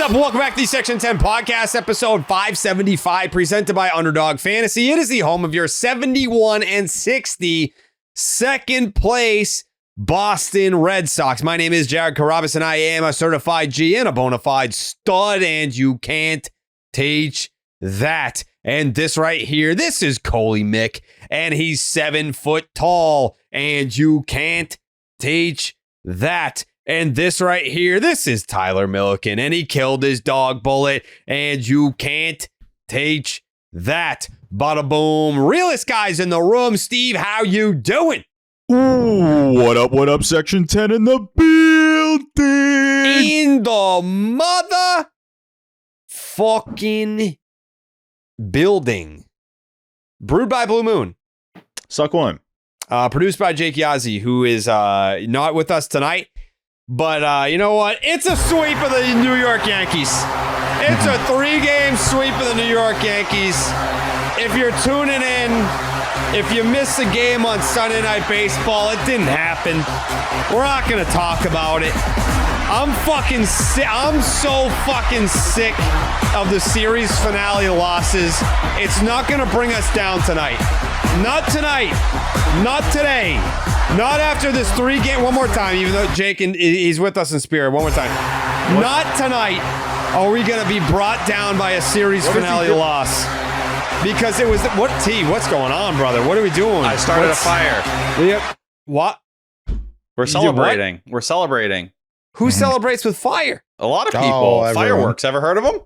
What's up? Welcome back to the Section 10 podcast, episode 575, presented by Underdog Fantasy. It is the home of your 71-60 second place Boston Red Sox. My name is Jared Carabas, and I am a certified G and a bona fide stud, and you can't teach that. And this right here, this is Coley Mick, and he's 7 foot tall, and you can't teach that. And this right here, this is Tyler Milliken, and he killed his dog bullet, and you can't teach that. Bada boom. Realest guys in the room. Steve, how you doing? Ooh, what up, Section 10 in the building? In the mother fucking building. Brewed by Blue Moon. Suck one. Produced by Jake Yazzie, who is not with us tonight. But you know what? It's a sweep of the New York Yankees. It's a 3-game sweep of the New York Yankees. If you're tuning in, if you missed the game on Sunday Night Baseball, it didn't happen. We're not going to talk about it. I'm fucking sick. I'm so fucking sick of the series finale losses. It's not going to bring us down tonight. Not tonight. Not today. Not after this 3-game. One more time, even though Jake, he's with us in spirit. One more time. What? Not tonight are we going to be brought down by a series finale loss. Because it was, what's going on, brother? What are we doing? I started a fire. Yep. What? We're celebrating. We're celebrating. Who celebrates with fire? A lot of people. Fireworks. Ever heard of them?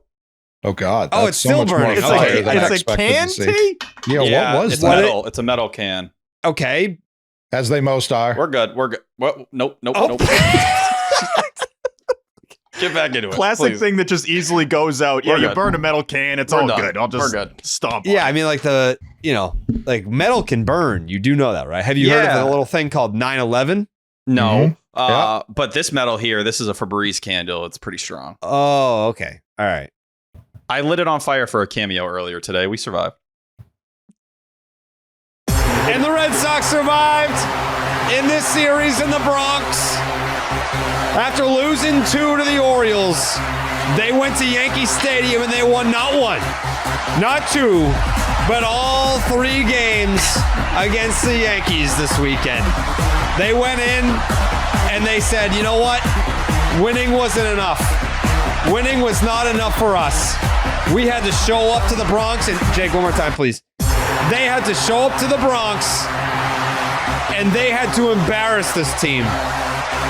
Oh, God. Oh, it's still burning. It's a can tea? Yeah, what was it's that? Metal. It's a metal can. Okay. As they most are. We're good. What? Nope. Get back into it. Classic thing that just easily goes out. We're you good. burn a metal can. It's all good. I'll just stomp. Yeah, I mean, like metal can burn. You do know that, right? Have you heard of a little thing called 9/11? No. But this metal here, this is a Febreze candle. It's pretty strong. Oh, okay. All right. I lit it on fire for a cameo earlier today. We survived. And the Red Sox survived in this series in the Bronx. After losing 2 to the Orioles, they went to Yankee Stadium and they won not 1, not 2, but all 3 games against the Yankees this weekend. They went in and they said, you know what? Winning wasn't enough. Winning was not enough for us. We had to show up to the Bronx. And Jake, one more time, please. They had to show up to the Bronx and they had to embarrass this team.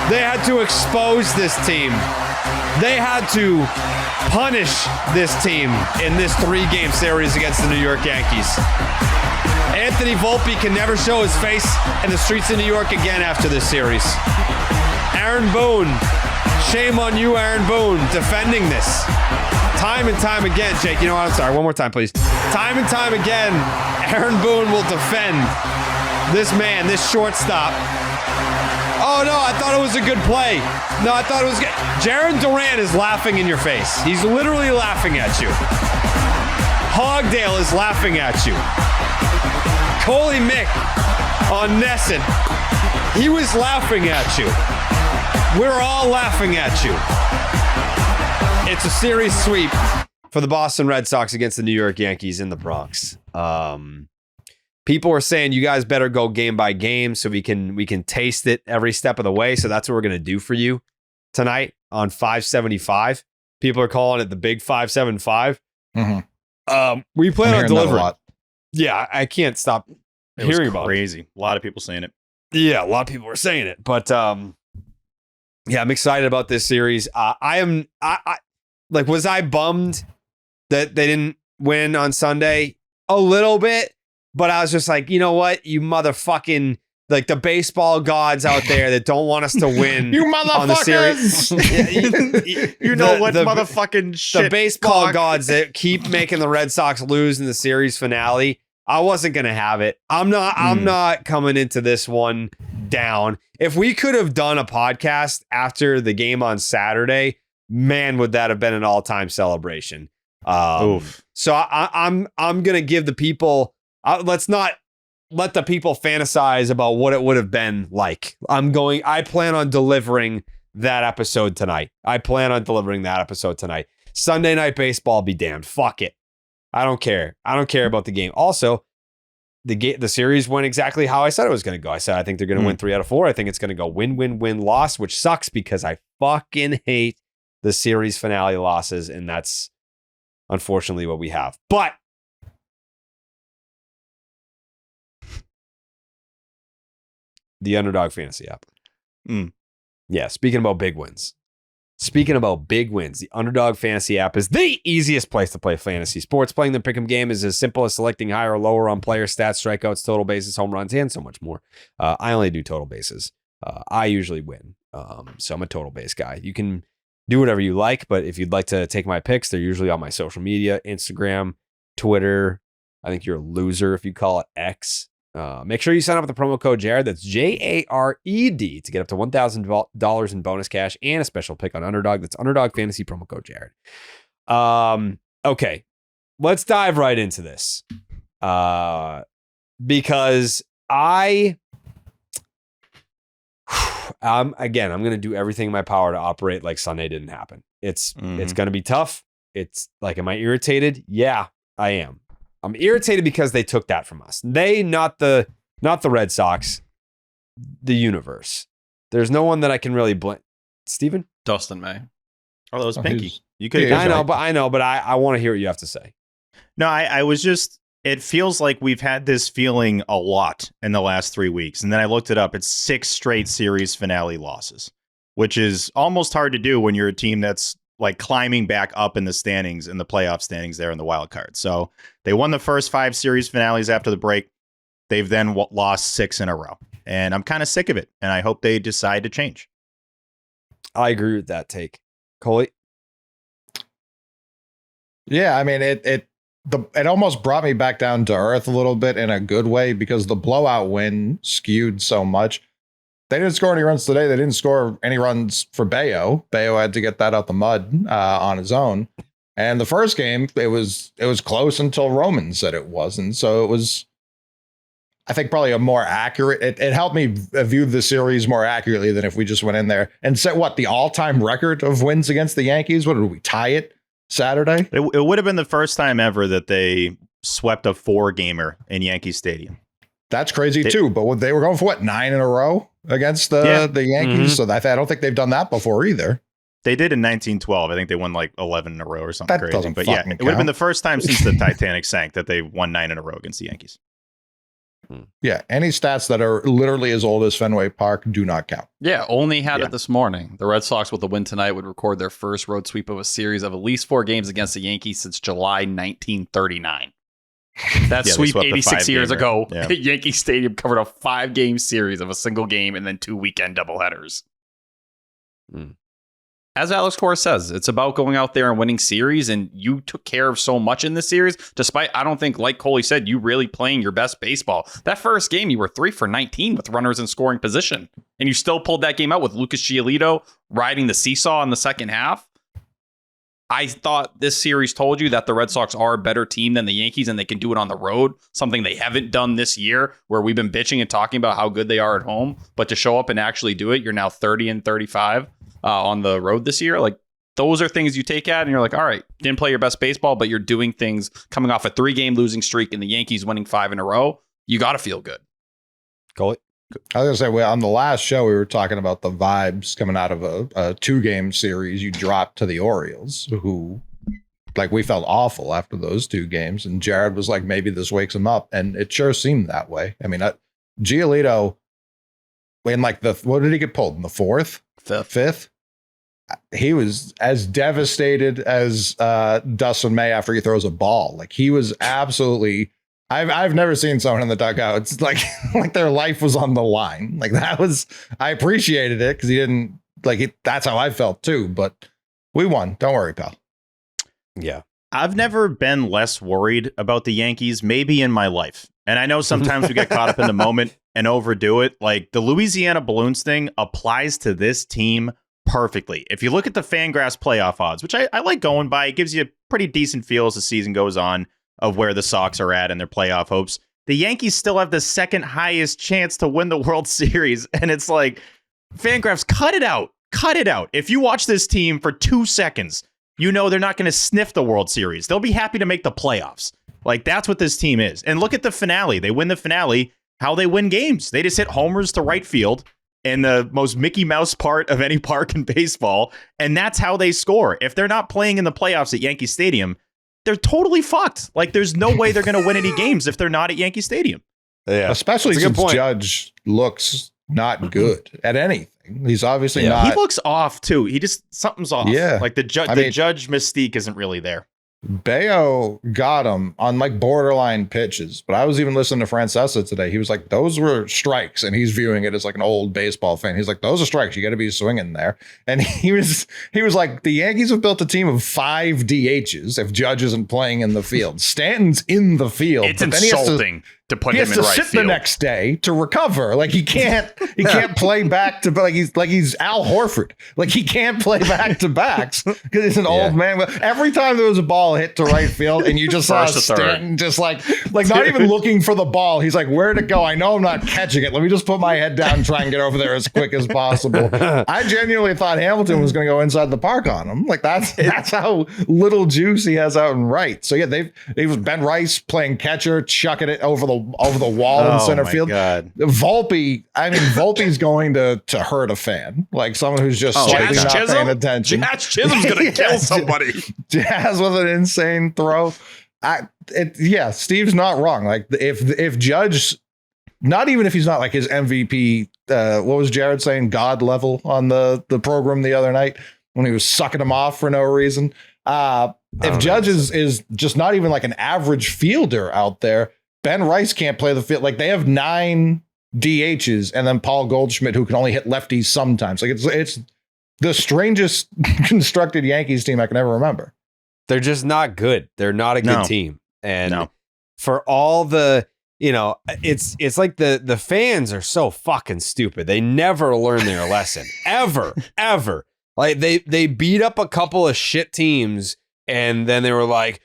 They had to expose this team. They had to punish this team in this 3-game series against the New York Yankees. Anthony Volpe can never show his face in the streets of New York again after this series. Aaron Boone, shame on you, Aaron Boone, defending this. Time and time again, Jake, you know what? I'm sorry. One more time, please. Time and time again, Aaron Boone will defend this man, this shortstop. Oh, no, I thought it was a good play. No, I thought it was good. Jarren Duran is laughing in your face. He's literally laughing at you. Hogdale is laughing at you. Coley Mick on Nesson, he was laughing at you. We're all laughing at you. It's a series sweep for the Boston Red Sox against the New York Yankees in the Bronx. People are saying you guys better go game by game so we can taste it every step of the way. So that's what we're going to do for you tonight on 575. People are calling it the big 575. Mm-hmm. We plan on delivering. Yeah, I can't stop hearing about it. Crazy. A lot of people saying it. Yeah, a lot of people are saying it. But yeah, I'm excited about this series. I was I bummed that they didn't win on Sunday? A little bit. But I was just like, you know what? You motherfucking, like the baseball gods out there that don't want us to win. You motherfuckers! On the series. You know what motherfucking shit. The baseball gods that keep making the Red Sox lose in the series finale. I wasn't going to have it. I'm not coming into this one down. If we could have done a podcast after the game on Saturday, man, would that have been an all-time celebration. So I'm going to give the people, let's not let the people fantasize about what it would have been like. I plan on delivering that episode tonight. Sunday Night Baseball be damned. Fuck it. I don't care. I don't care about the game. Also, the series went exactly how I said it was going to go. I said I think they're going to win 3 out of 4. I think it's going to go win, loss, which sucks because I fucking hate the series finale losses, and that's unfortunately what we have. But the Underdog Fantasy app. Yeah, speaking about big wins. The Underdog Fantasy app is the easiest place to play fantasy sports. Playing the pick'em game is as simple as selecting higher or lower on player stats, strikeouts, total bases, home runs, and so much more. I only do total bases. I usually win, so I'm a total base guy. You can do whatever you like, but if you'd like to take my picks, they're usually on my social media, Instagram, Twitter. I think you're a loser if you call it X. Make sure you sign up with the promo code Jared. That's JARED to get up to $1,000 in bonus cash and a special pick on Underdog. That's Underdog Fantasy promo code Jared. Okay, let's dive right into this. Because I'm going to do everything in my power to operate like Sunday didn't happen. It's going to be tough. It's like, am I irritated? Yeah, I am. I'm irritated because they took that from us. They, not the Red Sox, the universe. There's no one that I can really blame. Steven? Dustin May. Oh, that was Pinky. You could. I know, but I want to hear what you have to say. No, I was just. It feels like we've had this feeling a lot in the last 3 weeks, and then I looked it up. It's 6 straight series finale losses, which is almost hard to do when you're a team that's like climbing back up in the standings, in the playoff standings there in the wild card. So they won the first 5 series finales after the break. They've then lost 6 in a row. And I'm kind of sick of it. And I hope they decide to change. I agree with that take. Coley? Yeah, I mean, it almost brought me back down to earth a little bit in a good way because the blowout win skewed so much. They didn't score any runs today. They didn't score any runs for Bello. Bello had to get that out the mud on his own. And the first game, it was close until Roman said it wasn't. So it was, I think, probably a more accurate. It helped me view the series more accurately than if we just went in there and set the all-time record of wins against the Yankees. What did we tie it Saturday? It would have been the first time ever that they swept a 4-gamer in Yankee Stadium. That's crazy too. But they were going for 9 in a row against the Yankees. So I don't think they've done that before either. They did in 1912. I think they won like 11 in a row or something That crazy. But yeah, it would have been the first time since the Titanic sank that they won 9 in a row against the Yankees. Yeah, any stats that are literally as old as Fenway Park do not count. Yeah, only had it this morning. The Red Sox, with the win tonight, would record their first road sweep of a series of at least 4 games against the Yankees since July 1939. That sweep 86 years ago at Yankee Stadium covered a 5-game series of a single game and then 2 weekend doubleheaders. As Alex Cora says, it's about going out there and winning series, and you took care of so much in this series, despite, I don't think, like Coley said, you really playing your best baseball. That first game, you were 3 for 19 with runners in scoring position, and you still pulled that game out with Lucas Giolito riding the seesaw in the second half. I thought this series told you that the Red Sox are a better team than the Yankees, and they can do it on the road, something they haven't done this year, where we've been bitching and talking about how good they are at home, but to show up and actually do it, you're now 30-35 on the road this year. Like, those are things you take at, and you're like, all right, didn't play your best baseball, but you're doing things coming off a 3-game losing streak and the Yankees winning 5 in a row. You got to feel good. Coley? I was going to say, on the last show, we were talking about the vibes coming out of a 2-game series you dropped to the Orioles, who, like, we felt awful after those 2 games. And Jared was like, maybe this wakes him up. And it sure seemed that way. I mean, Giolito, in like what did he get pulled in the 4th? 5th? He was as devastated as Dustin May after he throws a ball. Like, he was absolutely... I've never seen someone in the dugout. It's like their life was on the line. Like, that was, I appreciated it because he didn't that's how I felt too, but we won. Don't worry, pal. Yeah. I've never been less worried about the Yankees, maybe in my life. And I know sometimes we get caught up in the moment and overdo it. Like, the Louisiana Balloons thing applies to this team perfectly. If you look at the Fangraphs playoff odds, which I like going by, it gives you a pretty decent feel as the season goes on of where the Sox are at in their playoff hopes. The Yankees still have the second highest chance to win the World Series. And it's like, Fangraphs, cut it out. Cut it out. If you watch this team for 2 seconds, you know they're not going to sniff the World Series. They'll be happy to make the playoffs. Like, that's what this team is. And look at the finale. They win the finale. How they win games. They just hit homers to right field in the most Mickey Mouse part of any park in baseball. And that's how they score. If they're not playing in the playoffs at Yankee Stadium, they're totally fucked. Like, there's no way they're going to win any games if they're not at Yankee Stadium. Yeah. Especially since Judge looks not good at anything. He's obviously not. He looks off, too. Something's off. Yeah. Like, the Judge mystique isn't really there. Bello got him on like borderline pitches, but I was even listening to Francesa today. He was like, those were strikes, and he's viewing it as like an old baseball fan. He's like, those are strikes. You got to be swinging there. And he was like, the Yankees have built a team of 5 DHs if Judge isn't playing in the field. Stanton's in the field. It's insulting to put him in right field. He has to sit the next day to recover. Like he can't play back to like he's Al Horford. Like he can't play back to backs because he's an old man. But every time there was a ball hit to right field and you just saw Stanton just like not even looking for the ball. He's like, where'd it go? I know I'm not catching it. Let me just put my head down and try and get over there as quick as possible. I genuinely thought Hamilton was going to go inside the park on him. Like that's how little juice he has out in right. So yeah, they was Ben Rice playing catcher, chucking it over the wall in center field. God. Volpe's going to hurt a fan, like someone who's just slightly not paying attention. Jazz Chisholm's going to kill somebody. Jazz with an insane throw. Steve's not wrong. Like if Judge, not even if he's not like his MVP, what was Jared saying? God level on the program the other night when he was sucking him off for no reason. If Judge is just not even like an average fielder out there, Ben Rice can't play the field. Like they have 9 DHs and then Paul Goldschmidt, who can only hit lefties sometimes. Like it's the strangest constructed Yankees team I can ever remember. They're just not good. They're not a good team. And for all the, it's like the fans are so fucking stupid. They never learn their lesson ever. Like they beat up a couple of shit teams and then they were like,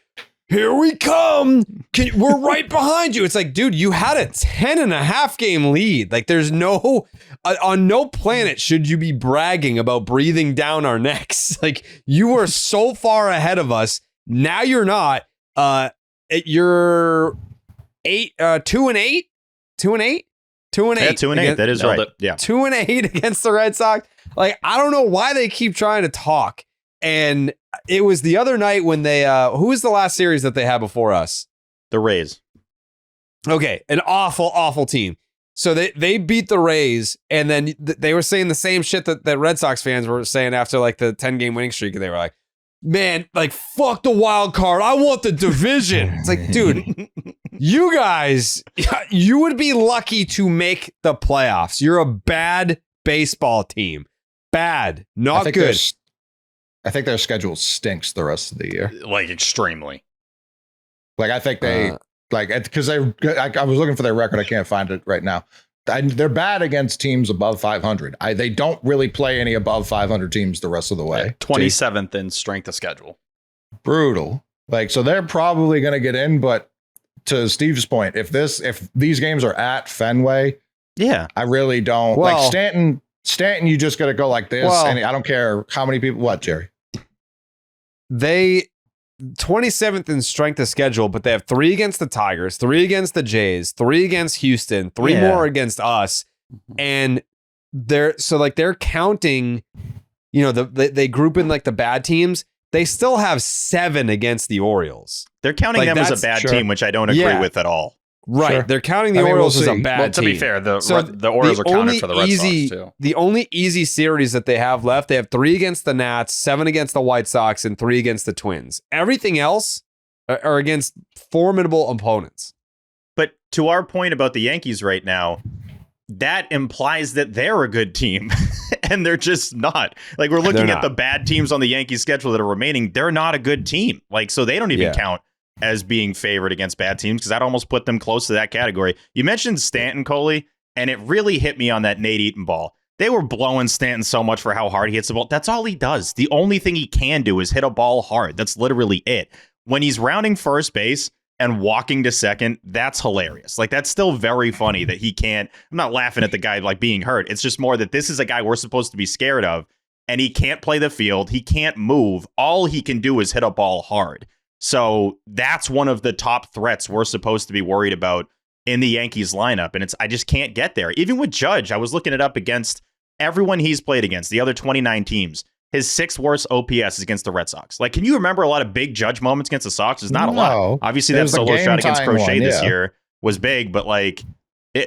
here we come. We're right behind you. It's like, dude, you had a 10.5 game lead. Like there's on no planet should you be bragging about breathing down our necks. Like you were so far ahead of us. Now you're not. You're 2-8. 2-8. 2-8. 2-8. That is right. Yeah. 2-8 against the Red Sox. Like, I don't know why they keep trying to talk. And it was the other night when they, who was the last series that they had before us? The Rays. Okay. An awful team. So they beat the Rays, and then they were saying the same shit that Red Sox fans were saying after like the 10-game winning streak. And they were like, man, like, fuck the wild card. I want the division. It's like, dude, you guys, you would be lucky to make the playoffs. You're a bad baseball team. Bad. Not good. I think their schedule stinks the rest of the year. Like, extremely. Like, I think they, because I was looking for their record. I can't find it right now. They're bad against teams above 500. They don't really play any above 500 teams the rest of the way. 27th in strength of schedule. Brutal. Like, so they're probably going to get in, but to Steve's point, if these games are at Fenway, I really don't. Well, like Stanton, you just got to go like this, and I don't care how many people. What, Jerry? They 27th in strength of schedule, but they have 3 against the Tigers, 3 against the Jays, 3 against Houston, 3 more against us, and they're counting. They group in like the bad teams. They still have 7 against the Orioles. They're counting them as a bad team, which I don't agree with at all. Right. Sure. They're counting the Orioles as a bad team. To be fair, the Orioles are counted for the Red Sox, too. The only easy series that they have left, they have 3 against the Nats, 7 against the White Sox, and 3 against the Twins. Everything else are against formidable opponents. But to our point about the Yankees right now, that implies that they're a good team. And they're just not. Like, we're looking at the bad teams on the Yankees schedule that are remaining. They're not a good team. Like, so they don't even count as being favored against bad teams, because I'd almost put them close to that category. You mentioned Stanton, Tolle, and it really hit me on that Nate Eaton ball. They were blowing Stanton so much for how hard he hits the ball. That's all he does. The only thing he can do is hit a ball hard. That's literally it. When he's rounding first base and walking to second, that's hilarious. Like, that's still very funny that he can't. I'm not laughing at the guy like being hurt. It's just more that this is a guy we're supposed to be scared of. and he can't play the field. He can't move. All he can do is hit a ball hard. So that's one of the top threats we're supposed to be worried about in the Yankees lineup. And I just can't get there. Even with Judge, I was looking it up against everyone he's played against, the other 29 teams. His 6th worst OPS is against the Red Sox. Like, can you remember a lot of big Judge moments against the Sox? There's not a lot. Obviously, that solo shot against Crochet this year was big, but like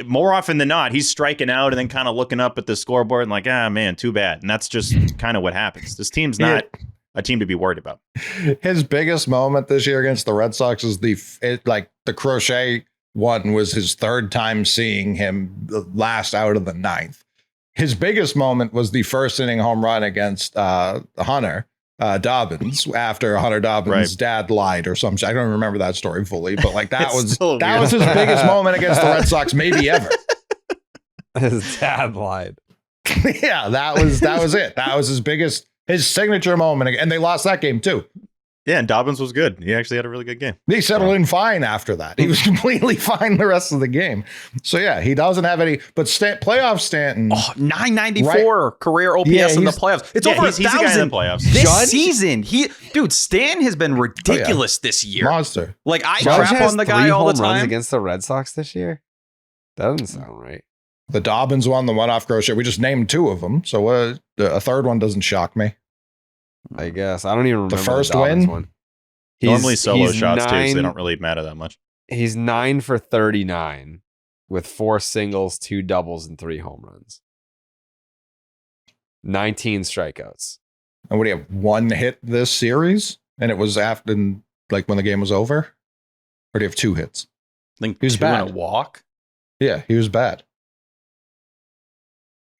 more often than not, he's striking out and then kind of looking up at the scoreboard and like, man, too bad. And that's just kind of what happens. This team's not a team to be worried about. His biggest moment this year against the Red Sox is the Crochet one was his 3rd time seeing him the last out of the 9th. His biggest moment was the 1st inning home run against Hunter Dobbins after Hunter Dobbins' dad lied or something. I don't remember that story fully, but like that was his biggest moment against the Red Sox maybe ever. His dad lied. Yeah, that was it. That was his signature moment, and they lost that game too. Yeah, and Dobbins was good. He actually had a really good game. He settled in fine after that. He was completely fine the rest of the game. So, yeah, he doesn't have any. But playoff Stanton. 994 career OPS in the playoffs. It's over 1,000 he's a guy in the playoffs. This season. Stan has been ridiculous this year. Monster. Like, I crap on the guy all the time. Runs against the Red Sox this year? That doesn't sound right. The Dobbins one, the one off Crochet. We just named 2 of them. So a 3rd one doesn't shock me. I guess. I don't even remember the first win. One. Normally solo shots too, so they don't really matter that much. He's 9 for 39 with 4 singles, 2 doubles, and 3 home runs. 19 strikeouts. And what do you have? 1 hit this series? And it was after, like, when the game was over? Or do you have 2 hits? I think he was 2 bad. and a walk. Yeah, he was bad.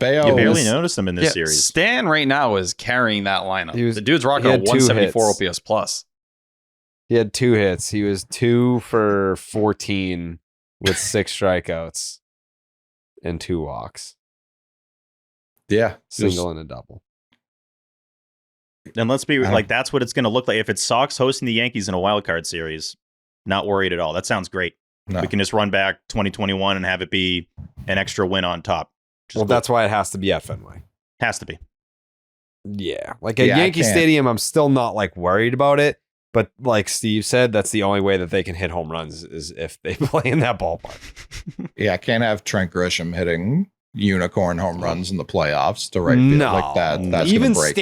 Bello you barely noticed him in this series. Stan right now is carrying that lineup. The dude's rocking a 174 OPS plus. He had 2 hits. He was 2 for 14 with 6 strikeouts and 2 walks. Yeah. Single and a double. And let's be like, that's what it's going to look like. If it's Sox hosting the Yankees in a wild card series, not worried at all. That sounds great. No. We can just run back 2021 and have it be an extra win on top. Well, that's why it has to be at Fenway. Has to be. Yeah. Like at Yankee Stadium, I'm still not like worried about it. But like Steve said, that's the only way that they can hit home runs is if they play in that ballpark. Yeah, I can't have Trent Grisham hitting unicorn home runs in the playoffs to right field like that. That's even break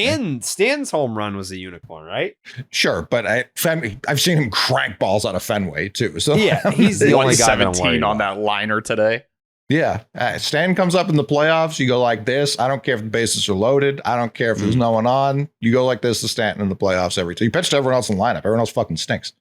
Stan's home run was a unicorn, right? Sure, but I've seen him crank balls out of Fenway too. So yeah, he's the only guy 17 on that liner today. Yeah, Stan comes up in the playoffs. You go like this. I don't care if the bases are loaded. I don't care if there's no one on. You go like this to Stanton in the playoffs every time. You pitch to everyone else in the lineup. Everyone else fucking stinks.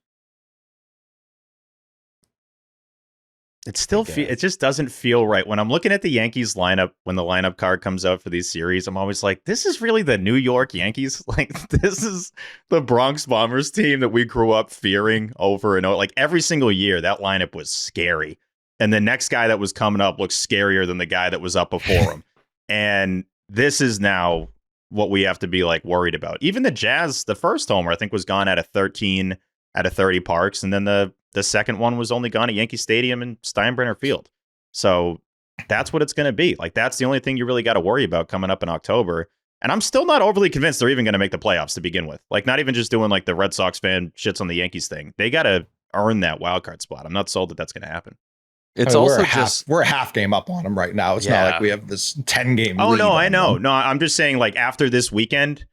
It still it just doesn't feel right. When I'm looking at the Yankees lineup, when the lineup card comes out for these series, I'm always like, this is really the New York Yankees. Like, this is the Bronx Bombers team that we grew up fearing over and over. Like, every single year, that lineup was scary. And the next guy that was coming up looks scarier than the guy that was up before him. And this is now what we have to be like worried about. Even the Jazz, the first homer, I think, was gone out of 13 out of 30 parks. And then the second one was only gone at Yankee Stadium and Steinbrenner Field. So that's what it's going to be. Like, that's the only thing you really got to worry about coming up in October. And I'm still not overly convinced they're even going to make the playoffs to begin with. Like, not even just doing like the Red Sox fan shits on the Yankees thing. They got to earn that wild card spot. I'm not sold that that's going to happen. It's also we're a half game up on them right now. It's not like we have this 10 game. Oh, no, I know. No, I'm just saying, like, after this weekend,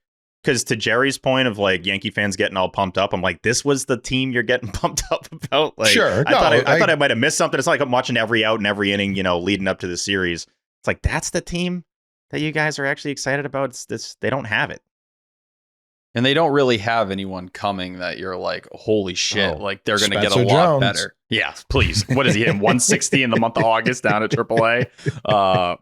because to Jerry's point of like Yankee fans getting all pumped up, I'm like, this was the team you're getting pumped up about. Like, sure. I thought I might have missed something. It's like I'm watching every out and every inning, leading up to the series. It's like, that's the team that you guys are actually excited about. It's this, they don't have it. And they don't really have anyone coming that you're like, holy shit, like they're going to get a lot Jones. better. Yeah, please. What is he hitting? 160 in the month of August down at AAA?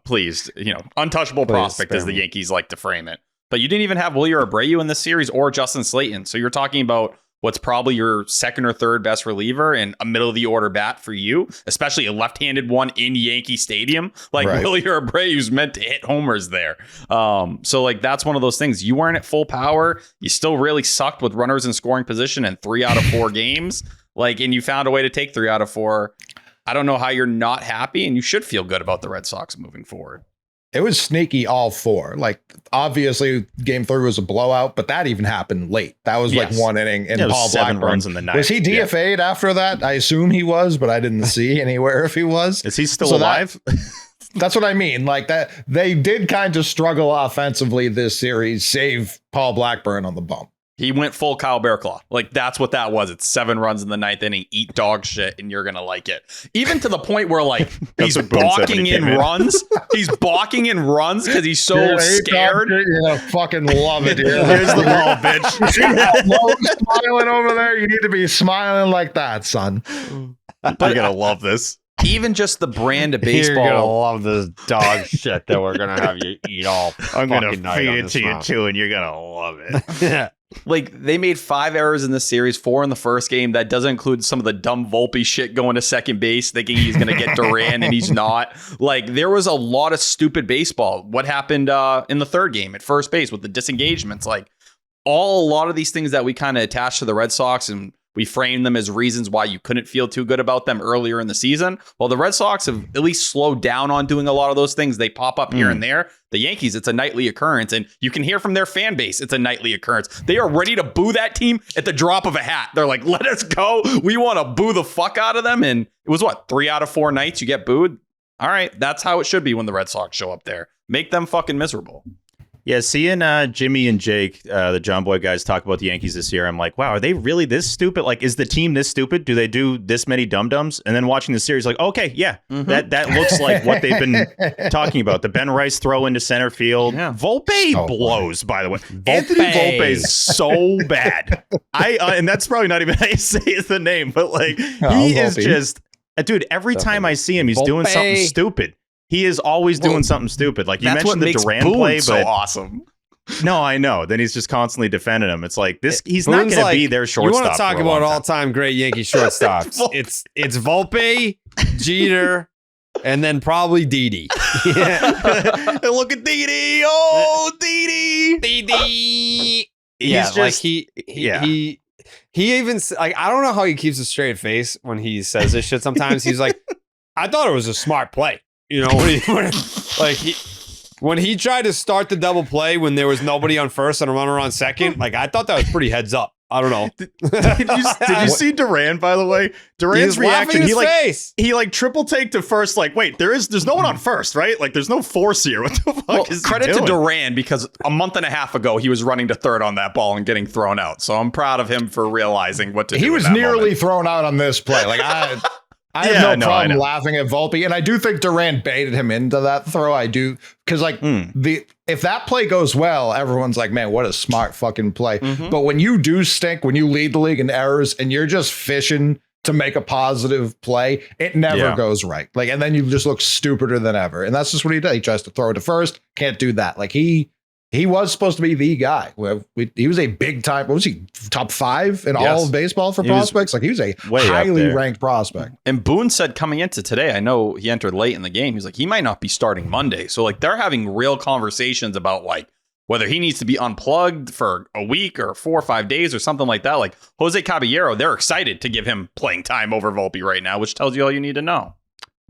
Please, untouchable prospect as the Yankees like to frame it. But you didn't even have Wilyer Abreu in this series or Justin Slayton. So you're talking about what's probably your second or third best reliever and a middle of the order bat for you, especially a left-handed one in Yankee Stadium. Like Wilyer Abreu's meant to hit homers there. So like that's one of those things. You weren't at full power. You still really sucked with runners in scoring position in 3 out of 4 games. Like, and you found a way to take 3 out of 4. I don't know how you're not happy, and you should feel good about the Red Sox moving forward. it was sneaky all 4. Like, obviously, game 3 was a blowout, but that even happened late. That was like 1 inning, and Paul 7 Blackburn runs in the ninth. Was he DFA'd after that? I assume he was, but I didn't see anywhere if he was. Is he still alive? That's what I mean. Like that, they did kind of struggle offensively this series, save Paul Blackburn on the bump. He went full Kyle Bearclaw. Like, that's what that was. It's 7 runs in the 9th inning, eat dog shit, and you're going to like it. Even to the point where, like, he's balking in runs. He's balking in runs because he's so scared. You're going to fucking love it. Here's the ball, bitch. See that Lowe smiling over there? You need to be smiling like that, son. You're going to love this. Even just the brand of You're gonna baseball. love this dog shit that we're gonna have you eat all. I'm going to fucking night feed on it this to you, mountain. too, and you're going to love it. Like, they made 5 errors in this series, 4 in the first game. That doesn't include some of the dumb Volpe shit going to second base, thinking he's going to get Duran and he's not. Like, there was a lot of stupid baseball. What happened in the third game at first base with the disengagements? Like, a lot of these things that we kind of attach to the Red Sox, and we frame them as reasons why you couldn't feel too good about them earlier in the season. Well, the Red Sox have at least slowed down on doing a lot of those things. They pop up here and there. The Yankees, it's a nightly occurrence, and you can hear from their fan base, it's a nightly occurrence. They are ready to boo that team at the drop of a hat. They're like, let us go. We want to boo the fuck out of them. And it was 3 out of 4 nights you get booed? All right, that's how it should be when the Red Sox show up there. Make them fucking miserable. Yeah, seeing Jimmy and Jake, the John Boy guys, talk about the Yankees this year, I'm like, wow, are they really this stupid? Like, is the team this stupid? Do they do this many dum-dums? And then watching the series, like, okay, yeah, that looks like what they've been talking about. The Ben Rice throw into center field. Yeah. Volpe blows, by the way. Anthony Volpe is so bad. And that's probably not even how you say the name, but like, he is just, dude, every time I see him, he's doing something stupid. He is always doing something stupid. Like, you mentioned the Duran play, so but awesome. no, I know. Then he's just constantly defending him. It's like this. He's not going to be their shortstop. You want to talk for a about long time. all-time great Yankee shortstops? it's Volpe, Jeter, and then probably Didi. And look at Didi. Oh, Didi. Didi. He's Yeah, just like he even like, I don't know how he keeps a straight face when he says this shit. Sometimes he's like, I thought it was a smart play. You know, when he tried to start the double play when there was nobody on first and a runner on second, like, I thought that was pretty heads up. I don't know. Did you see Duran, by the way? Duran's reaction, he like triple take to first, like, wait, there's no one on first, right? Like, there's no force here. What the fuck is he credit doing? to Duran, because a month and a half ago he was running to third on that ball and getting thrown out. So I'm proud of him for realizing what to do. He was in that nearly moment. thrown out on this play. Like, I have no problem laughing at Volpe, and I do think Duran baited him into that throw. I do, because like if that play goes well, everyone's like, man, what a smart fucking play. But when you do stink, when you lead the league in errors, and you're just fishing to make a positive play, it never goes right. Like, and then you just look stupider than ever. And that's just what he does. He tries to throw it to first, can't do that. Like, he was supposed to be the guy. He was a big time. What was he? Top 5 in all of baseball for prospects? Like, he was a highly ranked prospect. And Boone said coming into today, I know he entered late in the game. He's like, he might not be starting Monday. So like, they're having real conversations about like whether he needs to be unplugged for a week or 4 or 5 days or something like that. Like, Jose Caballero, they're excited to give him playing time over Volpe right now, which tells you all you need to know.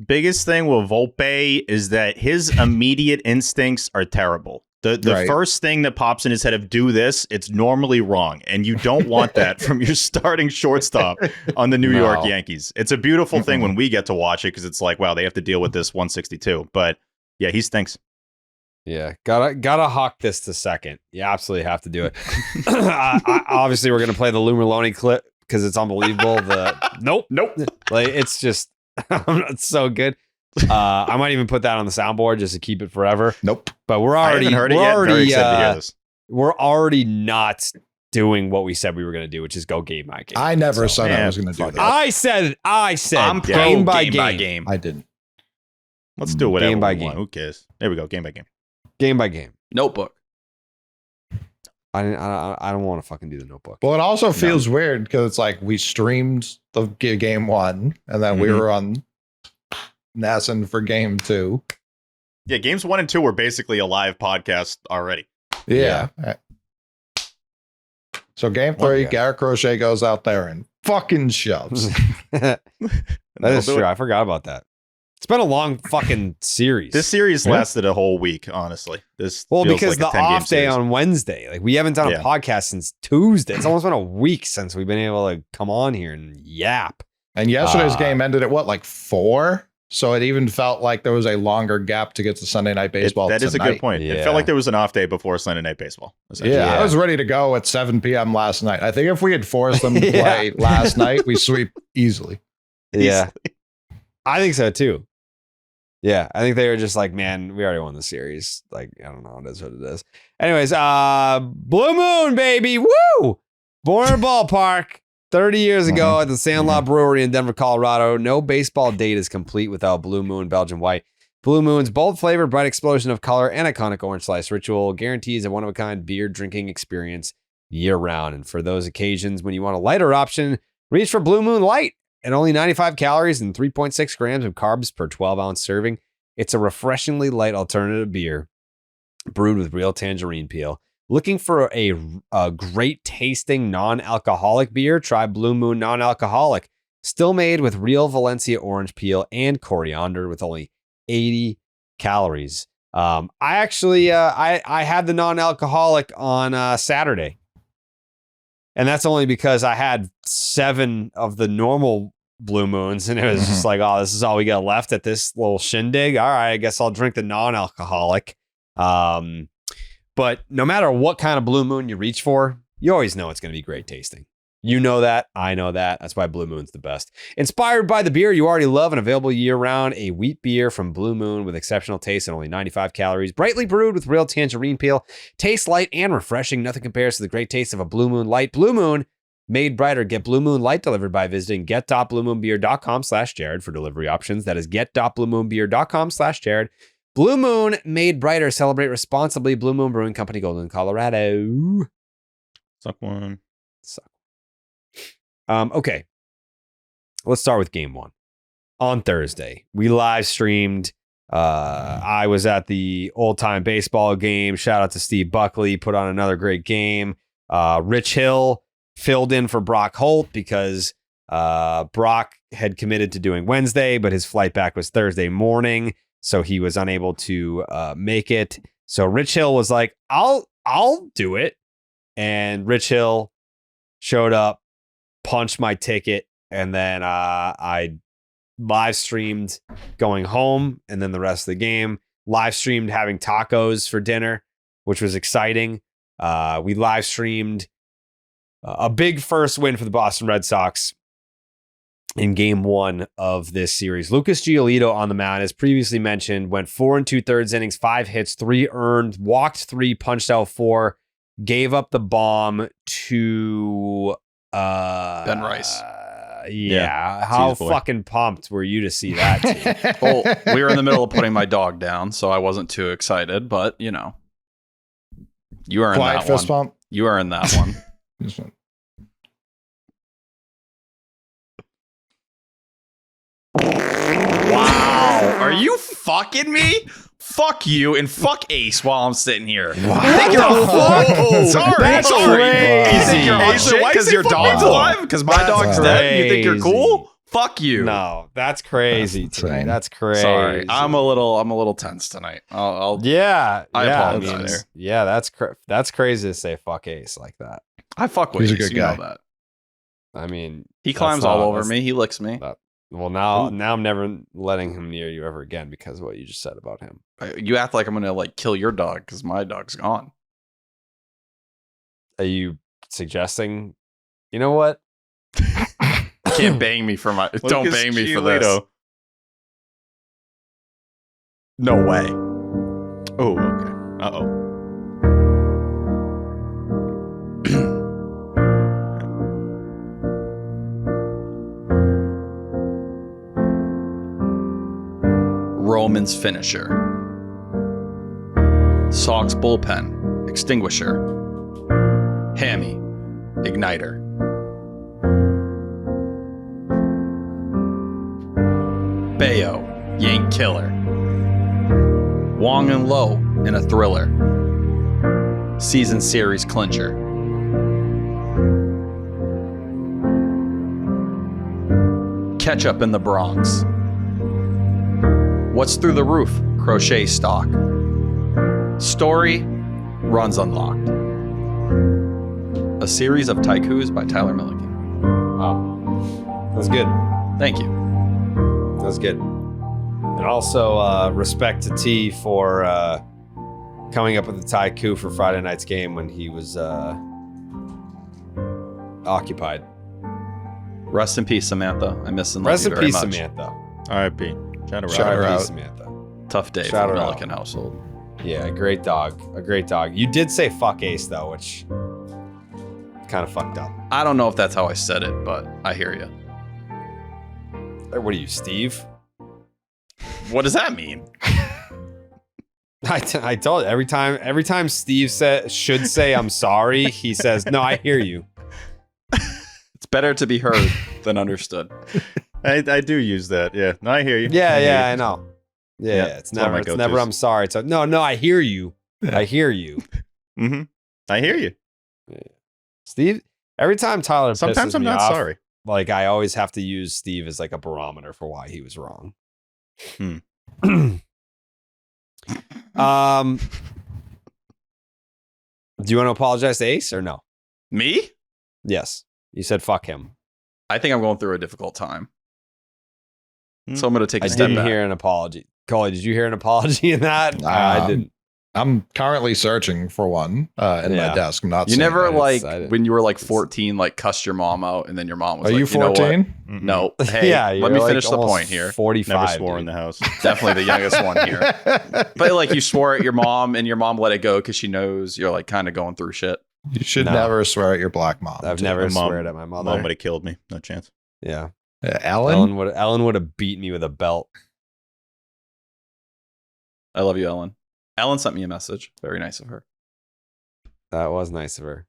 Biggest thing with Volpe is that his immediate instincts are terrible. The first thing that pops in his head of do this, it's normally wrong. And you don't want that from your starting shortstop on the New York Yankees. It's a beautiful thing when we get to watch it, because it's like, wow, they have to deal with this 162. But yeah, he stinks. Yeah, gotta hawk this to second. You absolutely have to do it. Obviously, we're gonna play the LouMer Loney clip because it's unbelievable. Nope. Like, it's just it's so good. I might even put that on the soundboard just to keep it forever. Nope. But we're already, I haven't heard it yet. Very excited to hear this. We're already not doing what we said we were going to do, which is go game by game. I never said I was going to do that. I said I'm game by game. I didn't. Let's do whatever game by we want. game. Who cares? There we go. Game by game. Game by game. Notebook. I don't want to fucking do the notebook. Well, it also feels weird because it's like we streamed the game 1 and then we were on Nassin for game 2. Yeah, games 1 and 2 were basically a live podcast already. Yeah. So game 3, Garrett Crochet goes out there and fucking shoves. That is true. I forgot about that. It's been a long fucking series. This series lasted a whole week, honestly. This feels because like a the 10-game off day series. on Wednesday, like we haven't done a podcast since Tuesday. It's almost been a week since we've been able to come on here and yap. And yesterday's game ended at what, like 4? So it even felt like there was a longer gap to get to Sunday Night Baseball. That is a good point. Yeah. It felt like there was an off day before Sunday Night Baseball. Yeah, I was ready to go at 7 p.m. last night. I think if we had forced them to play last night, we sweep easily. Yeah, I think so too. Yeah, I think they were just like, man, we already won the series. Like, I don't know, it is what it is. Anyways, Blue Moon, baby, woo! Born in a ballpark 30 years ago at the Sandlot Brewery in Denver, Colorado. No baseball date is complete without Blue Moon Belgian White. Blue Moon's bold flavor, bright explosion of color, and iconic orange slice ritual guarantees a one-of-a-kind beer drinking experience year-round. And for those occasions when you want a lighter option, reach for Blue Moon Light. At only 95 calories and 3.6 grams of carbs per 12-ounce serving, it's a refreshingly light alternative beer brewed with real tangerine peel. Looking for a great tasting non-alcoholic beer? Try Blue Moon Non-Alcoholic. Still made with real Valencia orange peel and coriander with only 80 calories. I actually I had the non-alcoholic on Saturday. And that's only because I had 7 of the normal Blue Moons, and it was just like, oh, this is all we got left at this little shindig. All right, I guess I'll drink the non-alcoholic. But no matter what kind of Blue Moon you reach for, you always know it's going to be great tasting. You know that. I know that. That's why Blue Moon's the best. Inspired by the beer you already love and available year-round, a wheat beer from Blue Moon with exceptional taste and only 95 calories, brightly brewed with real tangerine peel, tastes light and refreshing. Nothing compares to the great taste of a Blue Moon Light. Blue Moon, made brighter. Get Blue Moon Light delivered by visiting get.bluemoonbeer.com/Jared for delivery options. That is get.bluemoonbeer.com/Jared. Blue Moon, made brighter. Celebrate responsibly. Blue Moon Brewing Company, Golden, Colorado. Suck one. Suck. Okay. Let's start with game 1. On Thursday, we live streamed. I was at the old time baseball game. Shout out to Steve Buckley. Put on another great game. Rich Hill filled in for Brock Holt because Brock had committed to doing Wednesday, but his flight back was Thursday morning. So he was unable to make it. So Rich Hill was like, I'll do it. And Rich Hill showed up, punched my ticket, and then I live streamed going home, and then the rest of the game. Live streamed having tacos for dinner, which was exciting. We live streamed a big first win for the Boston Red Sox in game 1 of this series. Lucas Giolito on the mound, as previously mentioned, went 4 2/3 innings, 5 hits, 3 earned, walked 3, punched out 4, gave up the bomb to Ben Rice. Yeah. How fucking pumped were you to see that? Well, we were in the middle of putting my dog down, so I wasn't too excited, but you know, you are in Quiet that fist one. bump. You are in that one. This one. Wow. Are you fucking me? Fuck you and fuck Ace while I'm sitting here. Wow. You think you're sorry. That's sorry. crazy. You think you're hot shit because your dog's alive? Because my dog's dead? You think you're cool? Fuck you. No, that's crazy tonight. That's crazy. Sorry. I'm a little tense tonight. I apologize. That's crazy to say fuck Ace like that. I fuck with He's a Ace. good You guy. know that. I mean, He climbs all over me. He licks me. Well, now I'm never letting him near you ever again because of what you just said about him. You act like I'm gonna like kill your dog because my dog's gone. Are you suggesting? You know what? Can't bang me for my. Don't bang me for this. No way. Oh, okay. Uh-oh. Roman's finisher. Sox bullpen. Extinguisher. Hammy. Igniter. Bayo. Yank killer. Wong and Lowe in a thriller. Season series clincher. Ketchup in the Bronx. What's through the roof? Crochet stock. Story, runs unlocked. A series of TAIKUs by Tyler Milligan. Wow. That's good. Thank you. That's good. And also, respect to T for coming up with the TAIKU for Friday night's game when he was occupied. Rest in peace, Samantha. I miss and love Rest you in very peace, much. Samantha. R.I.P. Shout out. Shout her R.I.P. out. Samantha. Tough day Shout for the her out. Milliken household. Yeah, great dog. A great dog. You did say fuck Ace, though, which kind of fucked up. I don't know if that's how I said it, but I hear you. What are you, Steve? What does that mean? I told you, every time Steve should say I'm sorry, he says, no, I hear you. It's better to be heard than understood. I do use that. Yeah. No, I hear you. Yeah, I know. Yeah, Yeah, it's one of my never go-tos. I'm sorry. It's no, I hear you. I hear you. Mm-hmm. I hear you. Steve, every time Tyler Sometimes pisses I'm me not off, sorry. like I always have to use Steve as like a barometer for why he was wrong. Hmm. Do you want to apologize to Ace or no? Me? Yes. You said fuck him. I think I'm going through a difficult time. Hmm. So I'm going to take a I step didn't back. hear an apology. Coley, did you hear an apology in that? I didn't. I'm currently searching for one in Yeah. my desk. I'm not. You seeing never it. like I- when you were like 14, like cussed your mom out, and then your mom was Are like, you know what? 14? Mhm. No. Hey, yeah, let you're me like finish the almost point here. 45. Never swore dude. in the house. Definitely the youngest one here. But like you swore at your mom, and your mom let it go because she knows you're like kind of going through shit. You should No. never swear at your black mom. I've too. never My mom- sweared at my mother. Mom would have killed me. No chance. Yeah. Ellen? Ellen would have beat me with a belt. I love you, Ellen. Ellen sent me a message. Very nice of her. That was nice of her.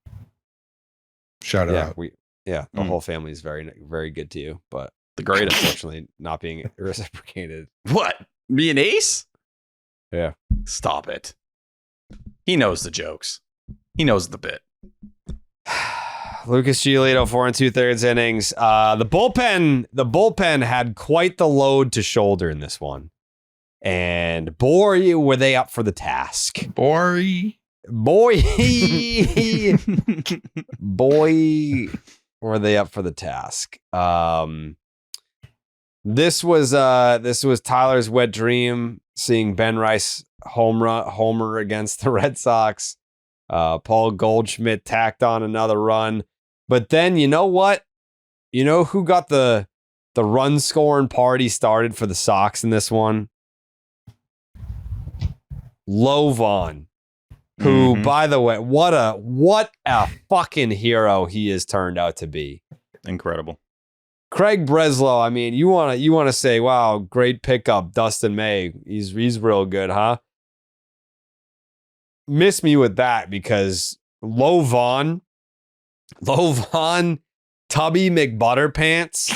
Shout her Yeah, out. the Mm. whole family is very, very good to you, but The greatest. unfortunately not being reciprocated. What? Me and Ace? Yeah. Stop it. He knows the jokes. He knows the bit. Lucas Giolito, 4 2/3 innings. The bullpen had quite the load to shoulder in this one. And boy, were they up for the task. Boy. Boy, were they up for the task. This was Tyler's wet dream, seeing Ben Rice homer against the Red Sox. Paul Goldschmidt tacked on another run. But then you know what? You know who got the run scoring party started for the Sox in this one? Lowe Vaughn. Who, Mhm. by the way, what a fucking hero he has turned out to be. Incredible. Craig Breslow, I mean, you wanna say, wow, great pickup, Dustin May. He's real good, huh? Miss me with that because Lowe Vaughn, Tubby McButterpants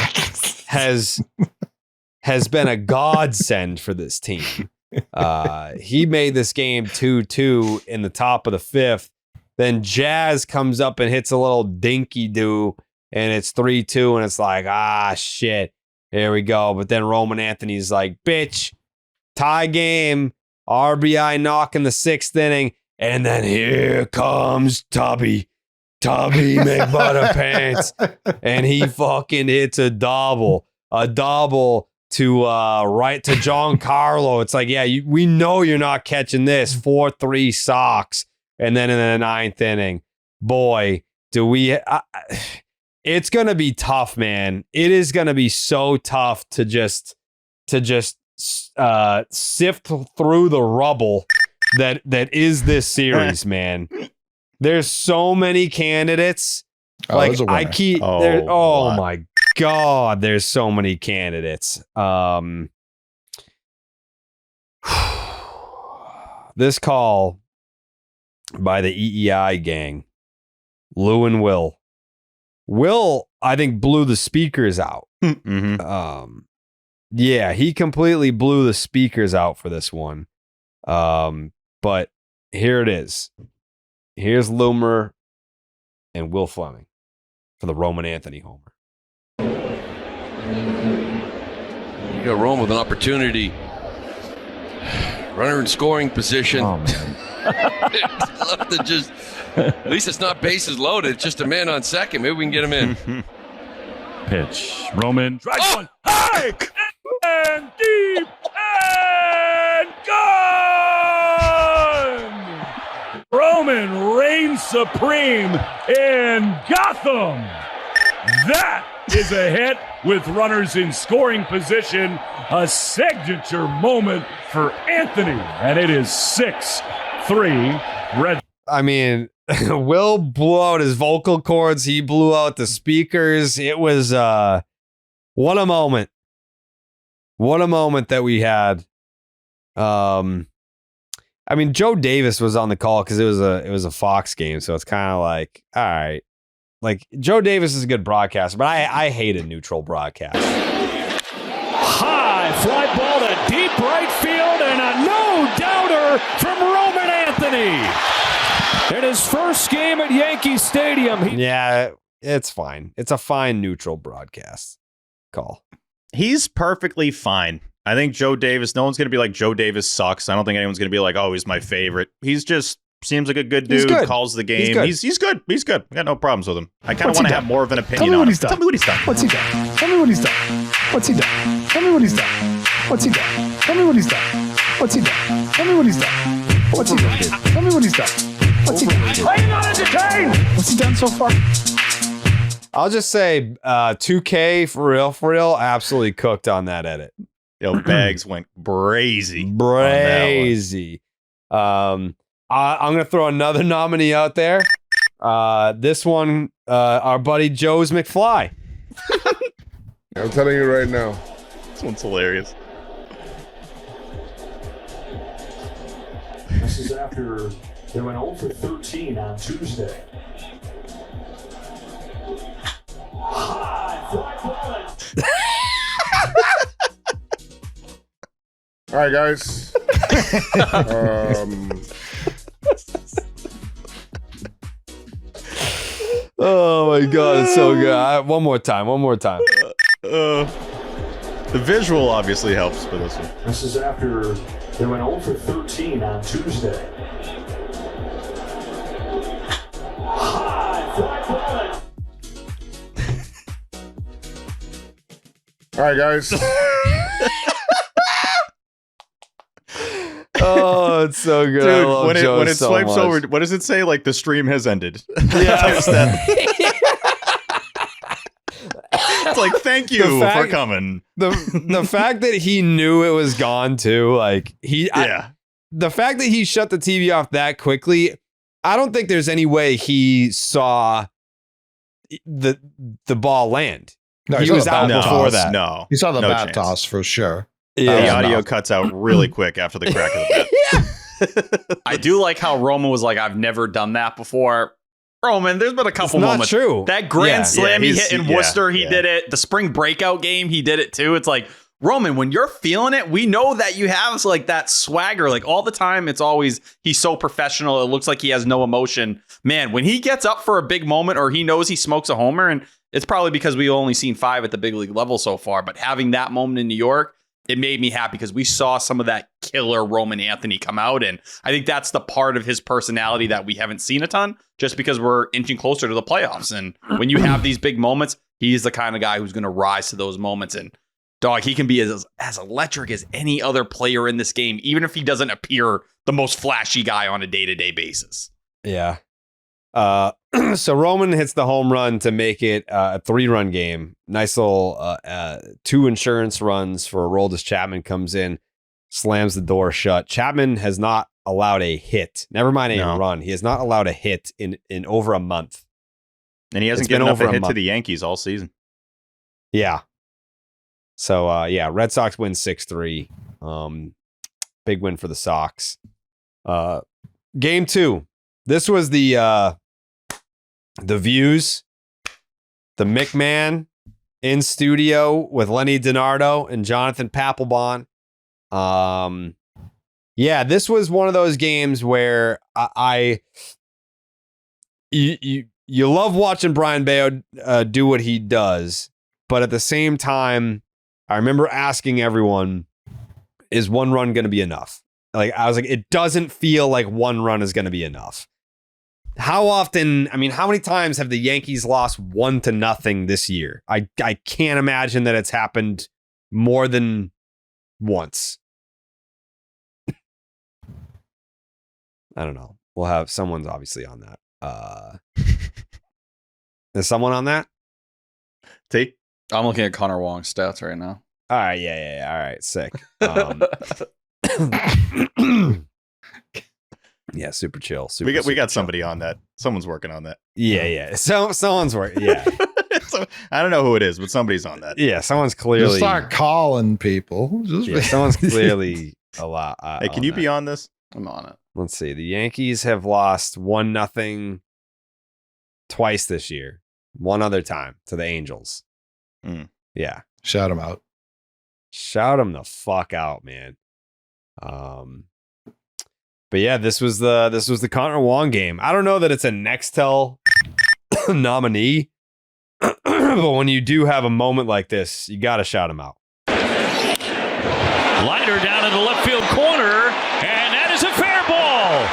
has been a godsend for this team. He made this game 2-2 in the top of the fifth. Then Jazz comes up and hits a little dinky do, and it's 3-2, and it's like, shit, here we go. But then Roman Anthony's like, bitch, tie game, RBI knock in the sixth inning, and then here comes Tubby McButterpants, and he fucking hits a double to right to Giancarlo. It's like, yeah, we know you're not catching this. 4-3 Sox. And then in the ninth inning, boy, do we... it's going to be tough, man. It is going to be so tough to just sift through the rubble that is this series, man. There's so many candidates. There's a winner. I keep... Oh, my God, there's so many candidates. This call by the EEI gang, Lou and Will. Will, I think, blew the speakers out. Mm-hmm. Yeah, he completely blew the speakers out for this one. But here it is. Here's LouMer and Will Fleming for the Roman Anthony homer. You got Rome with an opportunity Runner in scoring position. Oh, man. Love to just, at least it's not bases loaded. It's just a man on second. Maybe we can get him in. Pitch. Roman drives one high and deep and gone. Roman reigns supreme in Gotham. That is a hit with runners in scoring position. A signature moment for Anthony, and it is 6-3 Red. I mean, Will blew out his vocal cords. He blew out the speakers. It was what a moment. What a moment that we had. I mean, Joe Davis was on the call because it was a Fox game, so it's kind of like, all right. Like, Joe Davis is a good broadcaster, but I hate a neutral broadcast. High fly ball to deep right field, and a no-doubter from Roman Anthony. In his first game at Yankee Stadium. Yeah, it's fine. It's a fine neutral broadcast call. He's perfectly fine. I think Joe Davis, no one's going to be like, Joe Davis sucks. I don't think anyone's going to be like, oh, he's my favorite. He's just seems like a good dude, good. calls the game. He's good. He's good. I got no problems with him. I kind of What's he want to done? have more of an Tell opinion me on what him. he's done. Tell me what he's done. What's he done? Tell me what he's done. What's he done? Tell me what he's done. What's he done? Tell me what he's done. What's he done? Tell me what he's done. What's he done? Tell me what he's done. What's he done? Are you not entertained? What's he done so far? I'll just say 2K for real, absolutely cooked on that edit. Yo, Bags went brazy. Brazy. I'm going to throw another nominee out there. This one, our buddy Joe's McFly. I'm telling you right now. This one's hilarious. This is after they went 0 for 13 on Tuesday. High fly ball. All right, guys. Oh my God, it's so good. One more time. The visual obviously helps for this one. This is after they went 0 for 13 on Tuesday. High fly ball. All right, guys. Oh, it's so good. I Dude, love when Joe it so swipes much. over, what does it say? Like, the stream has ended. Yeah. It's like, thank you for coming. The fact that he knew it was gone too, like the fact that he shut the TV off that quickly, I don't think there's any way he saw the ball land. No, he saw was the out bat before toss. that. No. He saw the No bat chance. toss for sure. The Yeah. audio cuts out really quick after the crack of the bat. I do like how Roman was like, I've never done that before. Roman, there's been a couple It's not moments. true. That grand slam he hit in Worcester, he yeah. did it. The spring breakout game, he did it too. It's like, Roman, when you're feeling it, we know that you have like that swagger. Like all the time, it's always, he's so professional. It looks like he has no emotion. Man, when he gets up for a big moment or he knows he smokes a homer, and it's probably because we've only seen 5 at the big league level so far, but having that moment in New York, it made me happy because we saw some of that killer Roman Anthony come out. And I think that's the part of his personality that we haven't seen a ton just because we're inching closer to the playoffs. And when you have these big moments, he's the kind of guy who's going to rise to those moments. And dog, he can be as electric as any other player in this game, even if he doesn't appear the most flashy guy on a day-to-day basis. Yeah. So Roman hits the home run to make it a 3-run game. Nice little 2 insurance runs for Aroldis. Chapman comes in, slams the door shut. Chapman has not allowed a hit. Never mind a run. He has not allowed a hit in over a month. And he hasn't given up a hit to the Yankees all season. Yeah. So, Red Sox win 6-3. Big win for the Sox. Game 2. This was the views, the McMahon in studio with Lenny DiNardo and Jonathan Papelbon. This was one of those games where you love watching Brian Bayo do what he does, but at the same time, I remember asking everyone, is 1 run going to be enough? Like, I was like, it doesn't feel like one run is going to be enough. How often, I mean, how many times have the Yankees lost 1-0 this year? I can't imagine that it's happened more than once. I don't know. We'll have someone's obviously on that. Is someone on that? T? I'm looking at Connor Wong's stats right now. All right. Yeah. All right. Sick. Yeah, super chill. We got somebody on that. Someone's working on that. Yeah. So someone's working. Yeah. So, I don't know who it is, but somebody's on that. Yeah, someone's clearly. Just start calling people. Someone's clearly a lot. Hey, can you be on this? I'm on it. Let's see. The Yankees have lost 1-0 twice this year. One other time to the Angels. Yeah. Shout them out. Shout them the fuck out, man. But yeah, this was the Connor Wong game. I don't know that it's a NEXTEL nominee, but when you do have a moment like this, you got to shout him out. Liner down in the left field corner, and that is a fair ball.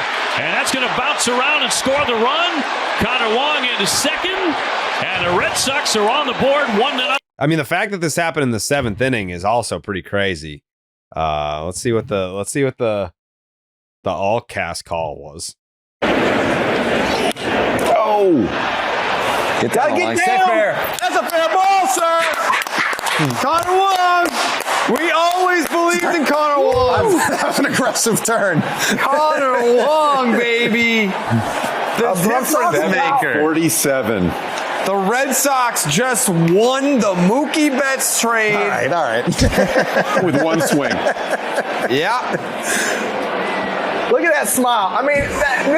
And that's going to bounce around and score the run. Connor Wong into second, and the Red Sox are on the board 1-0. I mean, the fact that this happened in the 7th inning is also pretty crazy. Let's see what the all cast call was. Oh, gotta get down. That's a fair ball, sir. Connor Wong. We always believed in Connor Wong. That was an aggressive turn. Connor Wong, baby. The difference maker. 47. The Red Sox just won the Mookie Betts trade. All right. With one swing. Yeah. Look at that smile. I mean,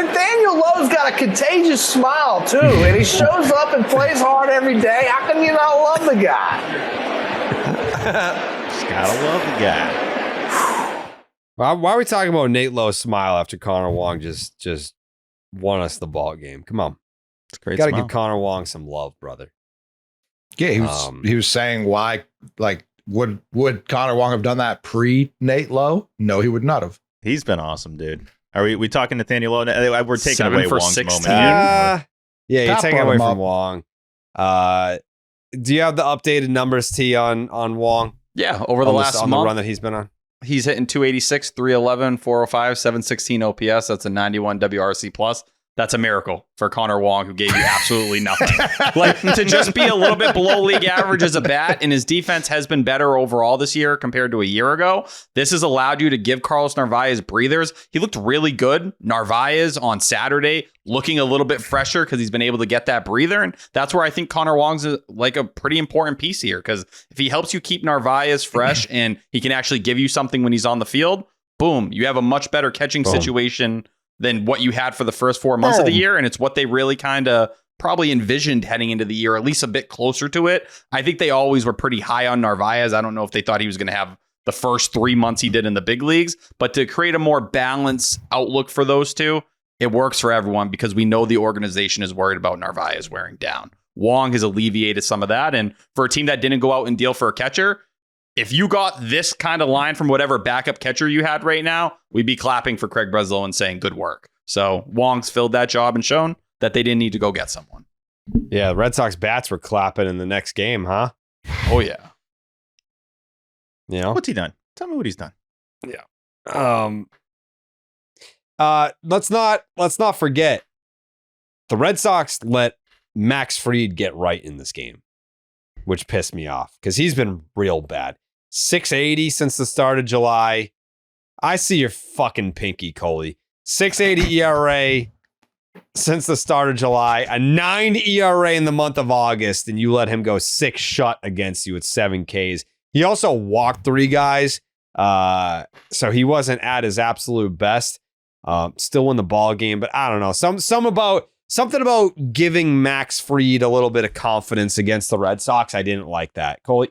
Nathaniel Lowe's got a contagious smile, too. And he shows up and plays hard every day. How can you not love the guy? Just gotta love the guy. Why are we talking about Nate Lowe's smile after Connor Wong just won us the ball game? Come on. It's great. Got to give Connor Wong some love, brother. Yeah, he was saying why, like, would Connor Wong have done that pre Nate Lowe? No, he would not have. He's been awesome, dude. Are we talking Nathaniel Lowe? We're taking 7 away for Wong's 16. moment. Yeah, you're Top taking bottom away from up. Wong. Do you have the updated numbers, T, on Wong? Yeah, over the last on month, the run that he's been on? he's hitting 286, 311, 405, 716 OPS. That's a 91 WRC plus. That's a miracle for Connor Wong, who gave you absolutely nothing. Like, to just be a little bit below league average as a bat, and his defense has been better overall this year compared to a year ago. This has allowed you to give Carlos Narvaez breathers. He looked really good. Narvaez on Saturday looking a little bit fresher because he's been able to get that breather. And that's where I think Connor Wong's a pretty important piece here, because if he helps you keep Narvaez fresh and he can actually give you something when he's on the field, boom, you have a much better catching situation than what you had for the first 4 months of the year. And it's what they really kind of probably envisioned heading into the year, at least a bit closer to it. I think they always were pretty high on Narvaez. I don't know if they thought he was going to have the first 3 months he did in the big leagues, but to create a more balanced outlook for those two, it works for everyone because we know the organization is worried about Narvaez wearing down. Wong has alleviated some of that. And for a team that didn't go out and deal for a catcher, if you got this kind of line from whatever backup catcher you had right now, we'd be clapping for Craig Breslow and saying good work. So Wong's filled that job and shown that they didn't need to go get someone. Yeah, the Red Sox bats were clapping in the next game, huh? Oh, yeah. You know? What's he done? Tell me what he's done. Yeah. Let's not forget the Red Sox let Max Fried get right in this game, which pissed me off because he's been real bad. 680 since the start of July. I see your fucking pinky, Coley. 680 ERA since the start of July. A 9 ERA in the month of August, and you let him go 6 shut against you at 7 Ks. He also walked 3 guys, so he wasn't at his absolute best. Still won the ball game, but I don't know. Something about giving Max Fried a little bit of confidence against the Red Sox. I didn't like that. Coley?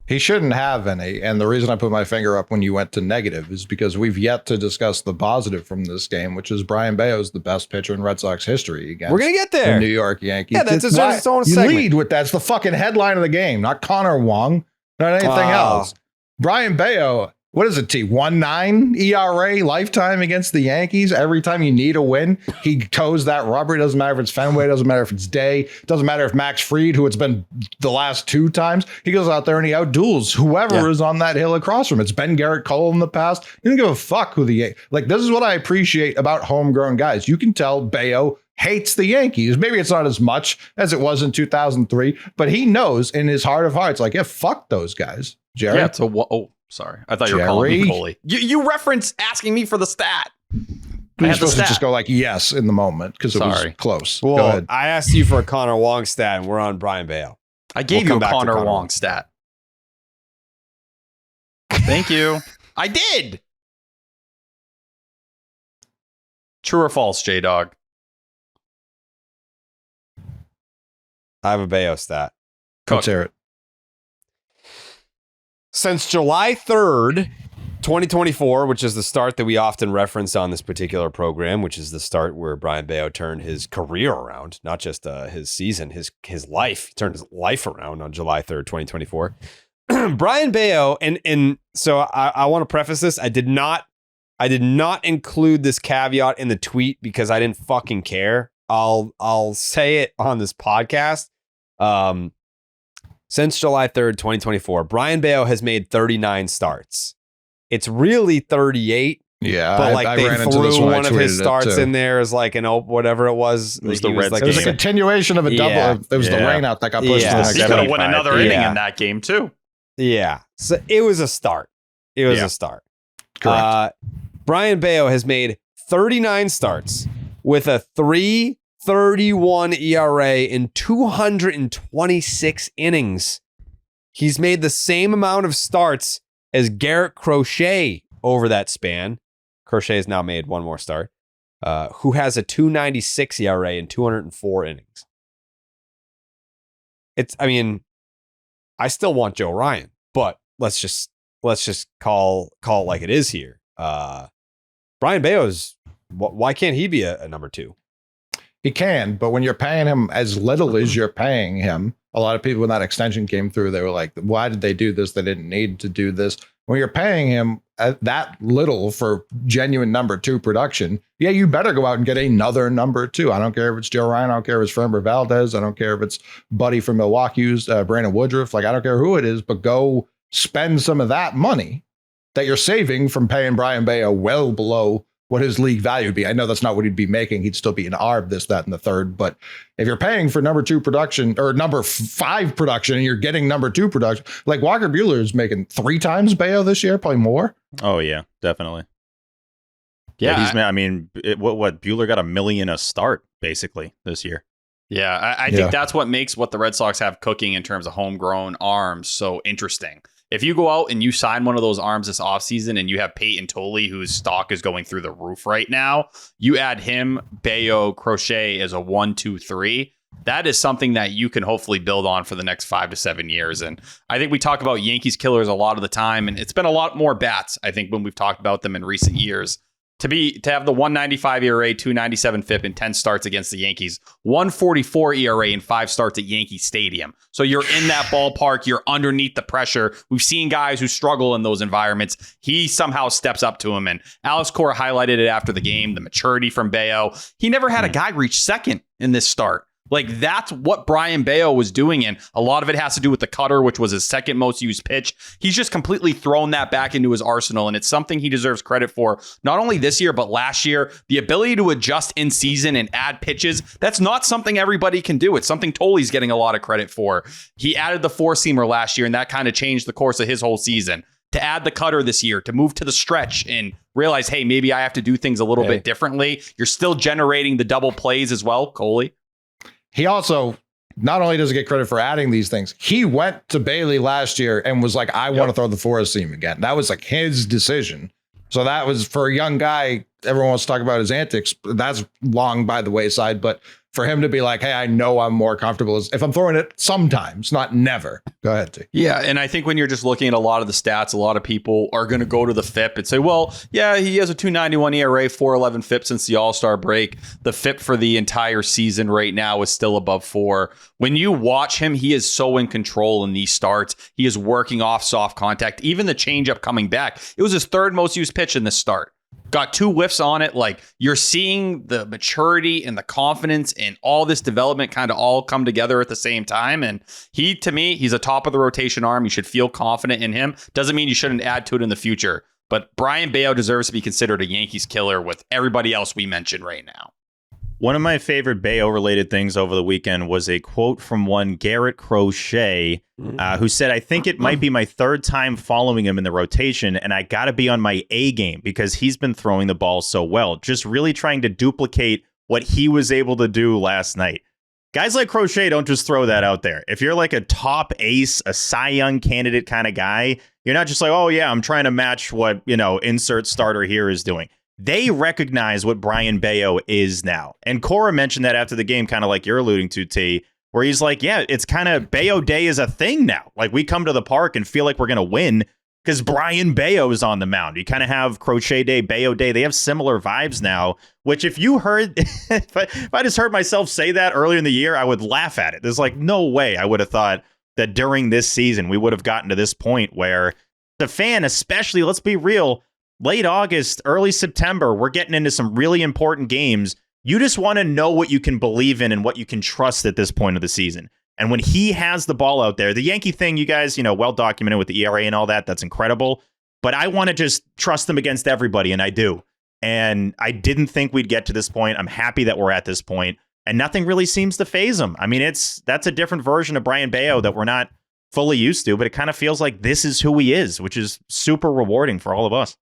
He shouldn't have any. And the reason I put my finger up when you went to negative is because we've yet to discuss the positive from this game, which is Brian Bayo's the best pitcher in Red Sox history against We're going to get there. the New York Yankees. Yeah, that deserves its own you segment. lead with that. It's the fucking headline of the game, not Connor Wong, not anything else. Brian Bayo what is it, T? 1.9 ERA lifetime against the Yankees. Every time you need a win, he toes that rubber. It doesn't matter if it's Fenway, doesn't matter if it's Day, doesn't matter if Max Fried, who it's been the last 2 times, he goes out there and he outduels whoever is on that hill across from him. It's been Garrett Cole in the past. You don't give a fuck who like, this is what I appreciate about homegrown guys. You can tell Bello hates the Yankees. Maybe it's not as much as it was in 2003, but he knows in his heart of hearts, like, yeah, fuck those guys. Jerry? Yeah, sorry. I thought you were calling me Tolle. You referenced asking me for the stat. You're supposed to just go like yes in the moment because it was close. Well, go ahead. I asked you for a Connor Wong stat, and we're on Brian Bello. I gave you a Connor Wong stat. Thank you. I did. True or false, J-Dog? I have a Bello stat. Let's hear it. Since July 3rd, 2024, which is the start that we often reference on this particular program, which is the start where Brian Bello turned his career around, not just his season, his life. He turned his life around on July 3rd, 2024. Brian Bello, and so I want to preface this. I did not include this caveat in the tweet because I didn't fucking care. I'll say it on this podcast. Since July 3rd, 2024, Brian Bello has made 39 starts. It's really 38. Yeah, but like they threw one of his starts in there as like an whatever it was. It was the Red Sox. It was a continuation of a double. It was the rainout that got pushed. He could have won another inning in that game too. Yeah, so it was a start. A start. Correct. Brian Bello has made 39 starts with a 3.31 ERA in 226 innings. He's made the same amount of starts as Garrett Crochet over that span. Crochet has now made one more start, who has a 2.96 ERA in 204 innings. I still want Joe Ryan, but let's just call it like it is here. Brian Bello's, why can't he be a number 2? He can, but when you're paying him as little as you're paying him, a lot of people when that extension came through, they were like, why did they do this? They didn't need to do this. When you're paying him that little for genuine number 2 production, yeah, you better go out and get another number 2. I don't care if it's Joe Ryan. I don't care if it's Framber Valdez. I don't care if it's Buddy from Milwaukee's Brandon Woodruff. Like, I don't care who it is, but go spend some of that money that you're saving from paying Brian Bello well below what his league value would be. I know that's not what he'd be making. He'd still be an ARB, this, that, and the third. But if you're paying for number 2 production or number 5 production and you're getting number 2 production, like Walker Buehler is making 3 times Bello this year, probably more. Oh, yeah, definitely. Yeah. What Buehler got $1 million a start basically this year. Yeah. I think that's what makes what the Red Sox have cooking in terms of homegrown arms so interesting. If you go out and you sign one of those arms this offseason and you have Payton Tolle, whose stock is going through the roof right now, you add him, Bello, Crochet as a 1, 2, 3. That is something that you can hopefully build on for the next 5 to 7 years. And I think we talk about Yankees killers a lot of the time, and it's been a lot more bats, I think, when we've talked about them in recent years. To have the 195 ERA, 297 FIP in 10 starts against the Yankees, 144 ERA in 5 starts at Yankee Stadium. So you're in that ballpark. You're underneath the pressure. We've seen guys who struggle in those environments. He somehow steps up to him. And Alex Cora highlighted it after the game, the maturity from Bello. He never had a guy reach second in this start. Like, that's what Brian Bello was doing. And a lot of it has to do with the cutter, which was his second most used pitch. He's just completely thrown that back into his arsenal. And it's something he deserves credit for, not only this year, but last year. The ability to adjust in season and add pitches, that's not something everybody can do. It's something Tolle's getting a lot of credit for. He added the 4-seamer last year, and that kind of changed the course of his whole season. To add the cutter this year, to move to the stretch and realize, hey, maybe I have to do things a little bit differently. You're still generating the double plays as well, Cole. He also, not only does he get credit for adding these things, he went to Bailey last year and was like, I want to throw the 4-seam again. That was like his decision. So that was, for a young guy, everyone wants to talk about his antics. That's long by the wayside. But for him to be like, hey, I know I'm more comfortable if I'm throwing it sometimes, not never. Go ahead, T. Yeah, and I think when you're just looking at a lot of the stats, a lot of people are going to go to the FIP and say, well, yeah, he has a 2.91 ERA, 4.11 FIP since the All-Star break. The FIP for the entire season right now is still above 4. When you watch him, he is so in control in these starts. He is working off soft contact. Even the changeup coming back, it was his third most used pitch in this start. Got 2 whiffs on it. Like, you're seeing the maturity and the confidence and all this development kind of all come together at the same time. And to me, he's a top of the rotation arm. You should feel confident in him. Doesn't mean you shouldn't add to it in the future. But Brayan Bello deserves to be considered a Yankees killer with everybody else we mentioned right now. One of my favorite Bello-related things over the weekend was a quote from one Garrett Crochet, who said, I think it might be my 3rd time following him in the rotation, and I got to be on my A game because he's been throwing the ball so well, just really trying to duplicate what he was able to do last night. Guys like Crochet don't just throw that out there. If you're like a top ace, a Cy Young candidate kind of guy, you're not just like, oh, yeah, I'm trying to match what, insert starter here is doing. They recognize what Brayan Bello is now. And Cora mentioned that after the game, kind of like you're alluding to, T, where he's like, yeah, it's kind of Bello Day is a thing now. Like, we come to the park and feel like we're going to win because Brayan Bello is on the mound. You kind of have Crochet Day, Bello Day. They have similar vibes now, which if you heard, if I just heard myself say that earlier in the year, I would laugh at it. There's like no way I would have thought that during this season we would have gotten to this point where the fan, especially, let's be real, late August, early September, we're getting into some really important games. You just want to know what you can believe in and what you can trust at this point of the season. And when he has the ball out there, the Yankee thing, you guys, well documented with the ERA and all that, that's incredible. But I want to just trust them against everybody, and I do. And I didn't think we'd get to this point. I'm happy that we're at this point, and nothing really seems to phase him. I mean, that's a different version of Brayan Bello that we're not fully used to, but it kind of feels like this is who he is, which is super rewarding for all of us.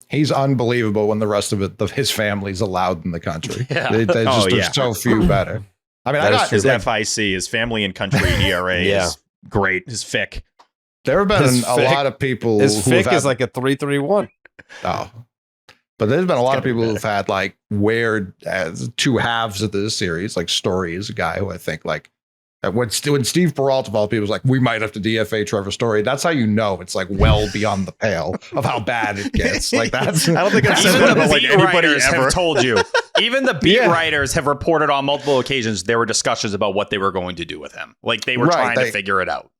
He's unbelievable when the rest of his family's allowed in the country. Yeah. There's so few better. I mean, his FIC, his family and country ERA is great. His FIC. There have been a lot of people. His FIC is like a 3.31. Oh, but there's been a lot of people who've had like weird 2 halves of this series. Like Story is a guy who I think like when Steve Peralta of all people was like, we might have to DFA Trevor Story. That's how you know it's like well beyond the pale of how bad it gets. Like that's. I don't think I've said that about like anybody ever. Have told you. Even the beat writers have reported on multiple occasions there were discussions about what they were going to do with him. Like they were trying to figure it out.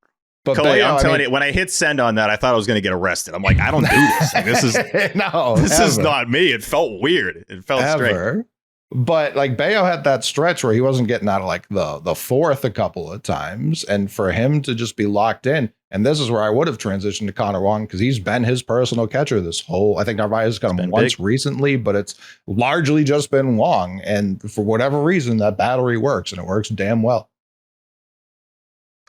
But Cole, I'm telling you, when I hit send on that, I thought I was going to get arrested. I'm like, I don't do this. Like, this is this is not me. It felt weird. It felt strange. But like Bello had that stretch where he wasn't getting out of like the 4th a couple of times, and for him to just be locked in. And this is where I would have transitioned to Connor Wong because he's been his personal catcher this whole. I think Narvaez's got him once recently, but it's largely just been Wong. And for whatever reason, that battery works, and it works damn well.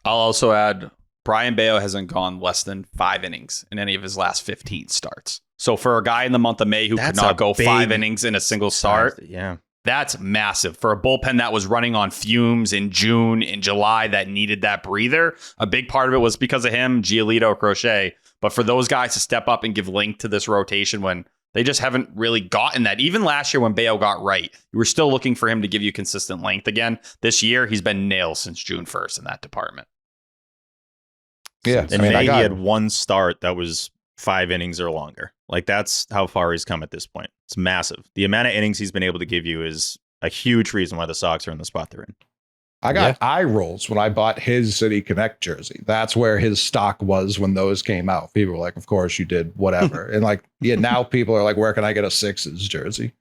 I'll also add Brayan Bello hasn't gone less than 5 innings in any of his last 15 starts. So for a guy in the month of May who could not go 5 innings in a single start, that's massive. For a bullpen that was running on fumes in June, in July, that needed that breather. A big part of it was because of him, Giolito, Crochet. But for those guys to step up and give length to this rotation when they just haven't really gotten that. Even last year when Bello got right, you were still looking for him to give you consistent length again. This year, he's been nailed since June 1st in that department. Yeah. In May, he had 1 start that was 5 innings or longer. Like, that's how far he's come at this point. It's massive. The amount of innings he's been able to give you is a huge reason why the Sox are in the spot they're in. I got eye rolls when I bought his City Connect jersey. That's where his stock was when those came out. People were like, of course you did, whatever. And like, now people are like, where can I get a Sixes jersey?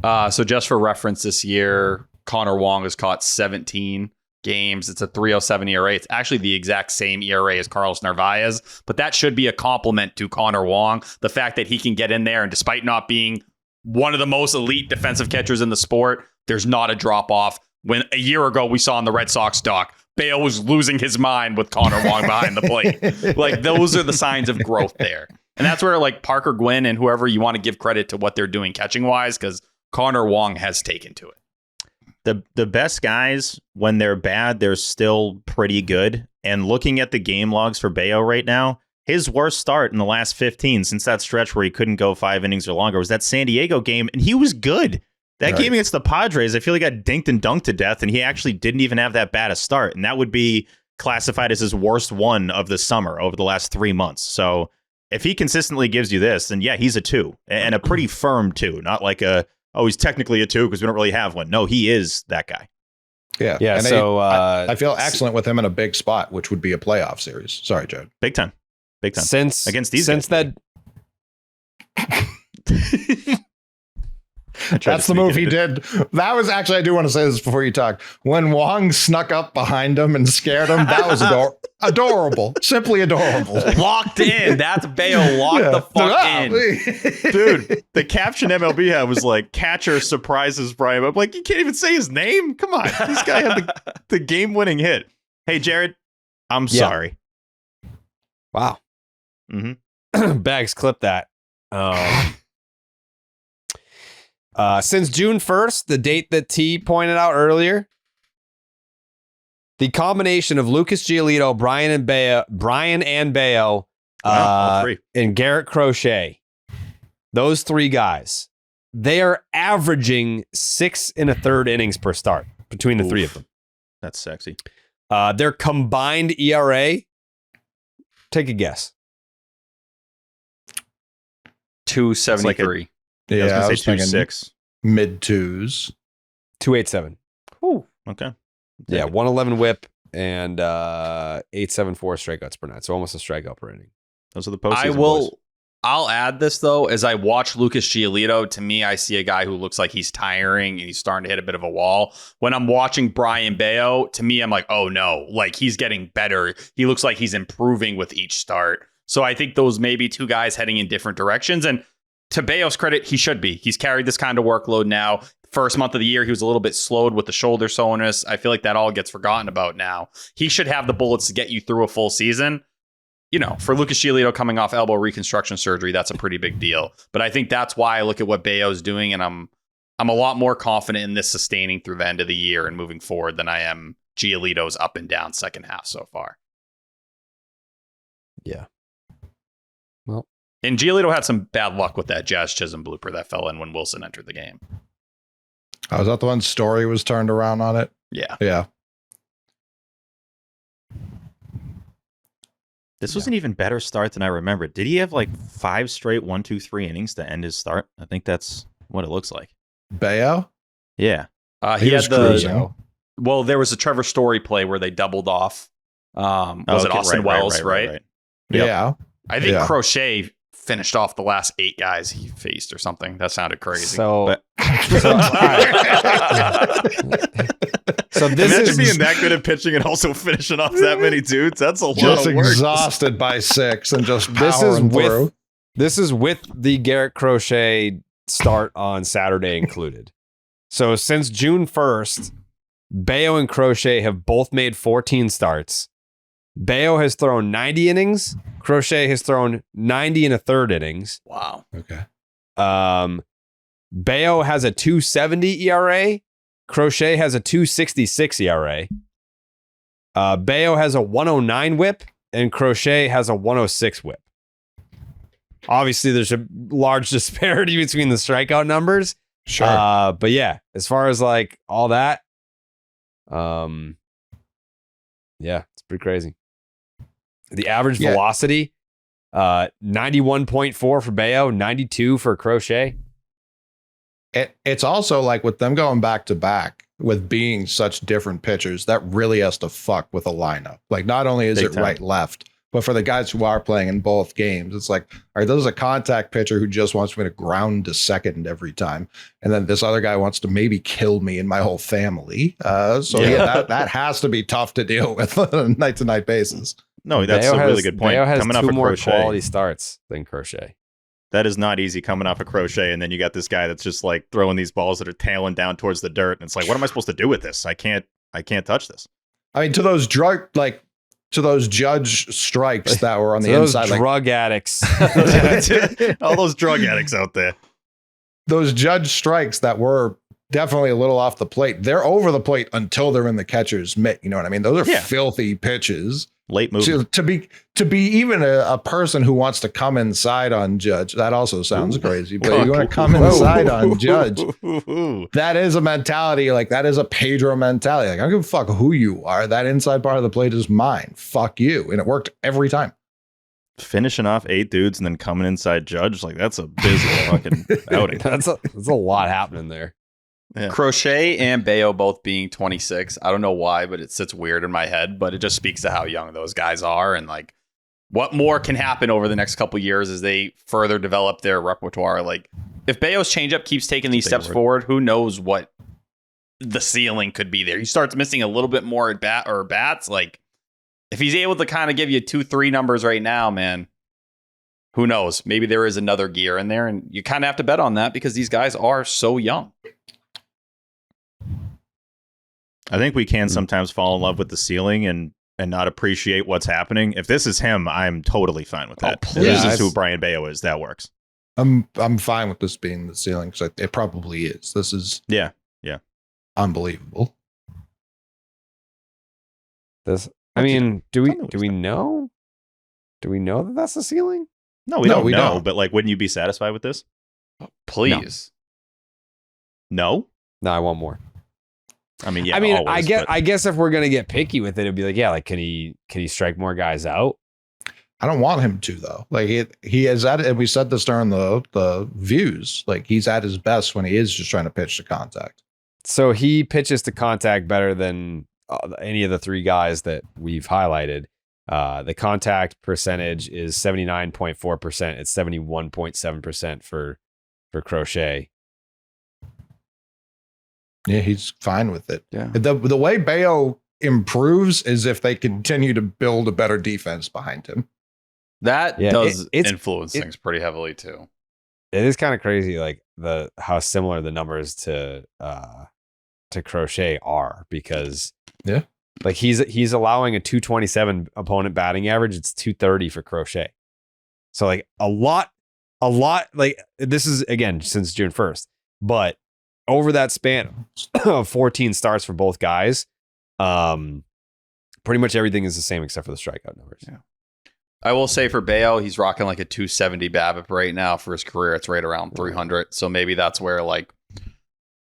So just for reference, this year, Connor Wong has caught 17 games. It's a 3.07 ERA. It's actually the exact same ERA as Carlos Narvaez, but that should be a compliment to Connor Wong. The fact that he can get in there, and despite not being one of the most elite defensive catchers in the sport, there's not a drop off. When a year ago we saw in the Red Sox doc, Bale was losing his mind with Connor Wong behind the plate. Like, those are the signs of growth there. And that's where like Parker Gwynn and whoever you want to give credit to what they're doing catching wise, because Connor Wong has taken to it. The best guys, when they're bad, they're still pretty good. And looking at the game logs for Bello right now, his worst start in the last 15 since that stretch where he couldn't go 5 innings or longer was that San Diego game, and he was good. That game against the Padres, I feel like got dinked and dunked to death, and he actually didn't even have that bad a start, and that would be classified as his worst one of the summer over the last 3 months. So if he consistently gives you this, then yeah, he's a 2, and a pretty firm 2, not like he's technically a 2 because we don't really have one. No, he is that guy. Yeah. Yeah. And So I feel excellent with him in a big spot, which would be a playoff series. Sorry, Jared. Big time. Since against these since guys. That's the move he did. That was actually, I do want to say this before you talk. When Wong snuck up behind him and scared him, that was adorable. Simply adorable. Locked in. That's Bello locked the fuck in. Dude, the caption MLB had was like, catcher surprises Brian. I'm like, you can't even say his name? Come on. This guy had the game-winning hit. Hey, Jared, I'm sorry. Wow. Mm-hmm. Bags, clip that. Since June 1st, the date that T pointed out earlier, the combination of Lucas Giolito, Brian and Bello, and Garrett Crochet, those 3 guys, they are averaging 6 1/3 innings per start between the 3 of them. That's sexy. Their combined ERA, take a guess. 273. I was I going to say 2.6. Mid 2s. 287. Ooh, okay. Yeah, 111 whip and 874 strikeouts per night. So almost a strikeout per inning. Those are the postseason boys. I'll add this, though. As I watch Lucas Giolito, to me, I see a guy who looks like he's tiring and he's starting to hit a bit of a wall. When I'm watching Brian Bello, to me, I'm like, oh, no. Like, he's getting better. He looks like he's improving with each start. So I think those may be 2 guys heading in different directions. And to Bello's credit, he should be. He's carried this kind of workload now. First month of the year, he was a little bit slowed with the shoulder soreness. I feel like that all gets forgotten about now. He should have the bullets to get you through a full season. You know, for Lucas Giolito coming off elbow reconstruction surgery, that's a pretty big deal. But I think that's why I look at what Bello's doing, and I'm a lot more confident in this sustaining through the end of the year and moving forward than I am Giolito's up and down second half so far. Yeah. Well, and Giolito had some bad luck with that Jazz Chisholm blooper that fell in when Wilson entered the game. Oh, was that the one Story was turned around on it? Yeah. Yeah. This was an even better start than I remembered. Did he have like 5 straight 1, 2, 3 innings to end his start? I think that's what it looks like. Bello? Yeah. He had cruising. Well, there was a Trevor Story play where they doubled off. It Austin Wells, right? Yep. Yeah. I think Crochet finished off the last 8 guys he faced or something. That sounded crazy. So this Imagine is being that good at pitching and also finishing off that many dudes. That's a lot Just of work. exhausted by 6 and just powering through. This is with the Garrett Crochet start on Saturday included. So since June 1st, Bello and Crochet have both made 14 starts. Bello has thrown 90 innings. Crochet has thrown 90 1/3 innings. Wow. Okay. Bello has a 270 ERA. Crochet has a 266 ERA. Bello has a 109 whip, and Crochet has a 106 whip. Obviously, there's a large disparity between the strikeout numbers. Sure. But yeah, as far as like all that, yeah, it's pretty crazy. The average velocity, 91.4 for Bello, 92 for Crochet. It's also like with them going back to back with being such different pitchers, that really has to fuck with a lineup. Like, not only is Big it time. right, left, but for the guys who are playing in both games, it's like, all right, there's a contact pitcher who just wants me to ground to second every time. And then this other guy wants to maybe kill me and my whole family. That has to be tough to deal with on a night-to-night basis. No, that's Bello a really has- good point. Bello has Coming off 2 a more Crochet. quality starts than Crochet. That is not easy coming off a Crochet, and then you got this guy that's just like throwing these balls that are tailing down towards the dirt, and it's like, what am I supposed to do with this? I can't touch this. I mean, to those judge strikes that were on the Those inside, like drug addicts. All those drug addicts out there. those judge strikes that were definitely a little off the plate, they're over the plate until they're in the catcher's mitt. You know what I mean? Those are filthy pitches. Late move. To be even a person who wants to come inside on Judge, that also sounds crazy. But you want to come inside on Judge. That is a mentality. Like, that is a Pedro mentality. Like, I don't give a fuck who you are. That inside part of the plate is mine. Fuck you. And it worked every time. Finishing off 8 dudes and then coming inside Judge, like, that's a busy fucking outing. That's a lot happening there. Yeah. Crochet and Bello both being 26. I don't know why, but it sits weird in my head. But it just speaks to how young those guys are, and like what more can happen over the next couple years as they further develop their repertoire. Like, if Bello's changeup keeps taking these steps forward, who knows what the ceiling could be there. He starts missing a little bit more at bats. Like, if he's able to kind of give you 2-3 numbers right now, man, who knows? Maybe there is another gear in there, and you kind of have to bet on that because these guys are so young. I think we can sometimes fall in love with the ceiling and not appreciate what's happening. If this is him, I'm totally fine with that. If this is who Brian Bello is, that works. I'm fine with this being the ceiling because it probably is. This is unbelievable. Do we know? Do we know that that's the ceiling? No, we don't know. But like, wouldn't you be satisfied with this? Please. No. I want more. I mean, yeah. Always, I guess if we're gonna get picky with it, it'd be like, yeah, like can he strike more guys out? I don't want him to though. Like he is at it, and we said this during the views. Like, he's at his best when he is just trying to pitch to contact. So he pitches to contact better than any of the 3 guys that we've highlighted. The contact percentage is 79.4%. It's 71.7% for Crochet. Yeah, he's fine with it. Yeah. The way Bello improves is if they continue to build a better defense behind him. That does influence things pretty heavily too. It is kind of crazy, like how similar the numbers to Crochet are, because like he's allowing a 227 opponent batting average. It's 230 for Crochet. So like a lot. Like, this is again since June 1st, but over that span of 14 starts for both guys, pretty much everything is the same except for the strikeout numbers. Yeah. I will say for Bello, he's rocking like a 270 BABIP right now for his career. It's right around 300. So maybe that's where, like,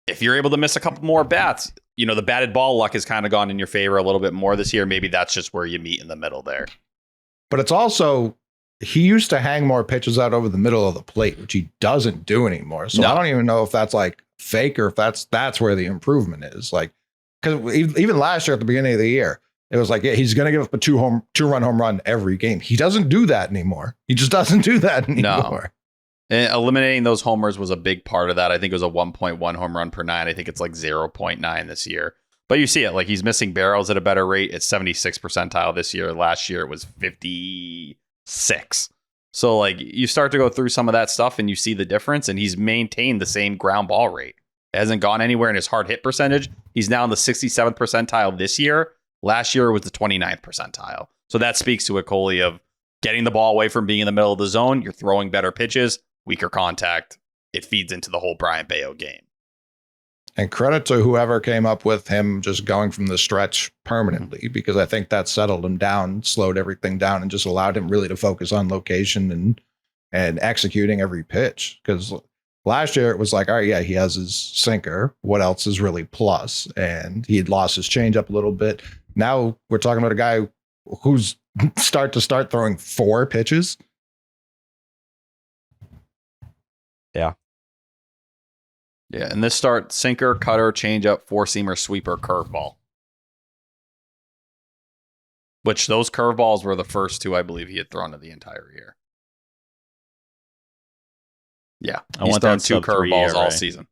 if you're able to miss a couple more bats, you know, the batted ball luck has kind of gone in your favor a little bit more this year. Maybe that's just where you meet in the middle there. But it's also, he used to hang more pitches out over the middle of the plate, which he doesn't do anymore. So I don't even know if that's like fake or if that's where the improvement is. Like, because even last year at the beginning of the year, it was like, yeah, he's going to give up a 2-run home run every game. He doesn't do that anymore. He just doesn't do that anymore. No. And eliminating those homers was a big part of that. I think it was a 1.1 home run per 9. I think it's like 0.9 this year. But you see it, like, he's missing barrels at a better rate. It's 76 percentile this year. Last year it was 56. So like, you start to go through some of that stuff and you see the difference, and he's maintained the same ground ball rate. It hasn't gone anywhere in his hard hit percentage. He's now in the 67th percentile this year. Last year it was the 29th percentile. So that speaks to a Coley of getting the ball away from being in the middle of the zone. You're throwing better pitches, weaker contact. It feeds into the whole Brian Bello game. And credit to whoever came up with him just going from the stretch permanently, because I think that settled him down, slowed everything down, and just allowed him really to focus on location and executing every pitch. Because last year it was like, all right, yeah, he has his sinker. What else is really plus? And he had lost his changeup a little bit. Now we're talking about a guy who's start throwing 4 pitches. Yeah. Yeah, and this start, sinker, cutter, changeup, 4-seamer, sweeper, curveball. Which those curveballs were the first 2 I believe he had thrown of the entire year. Yeah, he's thrown 2 curveballs all season.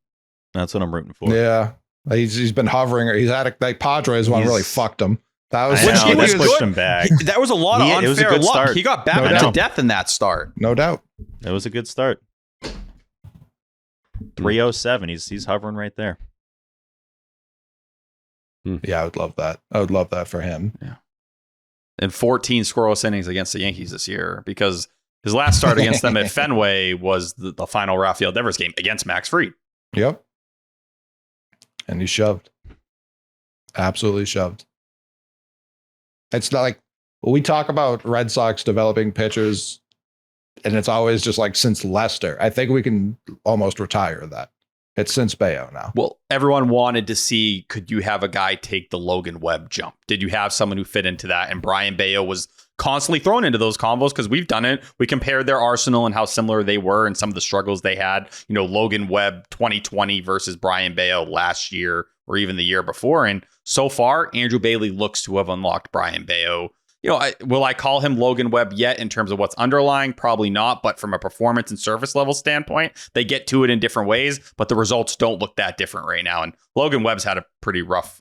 That's what I'm rooting for. Yeah, he's been hovering. He's had like Padres one really fucked him. That was pushed him back. That was a lot of unfair luck. Start. He got batted to death in that start. No doubt. It was a good start. 307. He's hovering right there. Yeah, I would love that. I would love that for him. Yeah. And 14 scoreless innings against the Yankees this year, because his last start against them at Fenway was the final Rafael Devers game against Max Fried. Yep. And he shoved. Absolutely shoved. It's not like we talk about Red Sox developing pitchers, and it's always just like since Lester. I think we can almost retire that. It's since Bello now. Well, everyone wanted to see, could you have a guy take the Logan Webb jump? Did you have someone who fit into that? And Brian Bello was constantly thrown into those combos because we've done it. We compared their arsenal and how similar they were and some of the struggles they had. You know, Logan Webb 2020 versus Brian Bello last year or even the year before. And so far, Andrew Bailey looks to have unlocked Brian Bello. You know, will I call him Logan Webb yet in terms of what's underlying? Probably not. But from a performance and surface level standpoint, they get to it in different ways. But the results don't look that different right now. And Logan Webb's had a pretty rough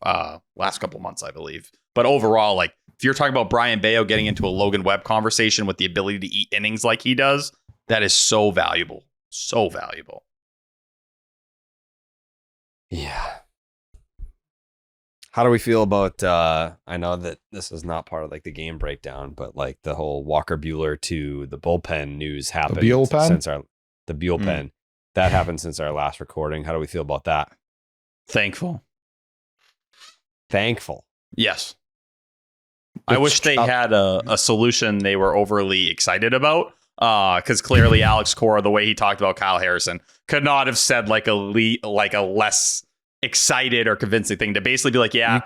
last couple months, I believe. But overall, like if you're talking about Brian Bello getting into a Logan Webb conversation with the ability to eat innings like he does, that is so valuable. So valuable. Yeah. How do we feel about, I know that this is not part of like the game breakdown, but like the whole Walker Buehler to the bullpen news happened since the Buehlpen. That happened since our last recording. How do we feel about that? Thankful. It's Yes. I wish they had a solution they were overly excited about. Because clearly Alex Cora, the way he talked about Kyle Harrison, could not have said like a less excited or convincing thing to basically be like, yeah. You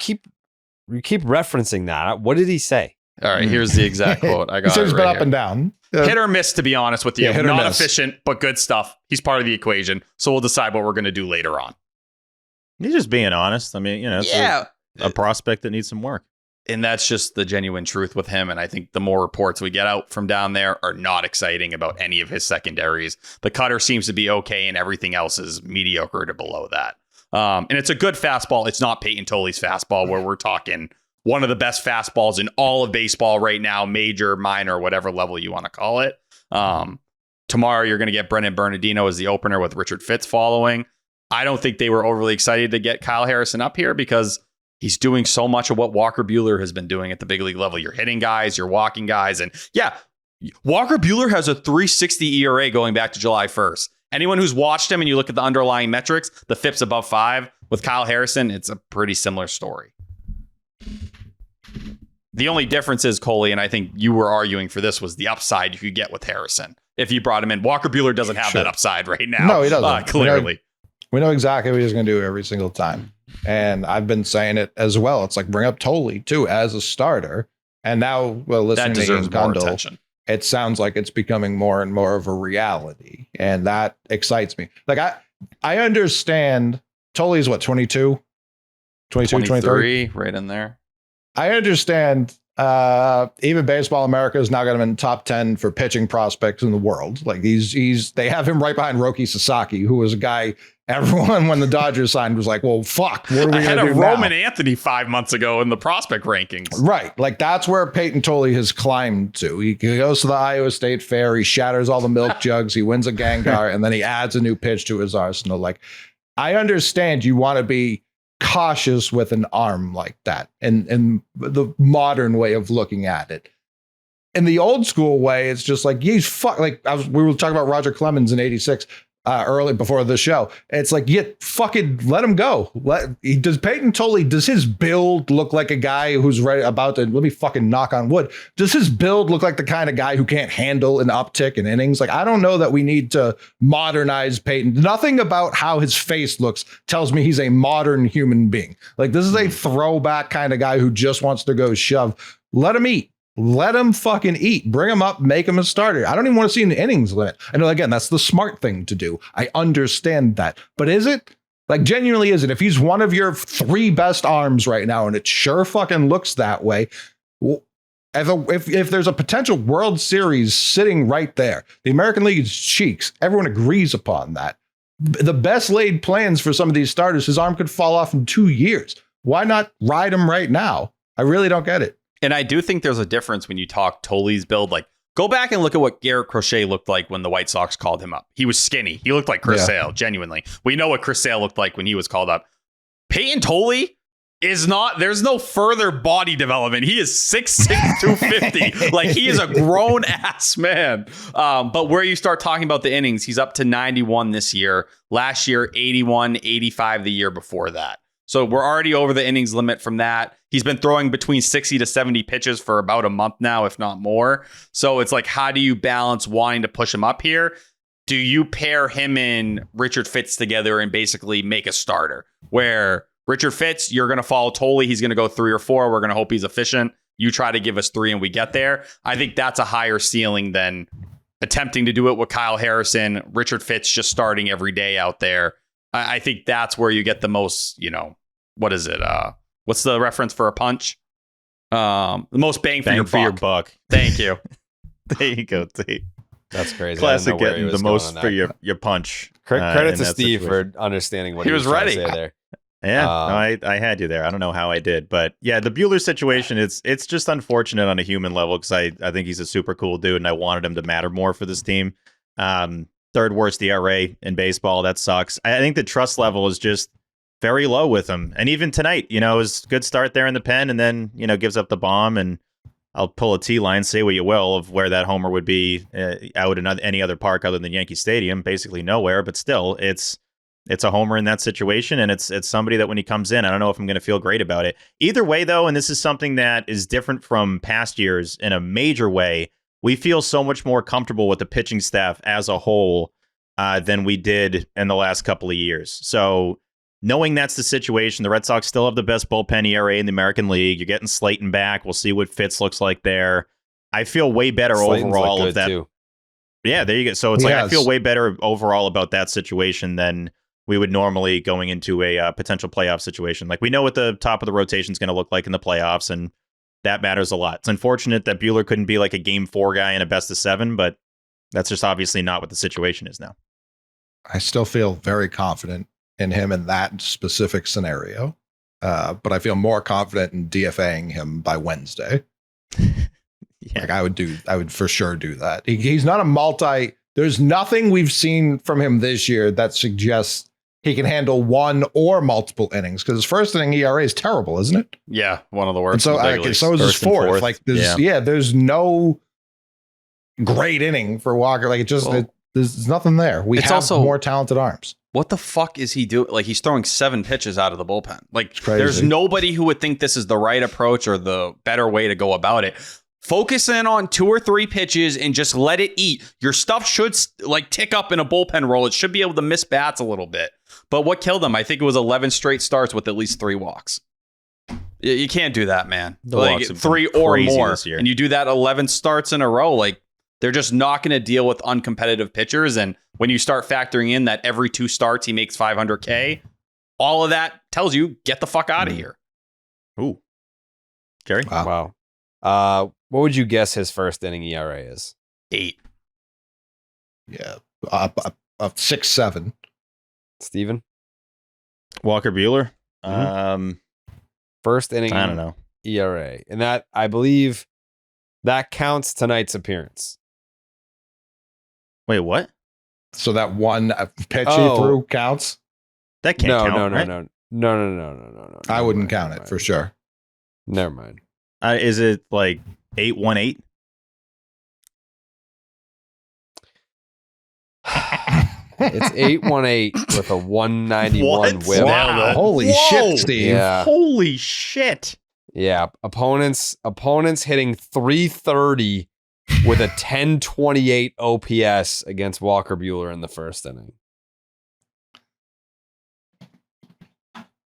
keep referencing that. What did he say? All right, here's the exact quote. I got He it says right been up here. and down. Hit or miss, to be honest with you. Yeah, hit or Not miss. efficient, but good stuff. He's part of the equation. So we'll decide what we're going to do later on. He's just being honest. I mean, you know, it's a prospect that needs some work. And that's just the genuine truth with him. And I think the more reports we get out from down there are not exciting about any of his secondaries. The cutter seems to be okay, and everything else is mediocre to below that. And it's a good fastball. It's not Payton Tolle's fastball where we're talking one of the best fastballs in all of baseball right now, major, minor, whatever level you want to call it. Tomorrow, you're going to get Brendan Bernardino as the opener with Richard Fitz following. I don't think they were overly excited to get Kyle Harrison up here because he's doing so much of what Walker Buehler has been doing at the big league level. You're hitting guys, you're walking guys. And yeah, Walker Buehler has a 3.60 ERA going back to July 1st. Anyone who's watched him and you look at the underlying metrics, the FIP's above 5. With Kyle Harrison, it's a pretty similar story. The only difference is, Coley, and I think you were arguing for this, was the upside you could get with Harrison if you brought him in. Walker Buehler doesn't have that upside right now. No, he doesn't. Clearly. We know exactly what he's going to do every single time. And I've been saying it as well. It's like bring up Tolle, too, as a starter. And now, well, listening That to Ian deserves more Gundel, attention. it sounds like it's becoming more and more of a reality. And that excites me. Like, I understand Tolle's what, 22? 22, 23? Right in there. I understand even Baseball America has now got him in top 10 for pitching prospects in the world. Like they have him right behind Roki Sasaki, who was a guy everyone when the Dodgers signed was like, well, fuck, what are we going to do now? Roman Anthony 5 months ago in the prospect rankings. Right. Like that's where Payton Tolle has climbed to. He goes to the Iowa State Fair. He shatters all the milk jugs. He wins a Gengar and then he adds a new pitch to his arsenal. Like I understand you want to be cautious with an arm like that and the modern way of looking at it. In the old school way, it's just like we were talking about Roger Clemens in '86 early before the show. It's like fucking let him go. Does Payton Tolle, does his build look like a guy who's about to, let me fucking knock on wood, does his build look like the kind of guy who can't handle an uptick in innings? Like I don't know that we need to modernize Payton. Nothing about how his face looks tells me he's a modern human being. Like this is a throwback kind of guy who just wants to go shove. Let him eat. Let him fucking eat. Bring him up, make him a starter. I don't even want to see an innings limit. I know, again, that's the smart thing to do. I understand that. But is it? Like, genuinely, is it? If he's one of your 3 best arms right now, and it sure fucking looks that way, well, if there's a potential World Series sitting right there, the American League is cheeks. Everyone agrees upon that. The best laid plans for some of these starters, his arm could fall off in 2 years. Why not ride him right now? I really don't get it. And I do think there's a difference when you talk Tolle's build. Like, go back and look at what Garrett Crochet looked like when the White Sox called him up. He was skinny. He looked like Chris Sale, genuinely. We know what Chris Sale looked like when he was called up. Payton Tolle is not, there's no further body development. He is 6'6", 250. Like, he is a grown-ass man. But where you start talking about the innings, he's up to 91 this year. Last year, 81, 85 the year before that. So we're already over the innings limit from that. He's been throwing between 60 to 70 pitches for about a month now, if not more. So it's like, how do you balance wanting to push him up here? Do you pair him and Richard Fitz together and basically make a starter where Richard Fitz, you're going to follow Tolle. He's going to go 3 or 4. We're going to hope he's efficient. You try to give us 3 and we get there. I think that's a higher ceiling than attempting to do it with Kyle Harrison, Richard Fitz just starting every day out there. I think that's where you get the most, what is it? What's the reference for a punch? The most bang for your buck. Thank you. There you go, T. That's crazy. Classic getting the most for your punch. Credit to Steve situation. For understanding what he was ready. Trying to say there. Yeah, no, I had you there. I don't know how I did, but yeah, the Buehler situation, it's just unfortunate on a human level because I think he's a super cool dude and I wanted him to matter more for this team. Third worst ERA in baseball. That sucks. I think the trust level is just very low with him. And even tonight, it was a good start there in the pen and then, gives up the bomb. And I'll pull a T line, say what you will, of where that homer would be out in any other park other than Yankee Stadium, basically nowhere. But still, it's a homer in that situation. And it's somebody that when he comes in, I don't know if I'm going to feel great about it. Either way, though, and this is something that is different from past years in a major way, we feel so much more comfortable with the pitching staff as a whole than we did in the last couple of years. So knowing that's the situation, the Red Sox still have the best bullpen ERA in the American League. You're getting Slayton back. We'll see what Fitz looks like there. I feel way better overall of that. Too. Yeah, there you go. So it's I feel way better overall about that situation than we would normally going into a potential playoff situation. Like we know what the top of the rotation is going to look like in the playoffs, and that matters a lot. It's unfortunate that Buehler couldn't be like a game 4 guy in a best of 7, but that's just obviously not what the situation is now. I still feel very confident in him in that specific scenario. But I feel more confident in DFAing him by Wednesday. Like I would for sure do that. He's not a there's nothing we've seen from him this year that suggests he can handle one or multiple innings because his first inning ERA is terrible, isn't it? Yeah, one of the worst. And so is his fourth. Like there's no great inning for Walker. Like there's nothing there. We have also more talented arms. What the fuck is he doing? Like he's throwing 7 pitches out of the bullpen. Like there's nobody who would think this is the right approach or the better way to go about it. Focus in on 2 or 3 pitches and just let it eat. Your stuff should tick up in a bullpen role. It should be able to miss bats a little bit. But what killed him? I think it was 11 straight starts with at least 3 walks. You can't do that, man. Like 3 or more, and you do that 11 starts in a row. Like they're just not going to deal with uncompetitive pitchers. And when you start factoring in that every 2 starts he makes $500K, all of that tells you get the fuck out of here. Ooh, Jerry. Wow. What would you guess his first inning ERA is? 8. Yeah, 6-7. Steven? Walker Buehler. First inning. I don't know. ERA, and that I believe that counts tonight's appearance. Wait, what? So that one pitch he threw counts? That can't count. No. I wouldn't count it for sure. Never mind. Is it like 8-1-8? It's 8-1-8 with a 191 whip. Wow. Holy shit, Steve. Yeah. Holy shit. Yeah. Opponents hitting 330 with a 1028 OPS against Walker Buehler in the first inning.